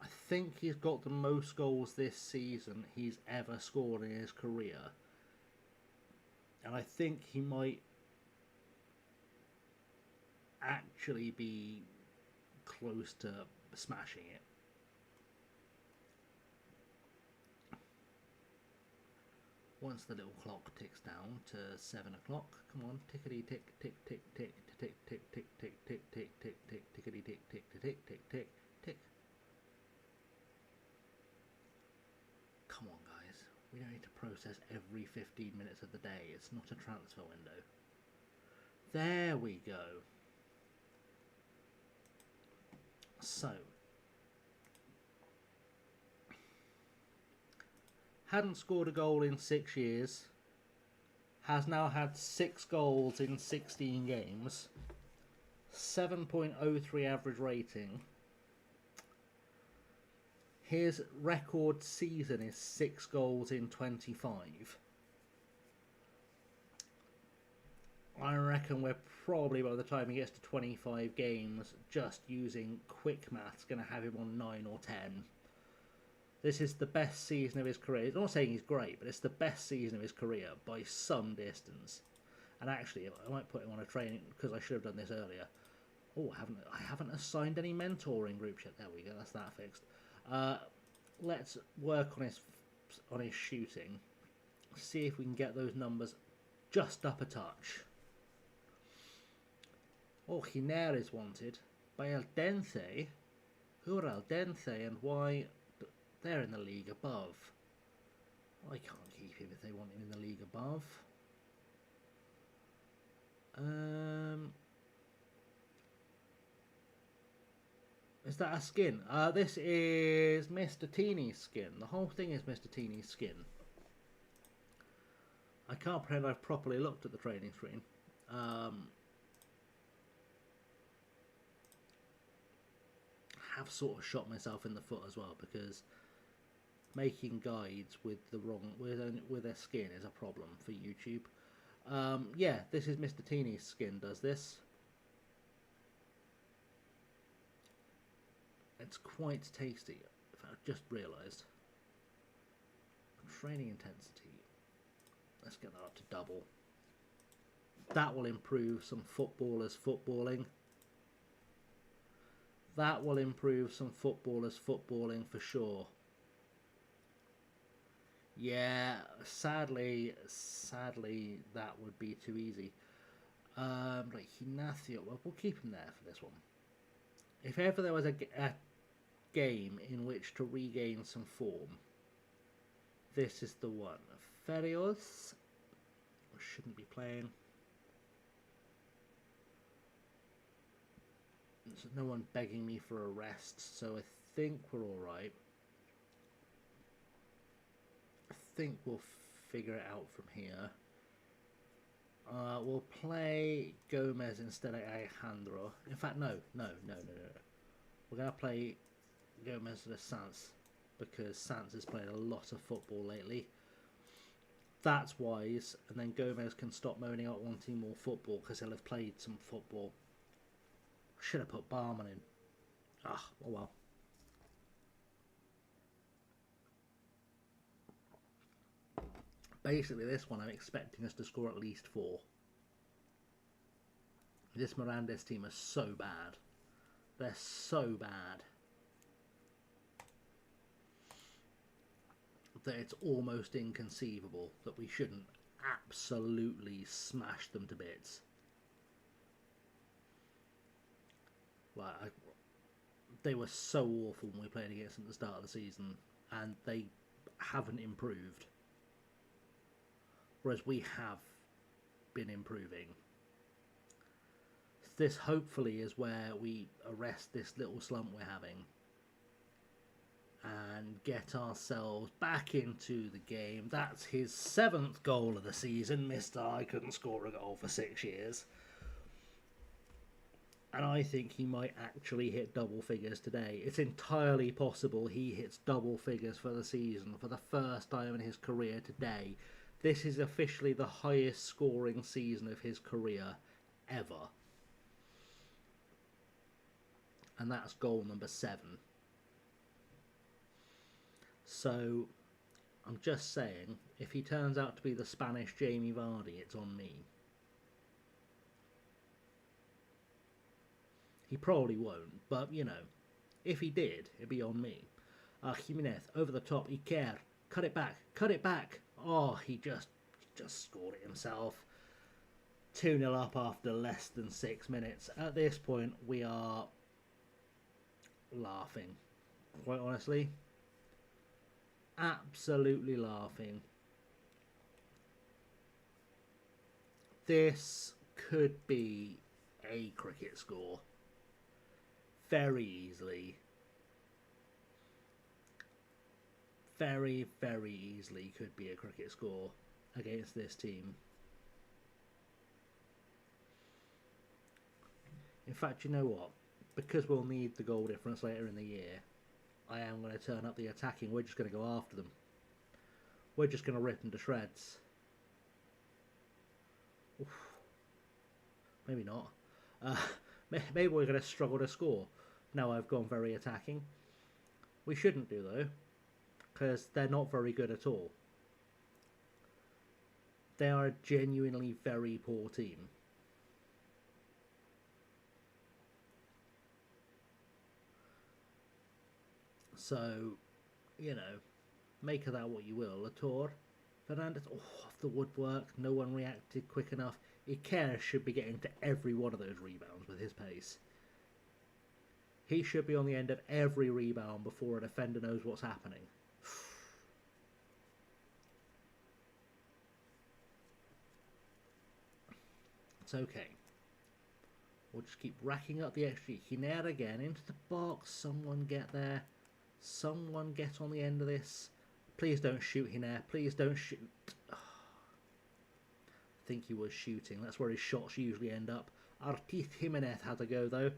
I think he's got the most goals this season he's ever scored in his career. And I think he might actually be close to smashing it. Once the little clock ticks down to 7 o'clock, come on, tickety tick, tick, tick, tick, tick, tick, tick, tick, tick, tick, tick, tick, tickety tick, tick, tick, tick, tick, tick. Come on, guys. We don't need to process every 15 minutes of the day. It's not a transfer window. There we go. So, hadn't scored a goal in 6 years, has now had 6 goals in 16 games, 7.03 average rating. His record season is 6 goals in 25. I reckon we're probably, by the time he gets to 25 games, just using quick maths, going to have him on 9 or 10. This is the best season of his career. I'm not saying he's great, but it's the best season of his career by some distance. And actually, I might put him on a training, because I should have done this earlier. Oh, I haven't assigned any mentoring groups yet. There we go, that's that fixed. Let's work on his shooting. See if we can get those numbers just up a touch. Oh, Giner is wanted by El Dente. Who are El Dente and why they're in the league above? I can't keep him if they want him in the league above. Is that a skin? This is Mr. Teeny's skin. The whole thing is Mr. Teeny's skin. I can't pretend I've properly looked at the training screen. Have sort of shot myself in the foot as well, because making guides with the wrong with their skin is a problem for YouTube. Yeah, this is Mr. Teeny's skin does this. It's quite tasty. I've just realised. Training intensity. Let's get that up to double. That will improve some footballers footballing. That will improve some footballers footballing for sure. Yeah, sadly, that would be too easy. Like Ignacio, well, we'll keep him there for this one. If ever there was a game in which to regain some form, this is the one. Ferios shouldn't be playing. There's no one begging me for a rest, so I think we're alright. I think we'll figure it out from here. We'll play Gomez instead of Alejandro. In fact, no. We're going to play Gomez to Sans, because Sans has played a lot of football lately. That's wise, and then Gomez can stop moaning out wanting more football because he'll have played some football. Should have put Barman in. Ah, oh well. Basically, this one I'm expecting us to score at least 4. This Mirandes team is so bad. They're so bad that it's almost inconceivable that we shouldn't absolutely smash them to bits. Like, they were so awful when we played against them at the start of the season, and they haven't improved. Whereas we have been improving. This hopefully is where we arrest this little slump we're having and get ourselves back into the game. That's his 7th goal of the season. Mr. I couldn't score a goal for 6 years. And I think he might actually hit double figures today. It's entirely possible he hits double figures for the season for the first time in his career today. This is officially the highest scoring season of his career ever. And that's goal number 7. So, I'm just saying, if he turns out to be the Spanish Jamie Vardy, it's on me. He probably won't, but, you know, if he did, it'd be on me. Jimenez, over the top, Iker, cut it back. Oh, he just scored it himself. 2-0 up after less than 6 minutes. At this point, we are laughing, quite honestly. Absolutely laughing. This could be a cricket score. Very easily. Very, very easily could be a cricket score against this team. In fact, you know what? Because we'll need the goal difference later in the year, I am going to turn up the attacking. We're just going to go after them. We're just going to rip them to shreds. Oof. Maybe not. Maybe we're going to struggle to score. Now I've gone very attacking. We shouldn't do, though, because they're not very good at all. They are a genuinely very poor team. So, you know, make of that what you will. Latour, Fernandez, off the woodwork. No one reacted quick enough. Iker should be getting to every one of those rebounds with his pace. He should be on the end of every rebound before a defender knows what's happening. It's okay. We'll just keep racking up the extra. Hiner again into the box. Someone get there. Someone get on the end of this. Please don't shoot, Hiner. Please don't shoot. I think he was shooting. That's where his shots usually end up. Artith Jimenez had to go though.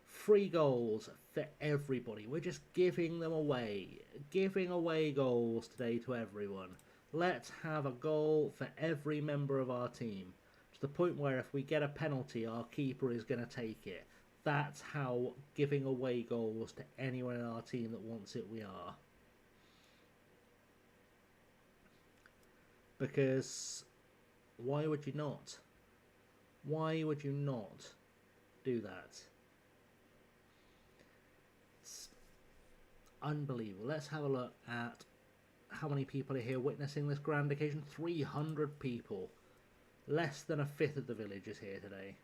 3 goals for everybody. We're just giving them away. Giving away goals today to everyone. Let's have a goal for every member of our team. To the point where if we get a penalty, our keeper is going to take it. That's how giving away goals to anyone in our team that wants it we are. Because why would you not? Why would you not do that? It's unbelievable. Let's have a look at how many people are here witnessing this grand occasion. 300 people. Less than a fifth of the village is here today.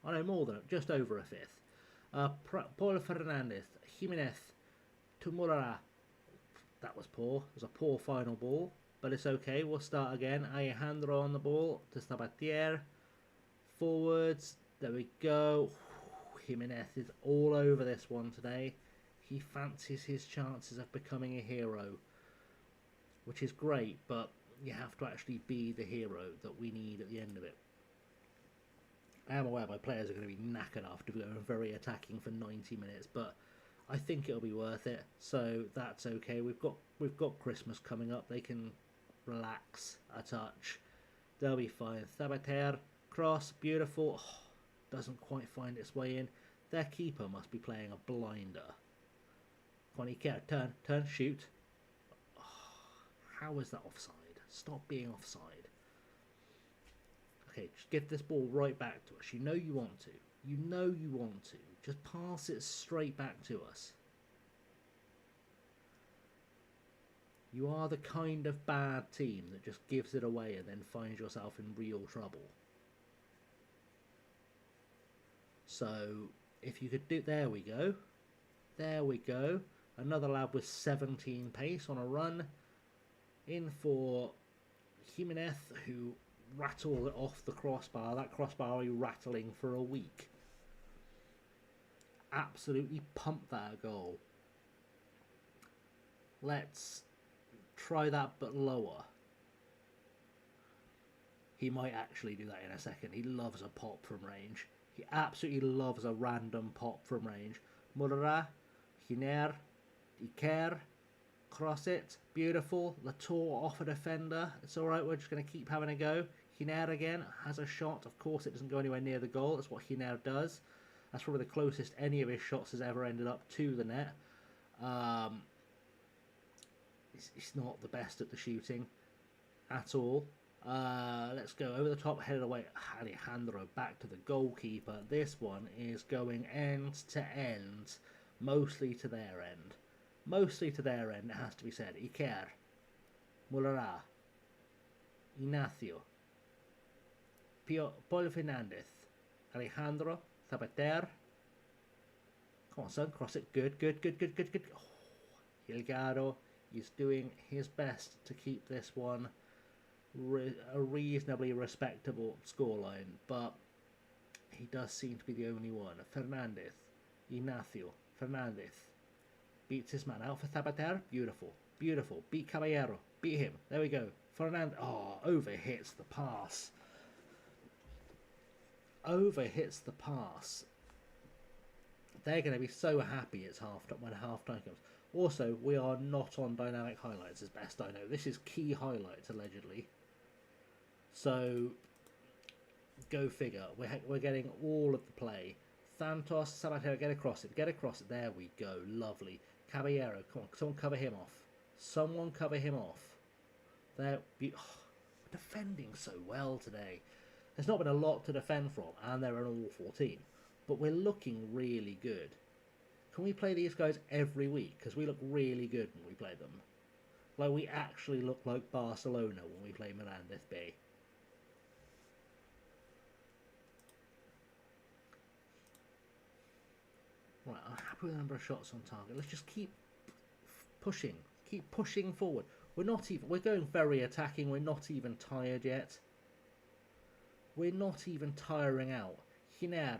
I know more than just over a fifth. Paul Fernandez, Jimenez, Tumurara. That was poor. It was a poor final ball, but it's okay. We'll start again. Alejandro on the ball to Sabatier. Forwards. There we go. Jimenez is all over this one today. He fancies his chances of becoming a hero, which is great, but you have to actually be the hero that we need at the end of it. I am aware my players are going to be knackered after going very attacking for 90 minutes, but I think it'll be worth it. So that's okay. We've got Christmas coming up. They can relax a touch. They'll be fine. Sabater, cross, beautiful. Oh, doesn't quite find its way in. Their keeper must be playing a blinder. Funny cat, turn, shoot. Oh, how is that offside? Stop being offside. Okay, just give this ball right back to us. You know you want to. You know you want to. Just pass it straight back to us. You are the kind of bad team that just gives it away and then finds yourself in real trouble. So, if you could do... There we go. There we go. Another lad with 17 pace on a run. In for Jimenez, who rattled it off the crossbar. That crossbar will be rattling for a week. Absolutely pumped that goal. Let's try that but lower. He might actually do that in a second. He loves a pop from range. He absolutely loves a random pop from range. Murra, Hiner, Iker, cross it, beautiful. Latour off a defender. It's alright, we're just going to keep having a go. Hiner again has a shot. Of course it doesn't go anywhere near the goal. That's what Hiner does. That's probably the closest any of his shots has ever ended up to the net. It's not the best at the shooting at all. Let's go over the top, headed away. Alejandro back to the goalkeeper. This one is going end to end, mostly to their end. Mostly to their end, it has to be said. Iker, Mulara, Ignacio, Paul Fernandez, Alejandro, Zapater. Come on, son, cross it. Good. Oh, Hilgado is doing his best to keep this one a reasonably respectable scoreline, but he does seem to be the only one. Fernandez, Ignacio, Fernandez beats his man out for Zapater. Beautiful. Beat Caballero. Beat him. There we go. Fernandez. Oh, overhits the pass. They're going to be so happy it's when half time comes. Also, we are not on dynamic highlights as best I know. This is key highlights, allegedly. So, go figure. We're getting all of the play. Santos, Sabatero, get across it. There we go. Lovely. Caballero, come on. Someone cover him off. They're defending so well today. There's not been a lot to defend from, and they're an awful team. But we're looking really good. Can we play these guys every week? Because we look really good when we play them. Like, we actually look like Barcelona when we play Milan FB. Right, I'm happy with the number of shots on target. Let's just keep pushing. Keep pushing forward. We're going very attacking. We're not even tired yet. We're not even tiring out. Hiner.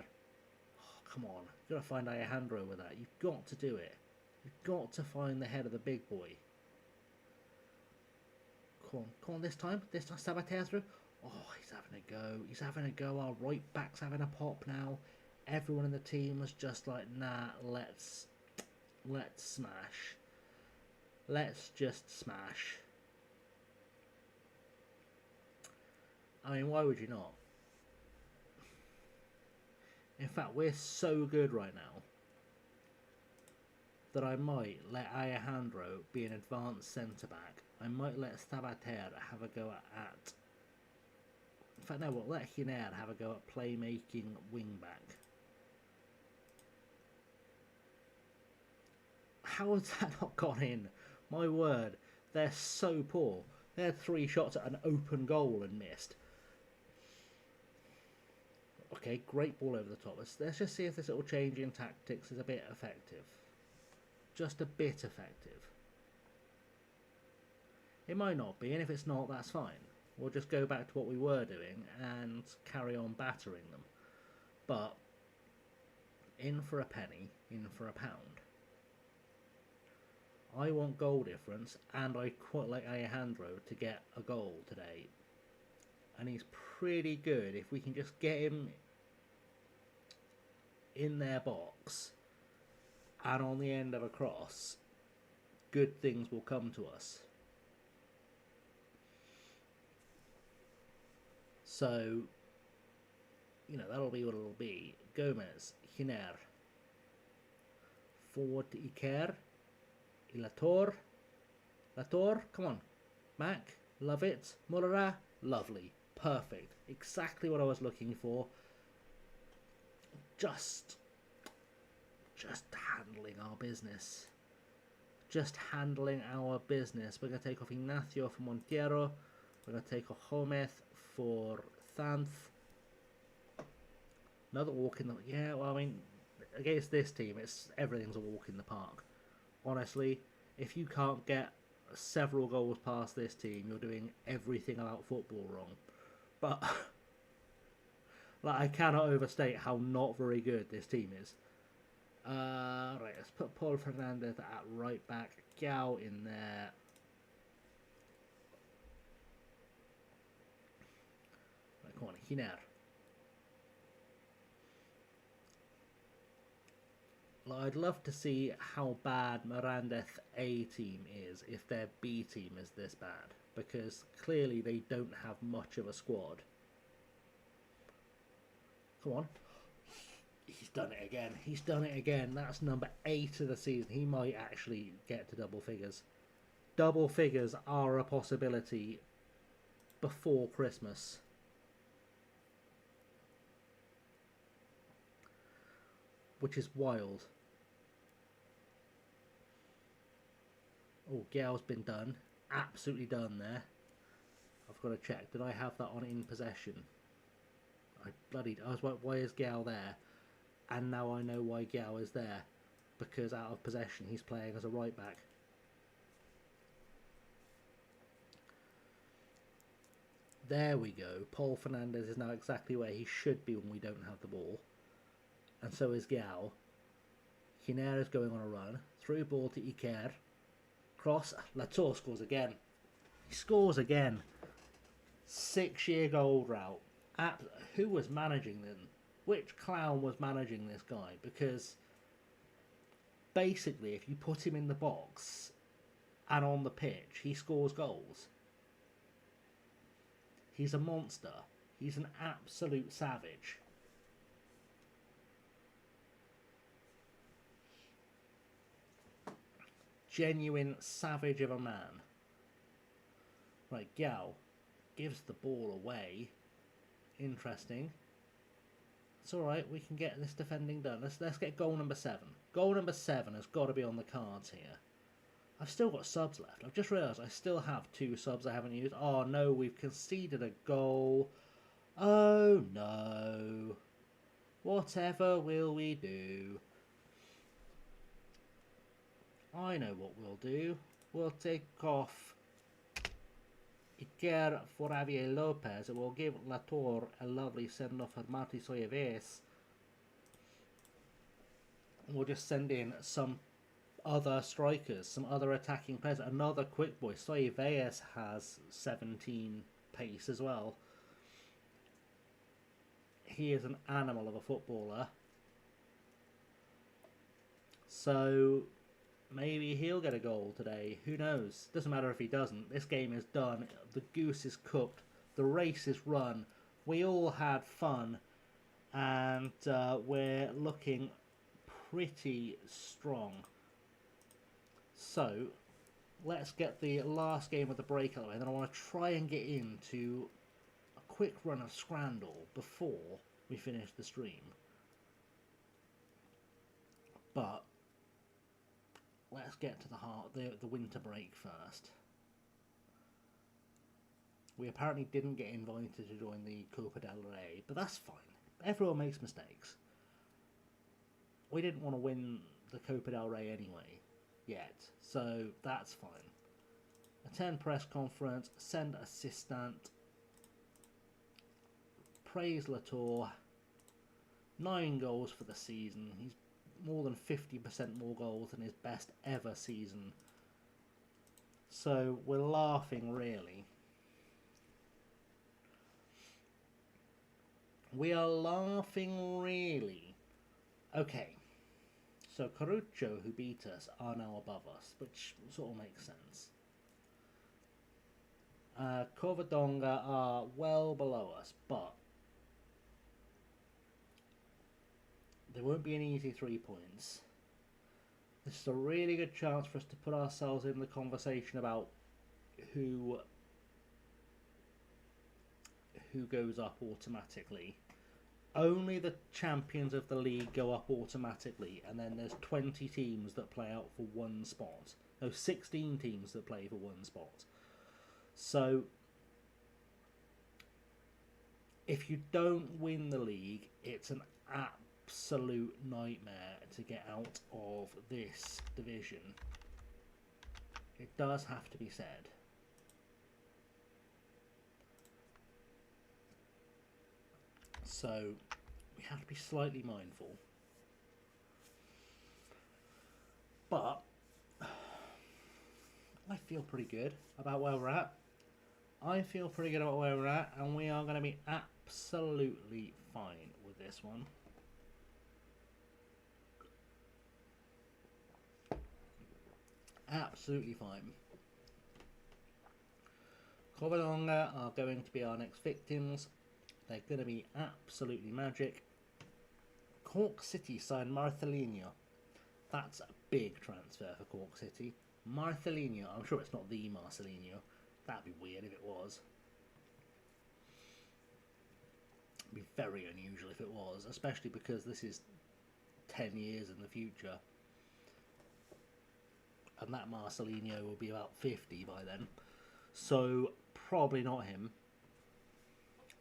Oh, come on. You've got to find Alejandro with that. You've got to do it. You've got to find the head of the big boy. Come on this time. This time, Sabater through. Oh, he's having a go. He's having a go. Our right back's having a pop now. Everyone in the team was just like, nah, let's smash. Let's just smash. I mean, why would you not? In fact, we're so good right now that I might let Alejandro be an advanced centre-back. I might let Sabater have a go at... In fact, no, we'll let Hiner have a go at playmaking wing-back. How has that not gone in? My word, they're so poor. They had 3 shots at an open goal and missed. Okay, great ball over the top. Let's just see if this little change in tactics is a bit effective. Just a bit effective. It might not be, and if it's not, that's fine. We'll just go back to what we were doing and carry on battering them. But, in for a penny, in for a pound. I want goal difference, and I quite like Alejandro to get a goal today. And he's pretty good. If we can just get him in their box and on the end of a cross, good things will come to us. So, you know, that'll be what it'll be. Gomez, Hiner. Forward to Iker. Lator, come on. Mac, love it. Mullera, lovely. Perfect. Exactly what I was looking for. Just handling our business. Just handling our business. We're going to take off Ignacio for Montiero. We're going to take off Gomez for Thanth. Another walk in the... Yeah, well, I mean, against this team, everything's a walk in the park. Honestly, if you can't get several goals past this team, you're doing everything about football wrong. But like, I cannot overstate how not very good this team is. Right, let's put Paul Fernandez at right back. Gao in there. Right, come on, Hiner. I'd love to see how bad Miranda's A team is if their B team is this bad, because clearly they don't have much of a squad. Come on. He's done it again. He's done it again. That's number 8 of the season. He might actually get to double figures. Double figures are a possibility before Christmas. Which is wild. Oh, Gao's been done. Absolutely done there. I've got to check. Did I have that on in possession? I was like, why is Gao there? And now I know why Gao is there. Because out of possession, he's playing as a right back. There we go. Paul Fernandez is now exactly where he should be when we don't have the ball. And so is Gao. Hiner is going on a run. Through ball to Iker. Cross. Lator scores again. He scores again. 6-year gold route. Who was managing them? Which clown was managing this guy? Because basically, if you put him in the box and on the pitch, he scores goals. He's a monster. He's an absolute savage. Genuine savage of a man. Right, Gao gives the ball away. Interesting. It's alright, we can get this defending done. Let's get goal number 7. Goal number 7 has got to be on the cards here. I've still got subs left. I've just realised I still have 2 subs I haven't used. Oh no, we've conceded a goal. Oh no. Whatever will we do? I know what we'll do. We'll take off Iker for Javier Lopez, and we'll give Latour a lovely send-off for Marty Soyeves. We'll just send in some other strikers, some other attacking players. Another quick boy. Soyeves has 17 pace as well. He is an animal of a footballer. So maybe he'll get a goal today. Who knows? Doesn't matter if he doesn't. This game is done. The goose is cooked. The race is run. We all had fun. And we're looking pretty strong. So let's get the last game of the break out of the way. And then I want to try and get into a quick run of Scrandle before we finish the stream. But let's get to the winter break first. We apparently didn't get invited to join the Copa del Rey, but that's fine. Everyone makes mistakes. We didn't want to win the Copa del Rey anyway, yet, so that's fine. Attend press conference, send assistant, praise Latour, 9 goals for the season. He's more than 50% more goals than his best ever season. So we're laughing, really. We are laughing, really. Okay. So Caruccio, who beat us, are now above us, which sort of makes sense. Covadonga are well below us, but there won't be any easy 3 points. This is a really good chance for us to put ourselves in the conversation about who goes up automatically. Only the champions of the league go up automatically, and then there's 20 teams that play out for one spot. No, 16 teams that play for one spot. So if you don't win the league, it's an absolute nightmare to get out of this division. It does have to be said. So we have to be slightly mindful. But I feel pretty good about where we're at. And we are going to be absolutely fine with this one. Absolutely fine. Covadonga are going to be our next victims. They're going to be absolutely magic. Cork City signed Marcelinho. That's a big transfer for Cork City. Marcelinho, I'm sure it's not the Marcelinho. That'd be weird if it was. It'd be very unusual if it was, especially because this is 10 years in the future. And that Marcelinho will be about 50 by then. So, probably not him.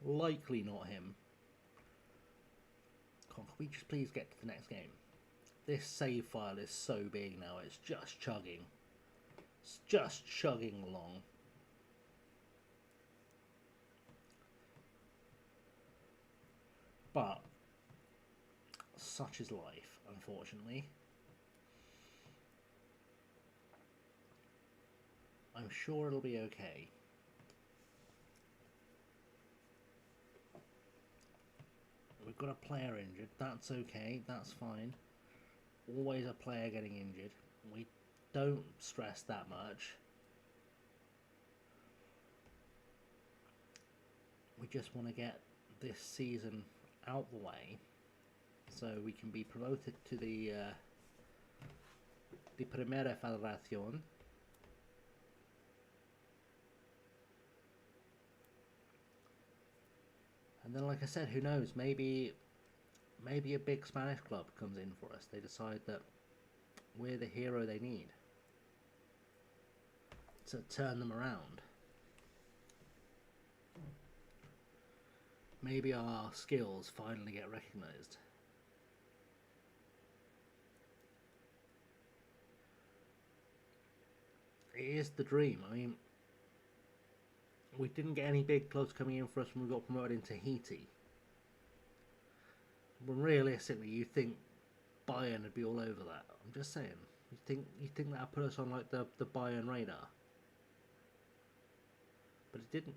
Likely not him. Can we just please get to the next game? This save file is so big now, it's just chugging. It's just chugging along. But such is life, unfortunately. I'm sure it'll be okay. We've got a player injured. That's okay. That's fine. Always a player getting injured. We don't stress that much. We just want to get this season out the way so we can be promoted to the Primera Federación. And then, like I said, who knows? Maybe a big Spanish club comes in for us. They decide that we're the hero they need to turn them around. Maybe our skills finally get recognised. is the dream. I mean, we didn't get any big clubs coming in for us when we got promoted in Tahiti. But realistically, you think Bayern would be all over that. I'm just saying. You think that would put us on like the Bayern radar. But it didn't.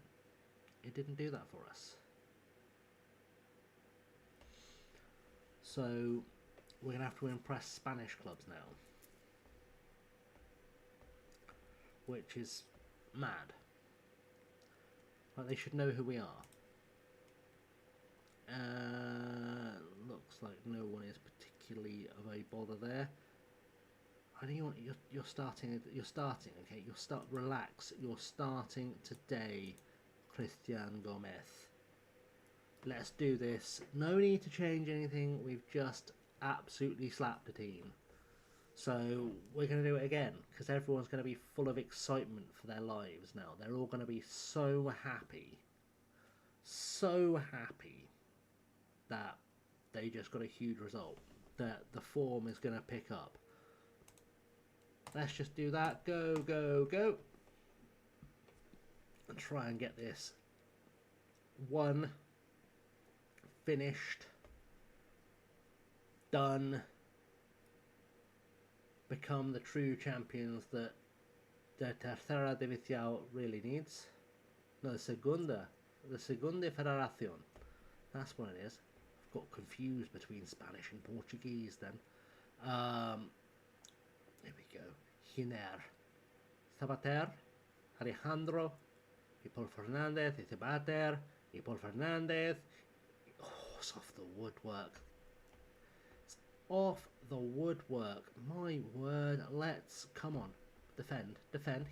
It didn't do that for us. So we're going to have to impress Spanish clubs now. Which is mad. Like, they should know who we are. Looks like no one is particularly of a bother there. I don't want you're starting. Okay, relax. You're starting today, Christian Gomez. Let's do this. No need to change anything. We've just absolutely slapped the team. So we're going to do it again because everyone's going to be full of excitement for their lives now. They're all going to be so happy that they just got a huge result. That the form is going to pick up. Let's just do that. Go, go, go. And try and get this one finished, done, become the true champions that the Tercera División really needs. No, the Segunda Federación. That's what it is. I've got confused between Spanish and Portuguese then. There we go. Giner, Zapater, Alejandro, y Paul Fernandez, y Zapater, y Paul Fernandez. Oh, it's off the woodwork. It's off the woodwork. My word. Come on. Defend.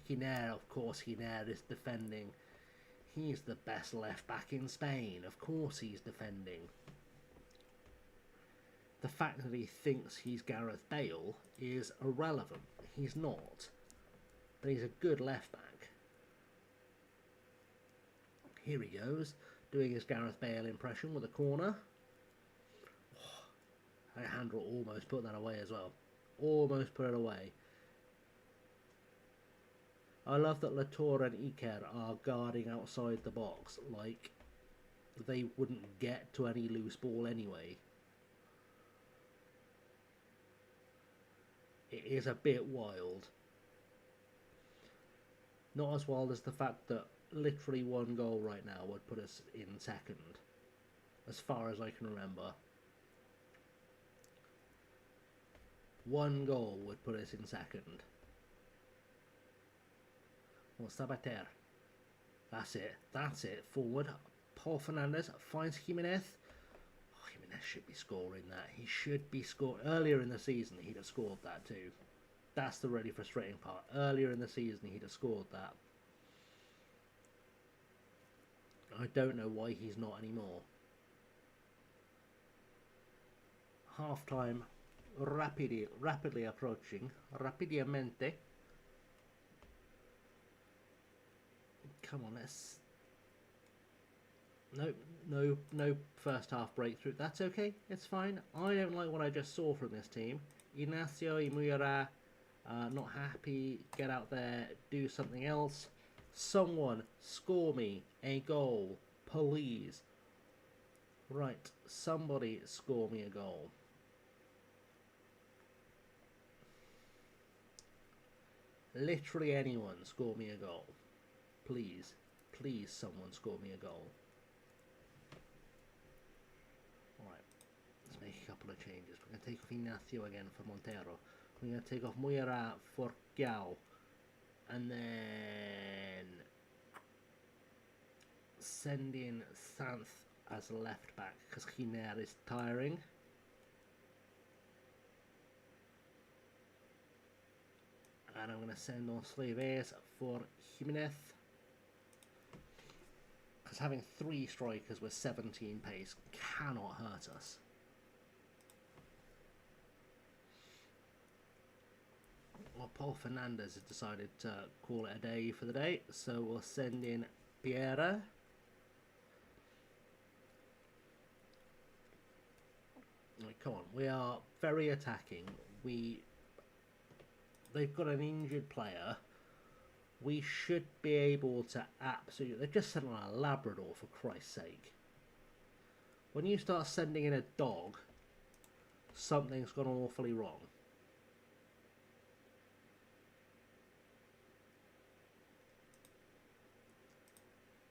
Giner, of course, Giner is defending. He's the best left back in Spain. Of course he's defending. The fact that he thinks he's Gareth Bale is irrelevant. He's not. But he's a good left back. Here he goes, doing his Gareth Bale impression with a corner. Oh, Alejandro almost put that away as well. Almost put it away. I love that Latour and Iker are guarding outside the box like they wouldn't get to any loose ball anyway. It is a bit wild. Not as wild as the fact that literally one goal right now would put us in second, as far as I can remember. One goal would put us in second. Well, Sabater. That's it. Forward. Paul Fernandez finds Jimenez. Oh, Jimenez should be scoring that. He should be scoring. Earlier in the season, he'd have scored that too. That's the really frustrating part. Earlier in the season, he'd have scored that. I don't know why he's not anymore. Half time rapidly approaching. Rapidamente. Come on, let's... No first half breakthrough. That's okay, it's fine. I don't like what I just saw from this team. Ignacio Imuyara, not happy. Get out there, do something else. Someone score me a goal, please. Right, somebody score me a goal. Literally anyone score me a goal. Please, someone score me a goal. Alright, let's make a couple of changes. We're going to take off Ignacio again for Montero. We're going to take off Muyara for Giao. And then send in Sanz as left back because Giner is tiring. And I'm going to send on Slaves for Jimenez. Because having 3 strikers with 17 pace cannot hurt us. Well, Paul Fernandez has decided to call it a day for the day, so we'll send in Piera. Right, come on, we are very attacking. They've got an injured player. we should be able to absolutely... They've just sent on a Labrador, for Christ's sake. When you start sending in a dog, something's gone awfully wrong.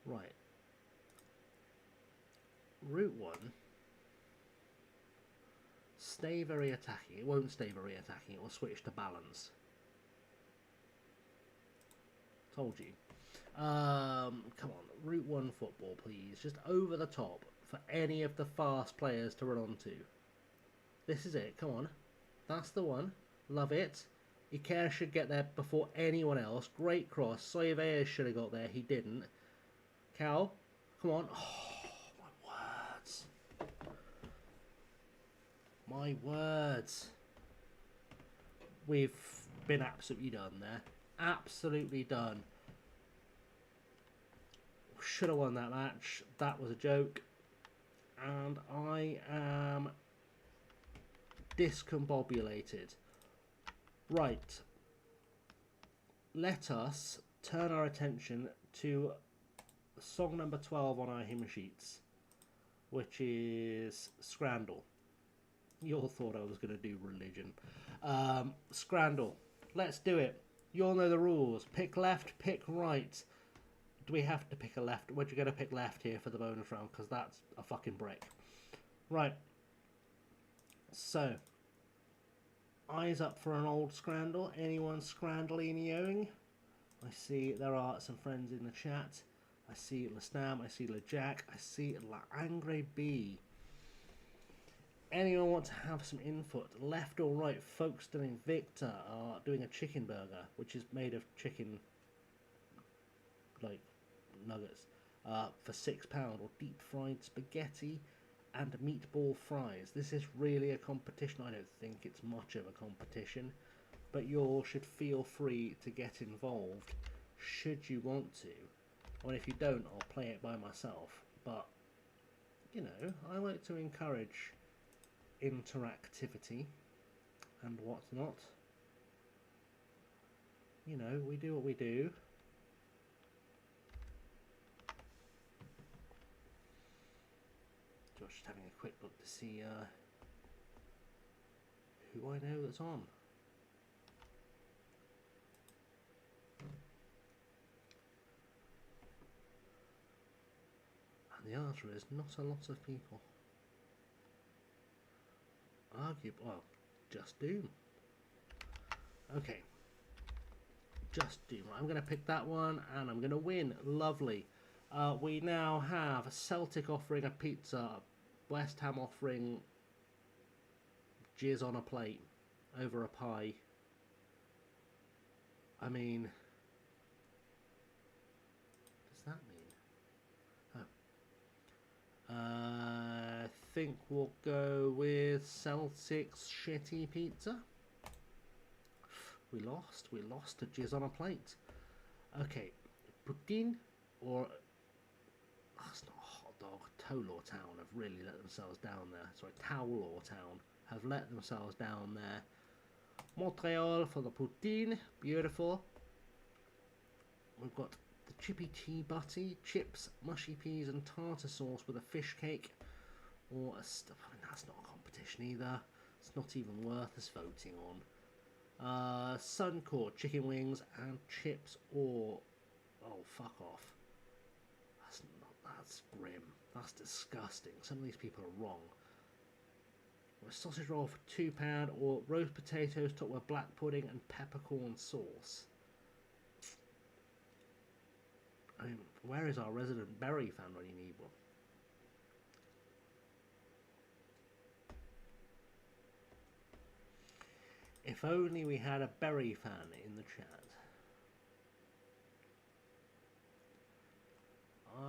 Right. Route 1. Stay very attacking. It won't stay very attacking. It will switch to balance. Told you. Come on. Route 1 football, please. Just over the top for any of the fast players to run onto. This is it. Come on. That's the one. Love it. Iker should get there before anyone else. Great cross. Soyeveas should have got there. He didn't. Cal, come on. Oh, my words. My words. We've been absolutely done there. Absolutely done. Should have won that match. That was a joke. And I am discombobulated. Right. Let us turn our attention to song number 12 on our hymn sheets, which is Scrandle. You all thought I was going to do religion. Scrandle. Let's do it. You all know the rules. Pick left, pick right. Do we have to pick a left? We're going to pick left here for the bonus round, because that's a fucking brick. Right. So, eyes up for an old Scrandle. Anyone Scrandalini-oing? I see there are some friends in the chat. I see Lastam, I see LeJack, I see La Angre B. Anyone want to have some input? Left or right? Folkestone and Victor are doing a chicken burger, which is made of chicken, like, nuggets, for £6, or deep fried spaghetti and meatball fries. This is really a competition. I don't think it's much of a competition, but you all should feel free to get involved should you want to. Or if you don't, I'll play it by myself. But, you know, I like to encourage interactivity and whatnot. You know, we do what we do. Just having a quick look to see who I know that's on. The answer is not a lot of people. Well, Just Doom. Okay. Just Doom. I'm going to pick that one, and I'm going to win. Lovely. We now have Celtic offering a pizza, West Ham offering jizz on a plate over a pie. I mean, what does that mean? I think we'll go with Celtic's shitty pizza. We lost to jizz on a plate. Okay, poutine or... that's not a hot dog. Towlaw Town have really let themselves down there. Sorry, Towlaw Town have let themselves down there. Montreal for the poutine. Beautiful. We've got the chippy tea butty, chips, mushy peas and tartar sauce with a fish cake. Or a stuff. I mean, that's not a competition either. It's not even worth us voting on. Suncore, chicken wings and chips or... oh, fuck off. That's grim. That's disgusting. Some of these people are wrong. Or a sausage roll for £2 or roast potatoes topped with black pudding and peppercorn sauce. I mean, where is our resident berry fan when you need one? If only we had a berry fan in the chat.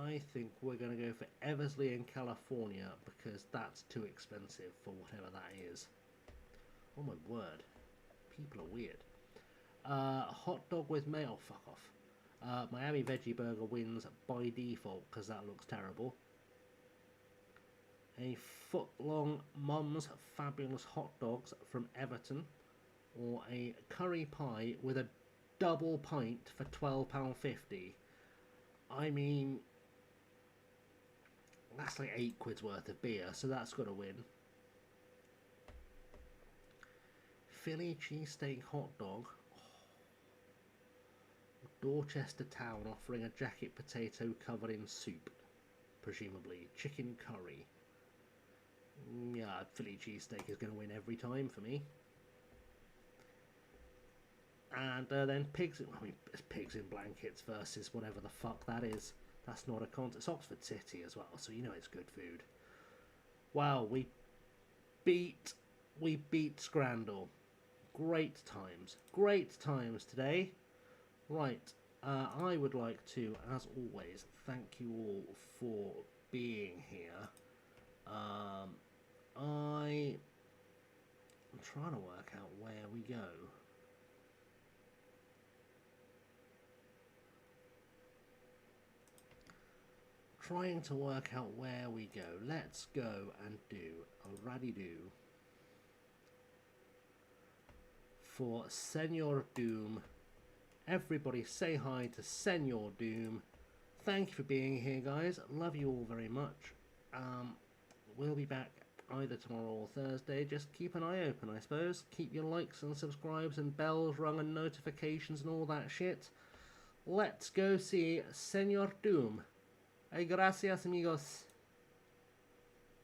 I think we're going to go for Eversley in California because that's too expensive for whatever that is. Oh my word. People are weird. Hot dog with mayo. Oh, fuck off. Miami Veggie Burger wins by default because that looks terrible. A foot-long Mum's Fabulous Hot Dogs from Everton. Or a curry pie with a double pint for £12.50. I mean, that's like £8 worth of beer, so that's got to win. Philly cheesesteak hot dog. Dorchester Town offering a jacket potato covered in soup, presumably chicken curry. Yeah, Philly cheesesteak is going to win every time for me. And then pigs. I mean, it's pigs in blankets versus whatever the fuck that is. That's not a contest. It's Oxford City as well, so you know it's good food. Wow, we beat Scrandall. Great times today. Right, I would like to, as always, thank you all for being here. I'm trying to work out where we go. Trying to work out where we go. Let's go and do a raddy-do for Senor Doom. Everybody say hi to Senor Doom. Thank you for being here, guys. Love you all very much. We'll be back either tomorrow or Thursday. Just keep an eye open, I suppose. Keep your likes and subscribes and bells rung and notifications and all that shit. Let's go see Senor Doom. Ay, gracias, amigos.